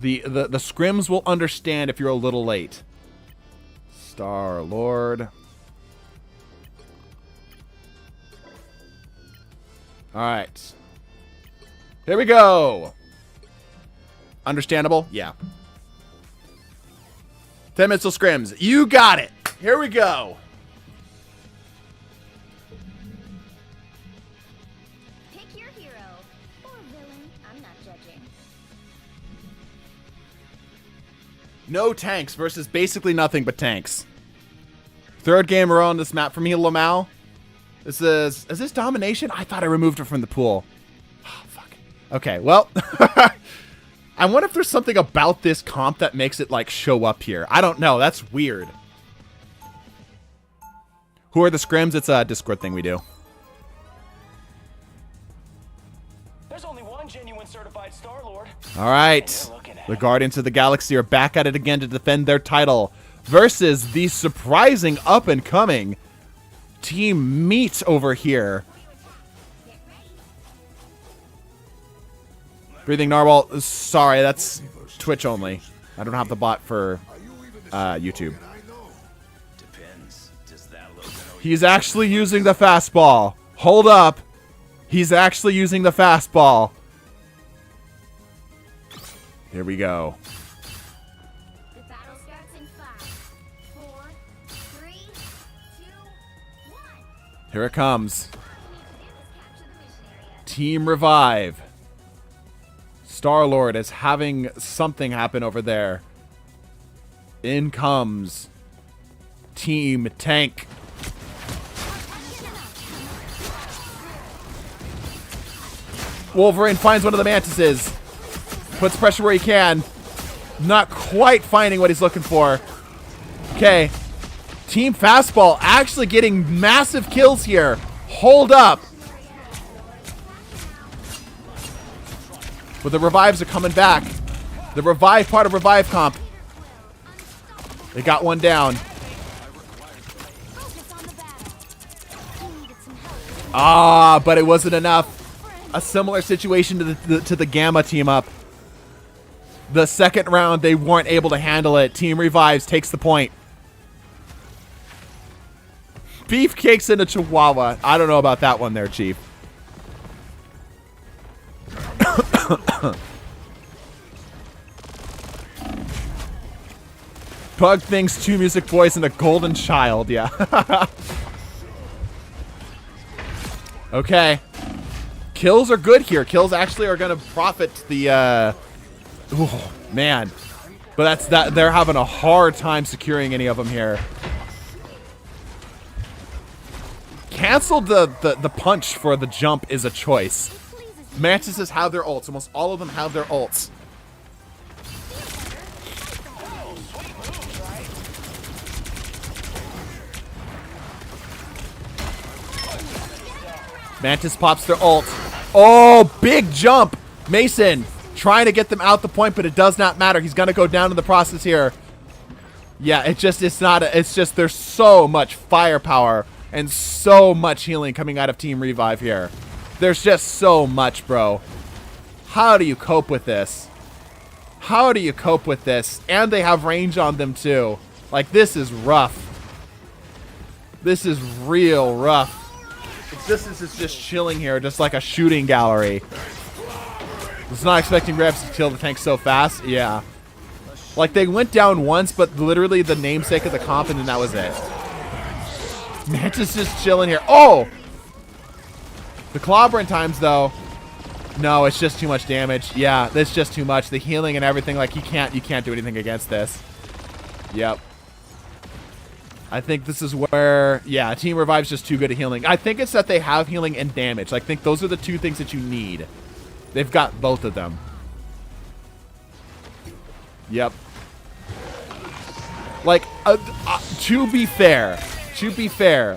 The scrims will understand if you're a little late. Star-Lord. All right. Here we go. Understandable? Yeah. 10 minutes till scrims. You got it. Here we go. Pick your hero or villain. I'm not judging. No tanks versus basically nothing but tanks. Third game we're on this map for me, Lamau. Is this domination? I thought I removed her from the pool. Oh, fuck. Okay, well. I wonder if there's something about this comp that makes it, like, show up here. I don't know. That's weird. Who are the scrims? It's a Discord thing we do. There's only one genuine certified Star-Lord. All right. The Guardians of the Galaxy are back at it again to defend their title versus the surprising up-and-coming Team Meat over here. Breathing Narwhal. Sorry, that's Twitch only. I don't have the bot for YouTube. He's actually using the fastball. Hold up. He's actually using the fastball. Here we go. The battle starts in 5, 4, 3, 2, 1. Here it comes. All you need to do is capture the mission area. Team Revive. Star-Lord is having something happen over there. In comes Team Tank. Wolverine finds one of the mantises. Puts pressure where he can. Not quite finding what he's looking for. Okay. Team Fastball actually getting massive kills here. Hold up. But the revives are coming back. The revive part of revive comp. They got one down. Focus on the battle. You needed some help. Ah, but it wasn't enough. A similar situation to the Gamma team up. The second round, they weren't able to handle it. Team Revives takes the point. Beefcakes into Chihuahua. I don't know about that one there, Chief. Bug thinks 2 music boys and a golden child. Yeah. Okay. Kills are good here. Kills actually are going to profit the... Oh, man. But they're having a hard time securing any of them here. Cancel the punch for the jump is a choice. Mantises have their ults. Almost all of them have their ults. Mantis pops their ult. Oh, big jump. Mason trying to get them out the point, but it does not matter. He's going to go down in the process here. Yeah, it's just there's so much firepower and so much healing coming out of Team Revive here. There's just so much, bro. How do you cope with this? How do you cope with this? And they have range on them too. Like, this is rough. This is real rough. This is just chilling here, just like a shooting gallery. I was not expecting Revs to kill the tank so fast. Yeah. Like, they went down once, but literally the namesake of the comp, and then that was it. Mantis just chilling here. Oh! The clobbering times, though. No, it's just too much damage. Yeah, that's just too much. The healing and everything, like, you can't do anything against this. Yep. I think this is where, yeah, Team Revive's just too good at healing. I think it's that they have healing and damage. I think those are the two things that you need. They've got both of them. Yep. Like, to be fair,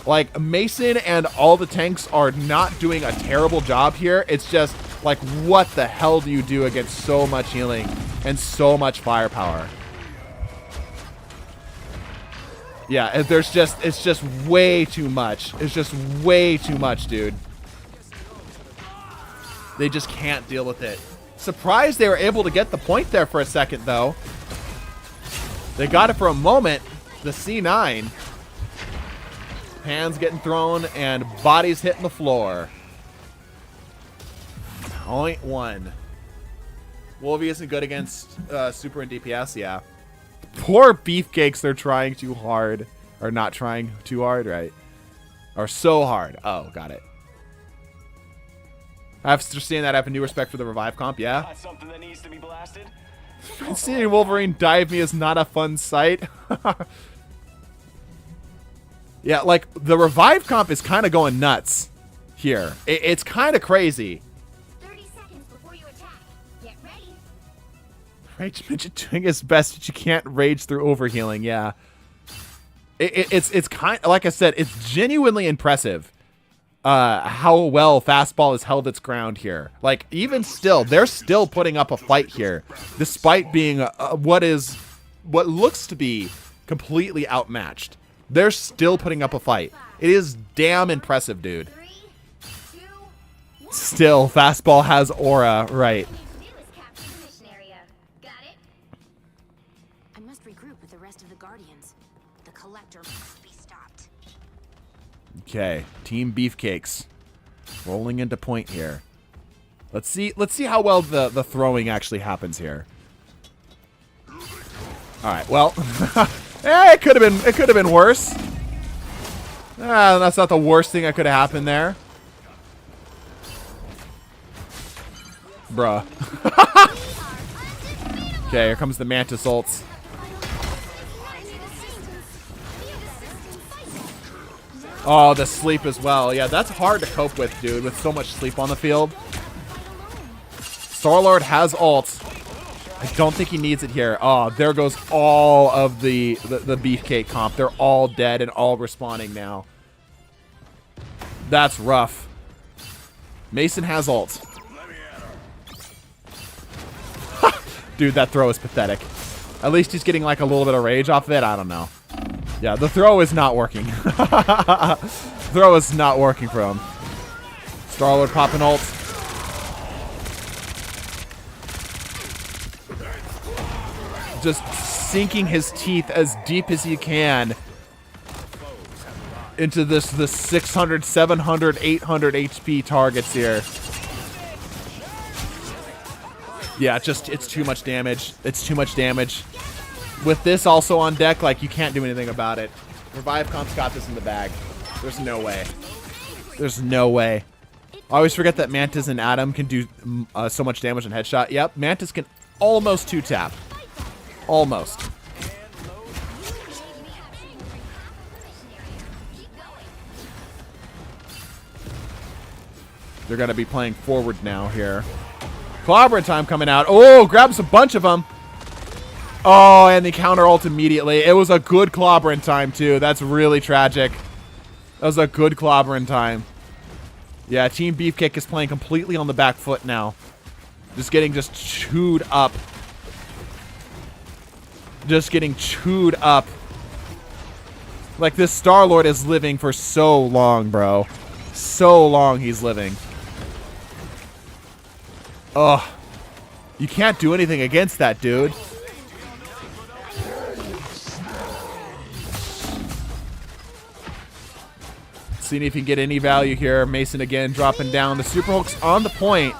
like, Mason and all the tanks are not doing a terrible job here. It's just, like, what the hell do you do against so much healing and so much firepower? Yeah, it's just way too much. It's just way too much, dude. They just can't deal with it. Surprised they were able to get the point there for a second, though. They got it for a moment. The C9. Hands getting thrown and bodies hitting the floor. Point one. Wolvie isn't good against Super and DPS, yeah. Poor beefcakes, they're trying too hard. Or not trying too hard, right? Or so hard. Oh, got it. After seeing that, I have a new respect for the revive comp, yeah? Got something that needs to be blasted? Seeing Wolverine dive me is not a fun sight. Yeah, like, the revive comp is kind of going nuts here. It's kind of crazy. 30 seconds before you attack. Get ready. Rage Midget doing his best, but you can't rage through overhealing, yeah. It's kind of, like I said, it's genuinely impressive how well Fastball has held its ground here. Like, even still, they're still putting up a fight here, despite being what looks to be completely outmatched. They're still putting up a fight. It is damn impressive, dude. 3, 2, 1. Still, Fastball has aura, right. What you need to do is capture the mission area. Got it? I must regroup with the rest of the Guardians. The Collector must be stopped. Okay, Team Beefcakes rolling into point here. Let's see how well the throwing actually happens here. All right, well, it could have been worse. That's not the worst thing that could have happened there. Bruh. Okay, here comes the Mantis ults. Oh, the sleep as well. Yeah, that's hard to cope with, dude, with so much sleep on the field. Star-Lord has ult. I don't think he needs it here. Oh, there goes all of the Beefcake comp. They're all dead and all respawning now. That's rough. Mason has ult. Dude, that throw is pathetic. At least he's getting like a little bit of rage off of it. I don't know. Yeah, the throw is not working. Throw is not working for him. Star-Lord popping ult. Just sinking his teeth as deep as he can into the 600, 700, 800 HP targets here. Yeah, it's too much damage. It's too much damage. With this also on deck, like, you can't do anything about it. Revive Comp's got this in the bag. There's no way. There's no way. I always forget that Mantis and Adam can do so much damage on headshot. Yep, Mantis can almost two-tap. Almost. They're going to be playing forward now here. Clobber time coming out. Oh, grabs a bunch of them. Oh, and the counter ult immediately. It was a good clobbering time, too. That's really tragic. That was a good clobbering time. Yeah, Team Beefcake is playing completely on the back foot now. Just getting chewed up. Just getting chewed up. Like, this Star-Lord is living for so long, bro. So long he's living. Ugh. You can't do anything against that, dude. Seeing if he can get any value here. Mason again dropping down. The Super Hulk's on the point.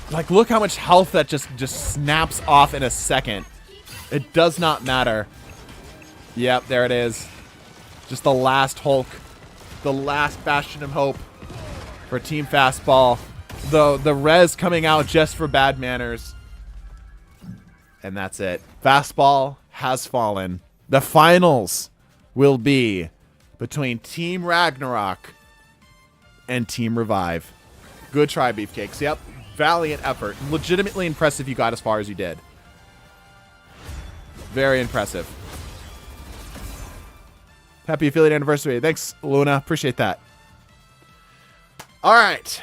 Like, look how much health that just snaps off in a second. It does not matter. Yep, there it is. Just the last Hulk. The last bastion of hope for Team Fastball. The res coming out just for bad manners. And that's it. Fastball has fallen. The finals will be between Team Ragnarok and Team Revive. Good try, Beefcakes. Yep. Valiant effort. Legitimately impressive you got as far as you did. Very impressive. Happy affiliate anniversary. Thanks, Luna. Appreciate that. All right.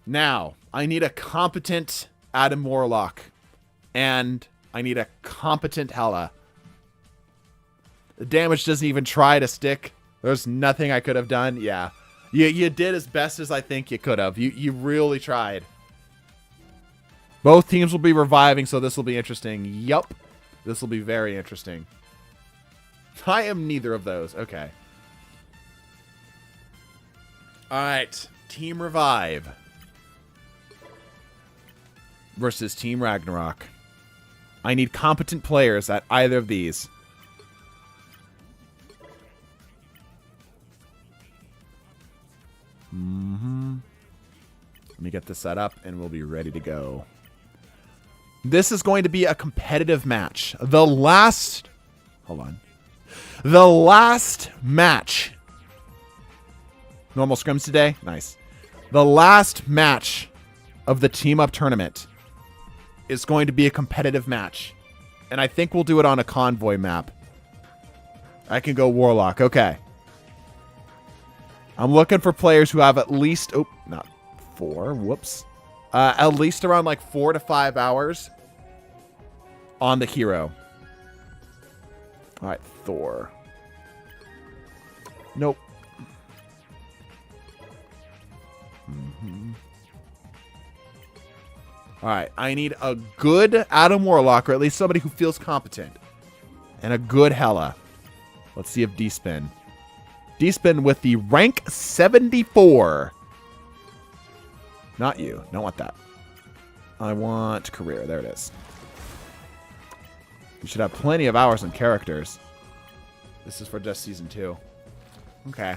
Now, I need a competent Adam Warlock. And I need a competent Hela. The damage doesn't even try to stick. There's nothing I could have done. Yeah. You did as best as I think you could have. You really tried. Both teams will be reviving, so this will be interesting. Yup. This will be very interesting. I am neither of those. Okay. Alright. Team Revive versus Team Ragnarok. I need competent players at either of these. Let me get this set up and we'll be ready to go. This is going to be a competitive match. The last... Hold on. The last match. Normal scrims today? Nice. The last match of the Team Up tournament is going to be a competitive match. And I think we'll do it on a convoy map. I can go Warlock. Okay. I'm looking for players who have at least... Oh, not 4. Whoops. At least around like 4 to 5 hours on the hero. All right, Thor. Nope. All right, I need a good Adam Warlock, or at least somebody who feels competent. And a good Hela. Let's see if D-Spin. D-Spin with the rank 74. Not you. Don't want that. I want career. There it is. You should have plenty of hours and characters. This is for just season 2. Okay.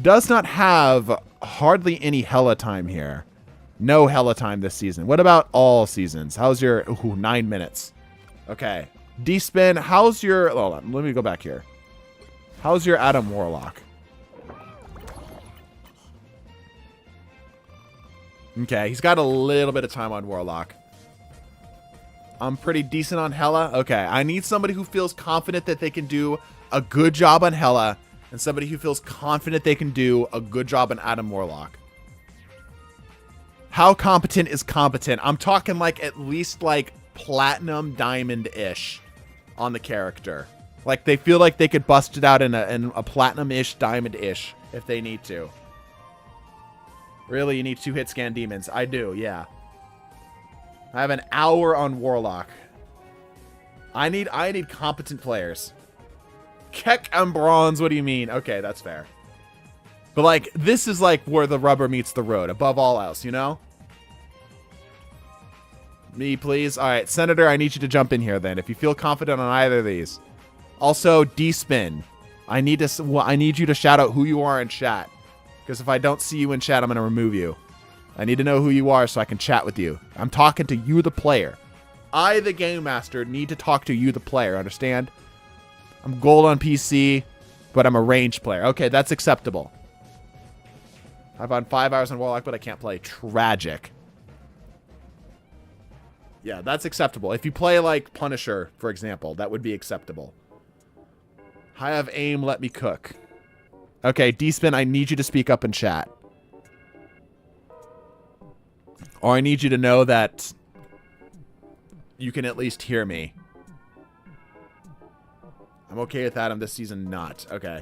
Does not have hardly any Hela time here. No Hela time this season. What about all seasons? How's your... Ooh, 9 minutes. Okay. D-Spin, how's your... Hold on. Let me go back here. How's your Adam Warlock? Okay, he's got a little bit of time on Warlock. I'm pretty decent on Hela. Okay, I need somebody who feels confident that they can do a good job on Hela, and somebody who feels confident they can do a good job on Adam Warlock. How competent is competent? I'm talking like at least like platinum diamond-ish on the character. Like they feel like they could bust it out in a platinum-ish, diamond-ish if they need to. Really, you need 2 hit scan demons. I do, yeah. I have an hour on Warlock. I need competent players. Keck and bronze, what do you mean? Okay, that's fair. But like, this is like where the rubber meets the road, above all else, you know? Me, please. All right, Senator, I need you to jump in here then, if you feel confident on either of these. Also, D-Spin. I need you to shout out who you are in chat. Because if I don't see you in chat, I'm going to remove you. I need to know who you are so I can chat with you. I'm talking to you, the player. I, the game master, need to talk to you, the player. Understand? I'm gold on PC, but I'm a ranged player. Okay, that's acceptable. I've on 5 hours on Warlock, but I can't play. Tragic. Yeah, that's acceptable. If you play like Punisher, for example, that would be acceptable. I have aim, let me cook. Okay, D-Spin, I need you to speak up in chat. Or I need you to know that you can at least hear me. I'm okay with Adam this season, not. Okay.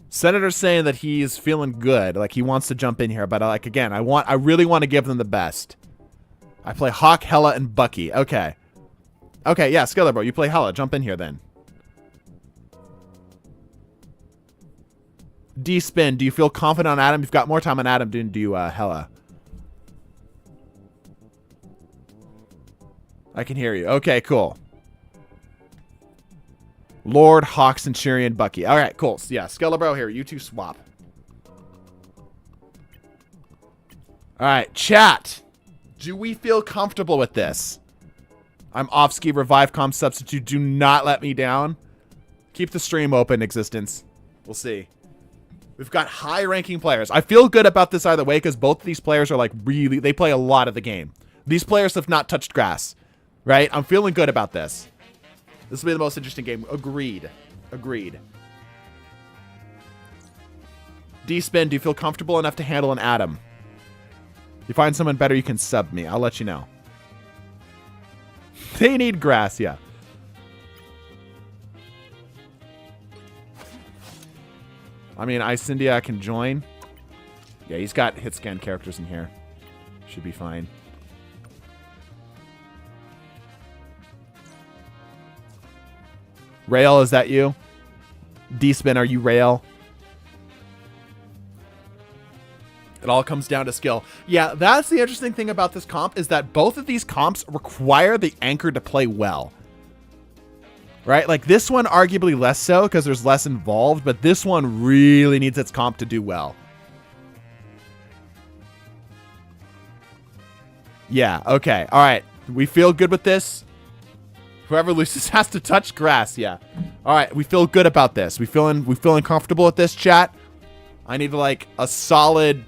Senator's saying that he's feeling good, like he wants to jump in here, but like again, I really want to give them the best. I play Hawk, Hela, and Bucky. Okay. Okay, yeah, Skiller Bro, you play Hela. Jump in here then. D-Spin, do you feel confident on Adam? You've got more time on Adam than do you, Hela. I can hear you. Okay, cool. Lord, Hawk, Centurion, Bucky. All right, cool. So, yeah, Skiller Bro here. You two swap. All right, chat. Do we feel comfortable with this? I'm off-ski revive comp substitute. Do not let me down. Keep the stream open, existence. We'll see. We've got high-ranking players. I feel good about this either way because both of these players are like really... They play a lot of the game. These players have not touched grass, right? I'm feeling good about this. This will be the most interesting game. Agreed. Agreed. D-Spin, do you feel comfortable enough to handle an Atom? If you find someone better, you can sub me. I'll let you know. They need grass, yeah. I mean, Icindia can join. Yeah, he's got hit scan characters in here. Should be fine. Rail, is that you? D-Spin, are you Rail? It all comes down to skill. Yeah, that's the interesting thing about this comp is that both of these comps require the anchor to play well. Right? Like this one arguably less so because there's less involved, but this one really needs its comp to do well. Yeah, okay. All right. We feel good with this. Whoever loses has to touch grass, yeah. All right, we feel good about this. We feeling comfortable with this, chat? I need like a solid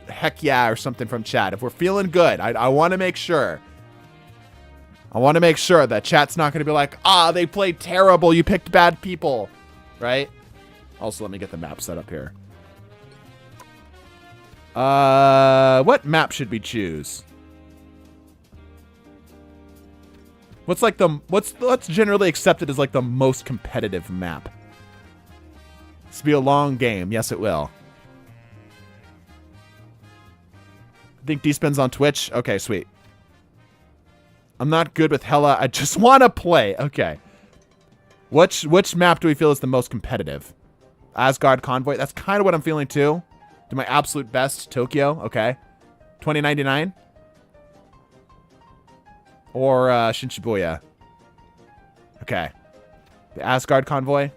heck yeah or something from chat. If we're feeling good, I want to make sure. I want to make sure that chat's not going to be like, ah, they played terrible. You picked bad people, right? Also, let me get the map set up here. What map should we choose? What's like what's generally accepted as like the most competitive map? This will be a long game. Yes, it will. I think D-Spin's on Twitch. Okay, sweet. I'm not good with Hela. I just want to play. Okay. Which map do we feel is the most competitive? Asgard Convoy. That's kind of what I'm feeling too. Do my absolute best. Tokyo. Okay. 2099. Or Shinshibuya. Okay. The Asgard Convoy.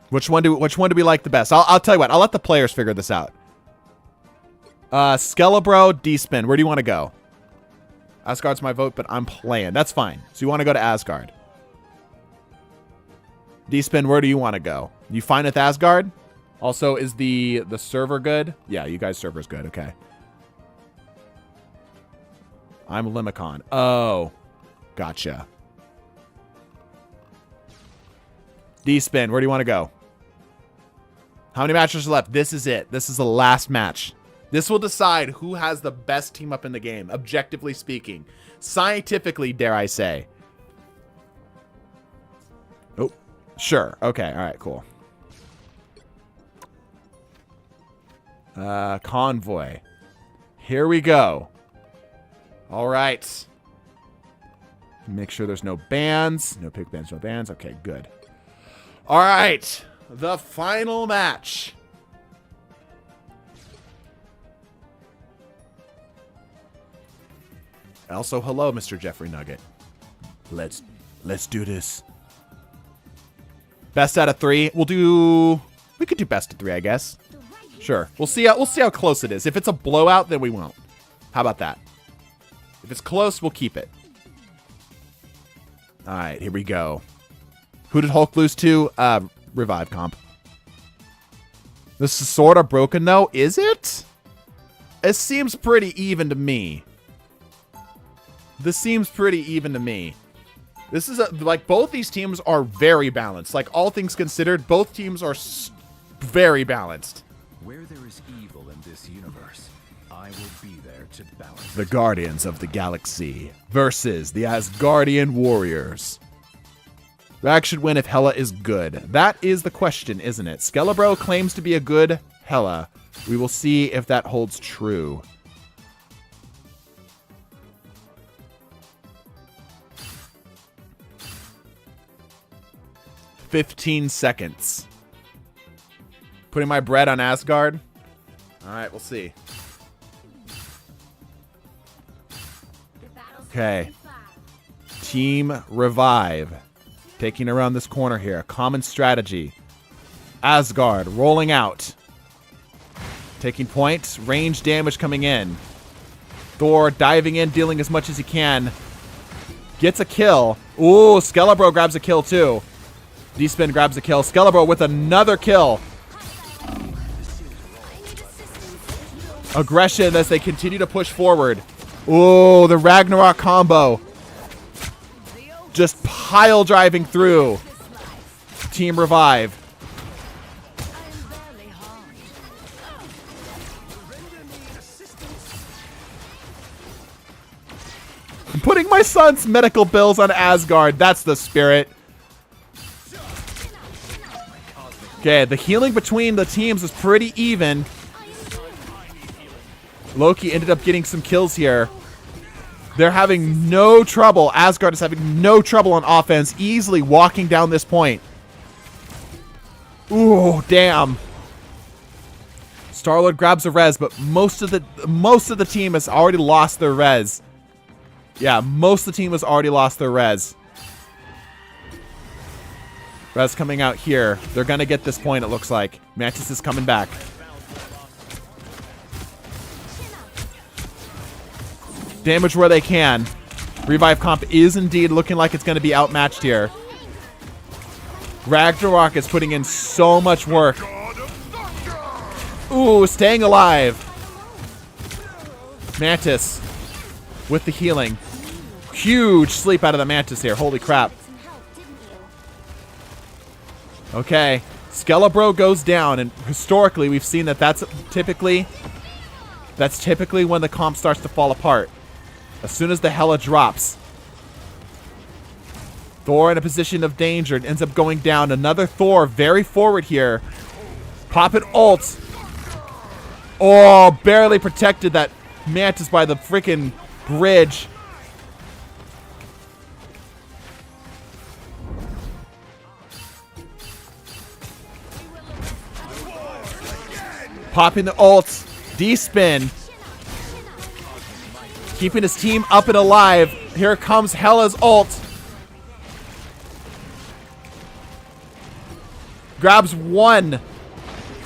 Which one do we like the best? I'll tell you what. I'll let the players figure this out. Skelebro, D-Spin. Where do you want to go? Asgard's my vote, but I'm playing. That's fine. So you want to go to Asgard. D-Spin, where do you want to go? You fine with Asgard? Also, is the server good? Yeah, you guys' server's good. Okay. I'm Limicon. Oh. Gotcha. D-Spin, where do you want to go? How many matches are left? This is it. This is the last match. This will decide who has the best team up in the game, objectively speaking. Scientifically, dare I say. Oh, sure. Okay, all right, cool. Convoy. Here we go. All right. Make sure there's no bans. No pick bans, no bans. Okay, good. All right. The final match. Also, hello, Mr. Jeffrey Nugget. Let's do this. Best out of 3. We could do best of 3, I guess. Sure. We'll see how close it is. If it's a blowout, then we won't. How about that? If it's close, we'll keep it. All right, here we go. Who did Hulk lose to? Revive comp. This is sort of broken, though. Is it? It seems pretty even to me. This seems pretty even to me. This is like both these teams are very balanced. Like all things considered, both teams are very balanced. Where there is evil in this universe, I will be there to balance. The Guardians of the Galaxy versus the Asgardian Warriors. Rag should win if Hela is good. That is the question, isn't it? Skelebro claims to be a good Hela. We will see if that holds true. "15 seconds. Putting my bread on Asgard. All right, we'll see. Okay. Team Revive. Taking around this corner here. Common strategy. Asgard rolling out. Taking point. Range damage coming in. Thor diving in, dealing as much as he can. Gets a kill. Ooh, Skelebro grabs a kill too. D-Spin grabs a kill. Skelebro with another kill. Aggression as they continue to push forward. Ooh, the Ragnarok combo. Just pile driving through. Team Revive. I'm putting my son's medical bills on Asgard. That's the spirit. Okay, the healing between the teams is pretty even. Loki ended up getting some kills here. They're having no trouble. Asgard is having no trouble on offense, easily walking down this point. Ooh, damn. Star-Lord grabs a res, but most of the team has already lost their res. Yeah, most of the team has already lost their res. Res coming out here. They're gonna get this point, it looks like. Mantis is coming back. Damage where they can. Revive comp is indeed looking like it's going to be outmatched here. Ragnarok is putting in so much work. Ooh, staying alive. Mantis with the healing. Huge sleep out of the Mantis here. Holy crap. Okay. Skelebro goes down, and historically we've seen that that's typically when the comp starts to fall apart. As soon as the Hela drops. Thor in a position of danger and ends up going down. Another Thor very forward here. Popping ult. Oh, barely protected that Mantis by the freaking bridge. Popping the ult. D-spin. Keeping his team up and alive. Here comes Hela's ult. Grabs one.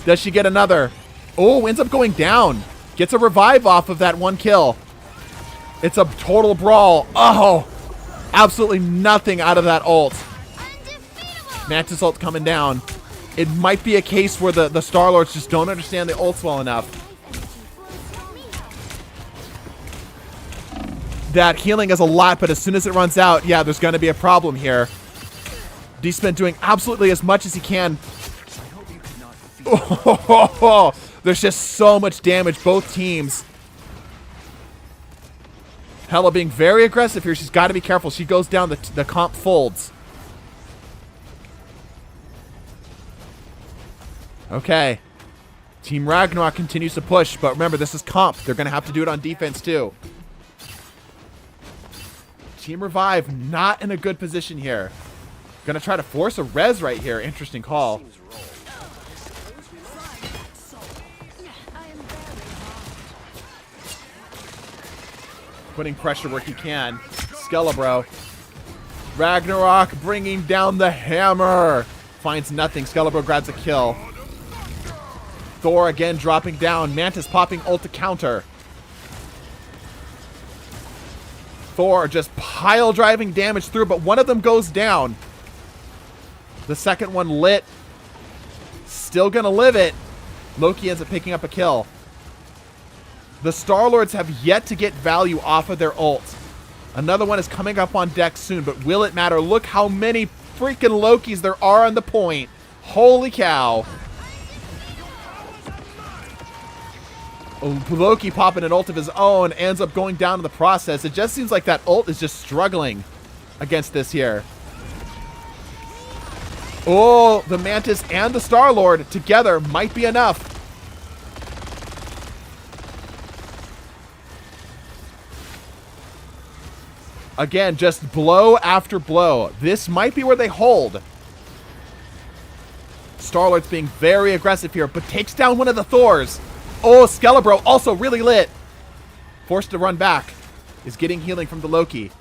Does she get another? Oh, ends up going down. Gets a revive off of that one kill. It's a total brawl. Oh, absolutely nothing out of that ult. Mantis ult coming down. It might be a case where the Star-Lords just don't understand the ults well enough. That healing is a lot, but as soon as it runs out, yeah, there's going to be a problem here. D-Spin doing absolutely as much as he can. Oh, there's just so much damage, both teams. Hela being very aggressive here. She's got to be careful. She goes down, the comp folds. Okay. Team Ragnarok continues to push, but remember, this is comp. They're going to have to do it on defense, too. Team Revive not in a good position here. Gonna try to force a res right here. Interesting call. Putting pressure where he can. Skelebro. Ragnarok bringing down the hammer. Finds nothing. Skelebro grabs a kill. Thor again dropping down. Mantis popping ult to counter. Thor just pile driving damage through, but one of them goes down. The second one lit. Still gonna live it. Loki ends up picking up a kill. The Star-Lords have yet to get value off of their ult. Another one is coming up on deck soon, but will it matter? Look how many freaking Lokis there are on the point. Holy cow. Loki popping an ult of his own, ends up going down in the process. It just seems like that ult is just struggling against this here. Oh, the Mantis and the Star-Lord together might be enough. Again, just blow after blow. This might be where they hold. Star-Lord's being very aggressive here, but takes down one of the Thors. Oh, Skelebro also really lit. Forced to run back. Is getting healing from the Loki.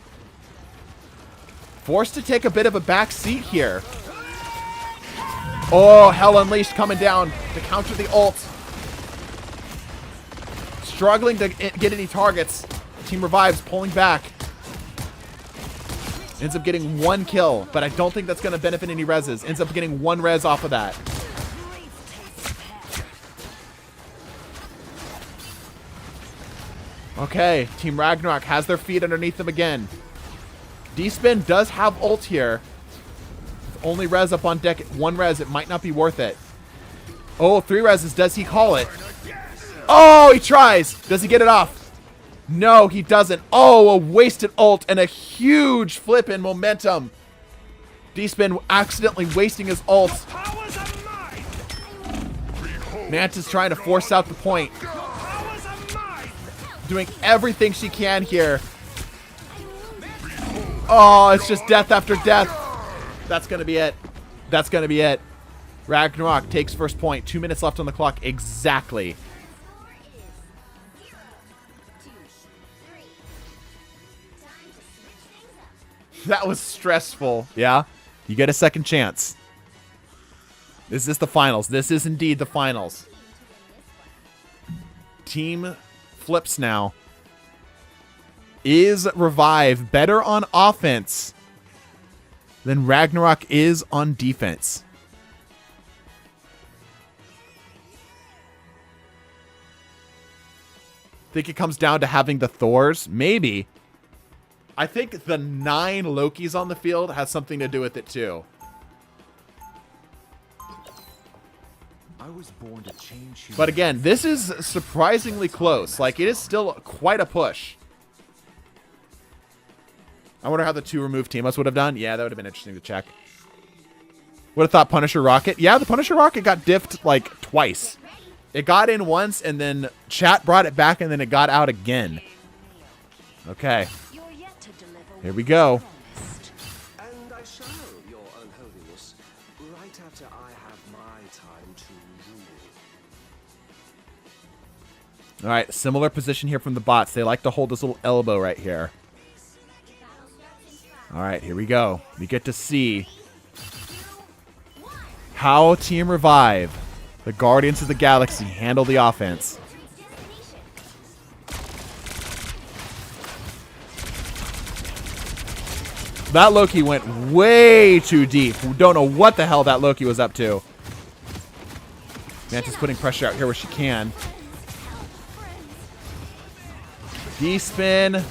Forced to take a bit of a back seat here. Oh, Hell Unleashed coming down to counter the ult. Struggling to get any targets. Team Revive's pulling back. Ends up getting 1 kill, but I don't think that's going to benefit any reses. Ends up getting 1 res off of that. Okay, Team Ragnarok has their feet underneath them again. D-Spin does have ult here. Only res up on deck. 1 res, it might not be worth it. Oh, 3 reses. Does he call it? Oh, he tries. Does he get it off? No, he doesn't. Oh, a wasted ult and a huge flip in momentum. D-Spin accidentally wasting his ult. Mantis trying to force out the point. Doing everything she can here. Oh, it's just death after death. That's going to be it. That's going to be it. Ragnarok takes first point. 2 minutes left on the clock. Exactly. That was stressful. Yeah? You get a second chance. Is this the finals? This is indeed the finals. Team flips now. Is Revive better on offense than Ragnarok is on defense? Think it comes down to having the Thors? Maybe. I think the 9 Lokis on the field has something to do with it too. I was born to change. But again, this is surprisingly close. Like, it is still quite a push. I wonder how the 2 removed team-ups would have done. Yeah, that would have been interesting to check. Would have thought Punisher Rocket. Yeah, the Punisher Rocket got diffed like twice. It got in once, and then chat brought it back, and then it got out again. Okay. Here we go. And I shall, your unholiness, right after I have my time to rule. All right, similar position here from the bots. They like to hold this little elbow right here. All right, here we go. We get to see how Team Revive, the Guardians of the Galaxy, handle the offense. That Loki went way too deep. We don't know what the hell that Loki was up to. Mantis putting pressure out here where she can. D-Spin,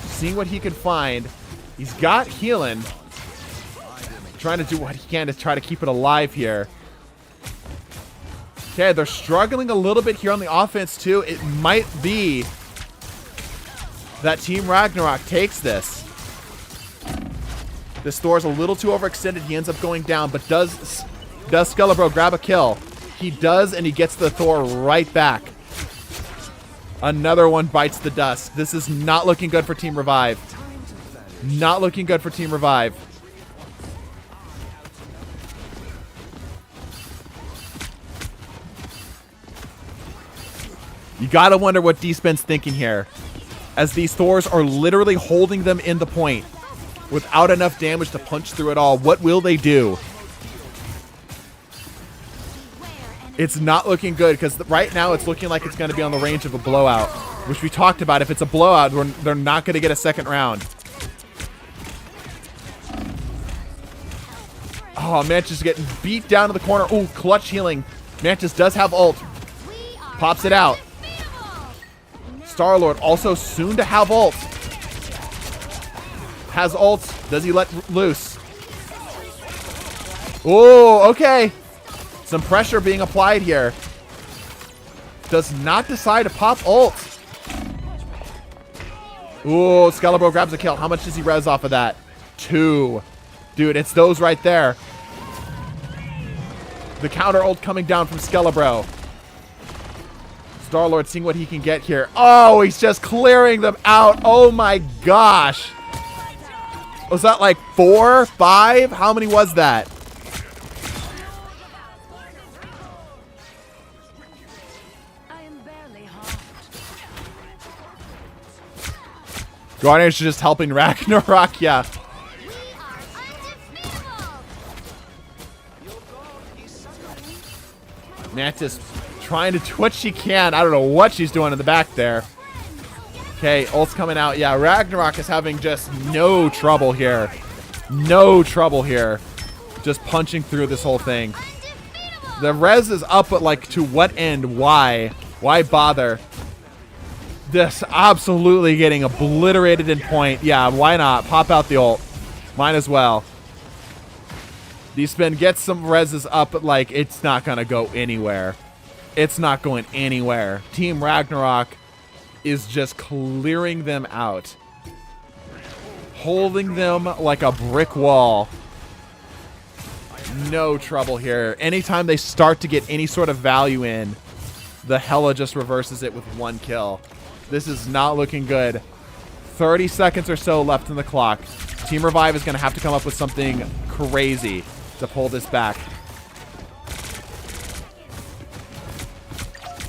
seeing what he can find. He's got healing. Trying to do what he can to try to keep it alive here. Okay, they're struggling a little bit here on the offense too. It might be that Team Ragnarok takes this. This Thor's a little too overextended. He ends up going down, but does Skelebro grab a kill? He does, and he gets the Thor right back. Another one bites the dust. This is not looking good for Team Revive. Not looking good for Team Revive. You gotta wonder what D-Spin's thinking here, as these Thors are literally holding them in the point without enough damage to punch through it all. What will they do? It's not looking good, because right now it's looking like it's going to be on the range of a blowout, which we talked about. If it's a blowout, they're not going to get a second round. Oh, Mantis is getting beat down to the corner. Ooh, clutch healing. Mantis does have ult. Pops it out. Star-Lord also soon to have ult. Has ult. Does he let loose? Oh, okay. Some pressure being applied here. Does not decide to pop ult. Ooh, Skelebro grabs a kill. How much does he res off of that? 2. Dude, it's those right there. The counter ult coming down from Skelebro. Star-Lord seeing what he can get here. Oh, he's just clearing them out. Oh my gosh. Was that like 4, 5? How many was that? Guardians are just helping Ragnarok, yeah. Mantis trying to do what she can. I don't know what she's doing in the back there. Okay, ult's coming out. Yeah, Ragnarok is having just no trouble here. No trouble here. Just punching through this whole thing. The res is up, but like to what end? Why? Why bother? This absolutely getting obliterated in point. Yeah, why not? Pop out the ult. Might as well. D-Spin gets some reses up, but like it's not going to go anywhere. It's not going anywhere. Team Ragnarok is just clearing them out. Holding them like a brick wall. No trouble here. Anytime they start to get any sort of value in, the Hela just reverses it with one kill. This is not looking good. 30 seconds or so left in the clock. Team Revive is going to have to come up with something crazy to pull this back.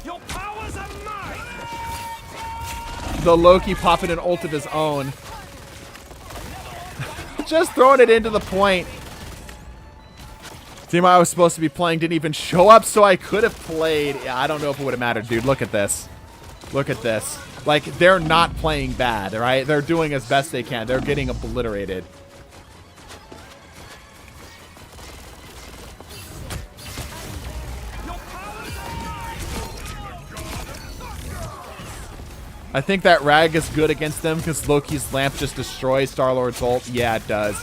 Your powers are mine. The Loki popping an ult of his own. Just throwing it into the point. Team I was supposed to be playing didn't even show up, so I could have played. Yeah, I don't know if it would have mattered, dude. Look at this. Look at this. Like, they're not playing bad, right? They're doing as best they can. They're getting obliterated. I think that Rag is good against them because Loki's lamp just destroys Star-Lord's ult. Yeah, it does.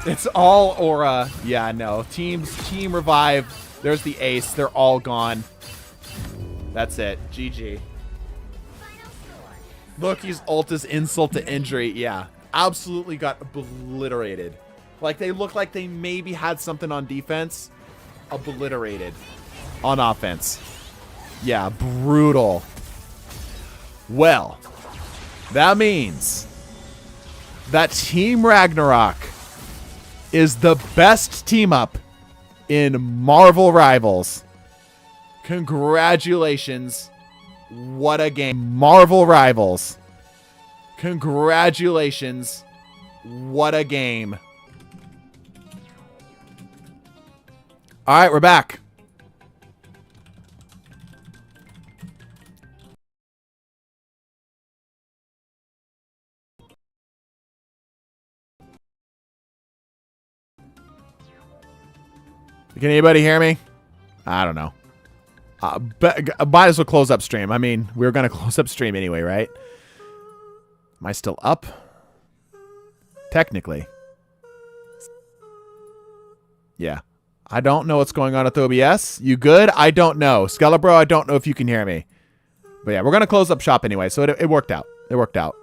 It's all aura. Yeah, no. Team Revive. There's the ace. They're all gone. That's it. GG. Loki's ult is insult to injury. Yeah. Absolutely got obliterated. Like, they look like they maybe had something on defense. Obliterated. On offense. Yeah, brutal. Well, that means that Team Ragnarok is the best team up in Marvel Rivals. Congratulations. What a game. Marvel Rivals. Congratulations. What a game. All right, we're back. Can anybody hear me? I don't know. But might as well close up stream. I mean, we were going to close up stream anyway, right? Am I still up? Technically. Yeah. I don't know what's going on with OBS. You good? I don't know. Skelebro, I don't know if you can hear me. But yeah, we're going to close up shop anyway, so it worked out. It worked out.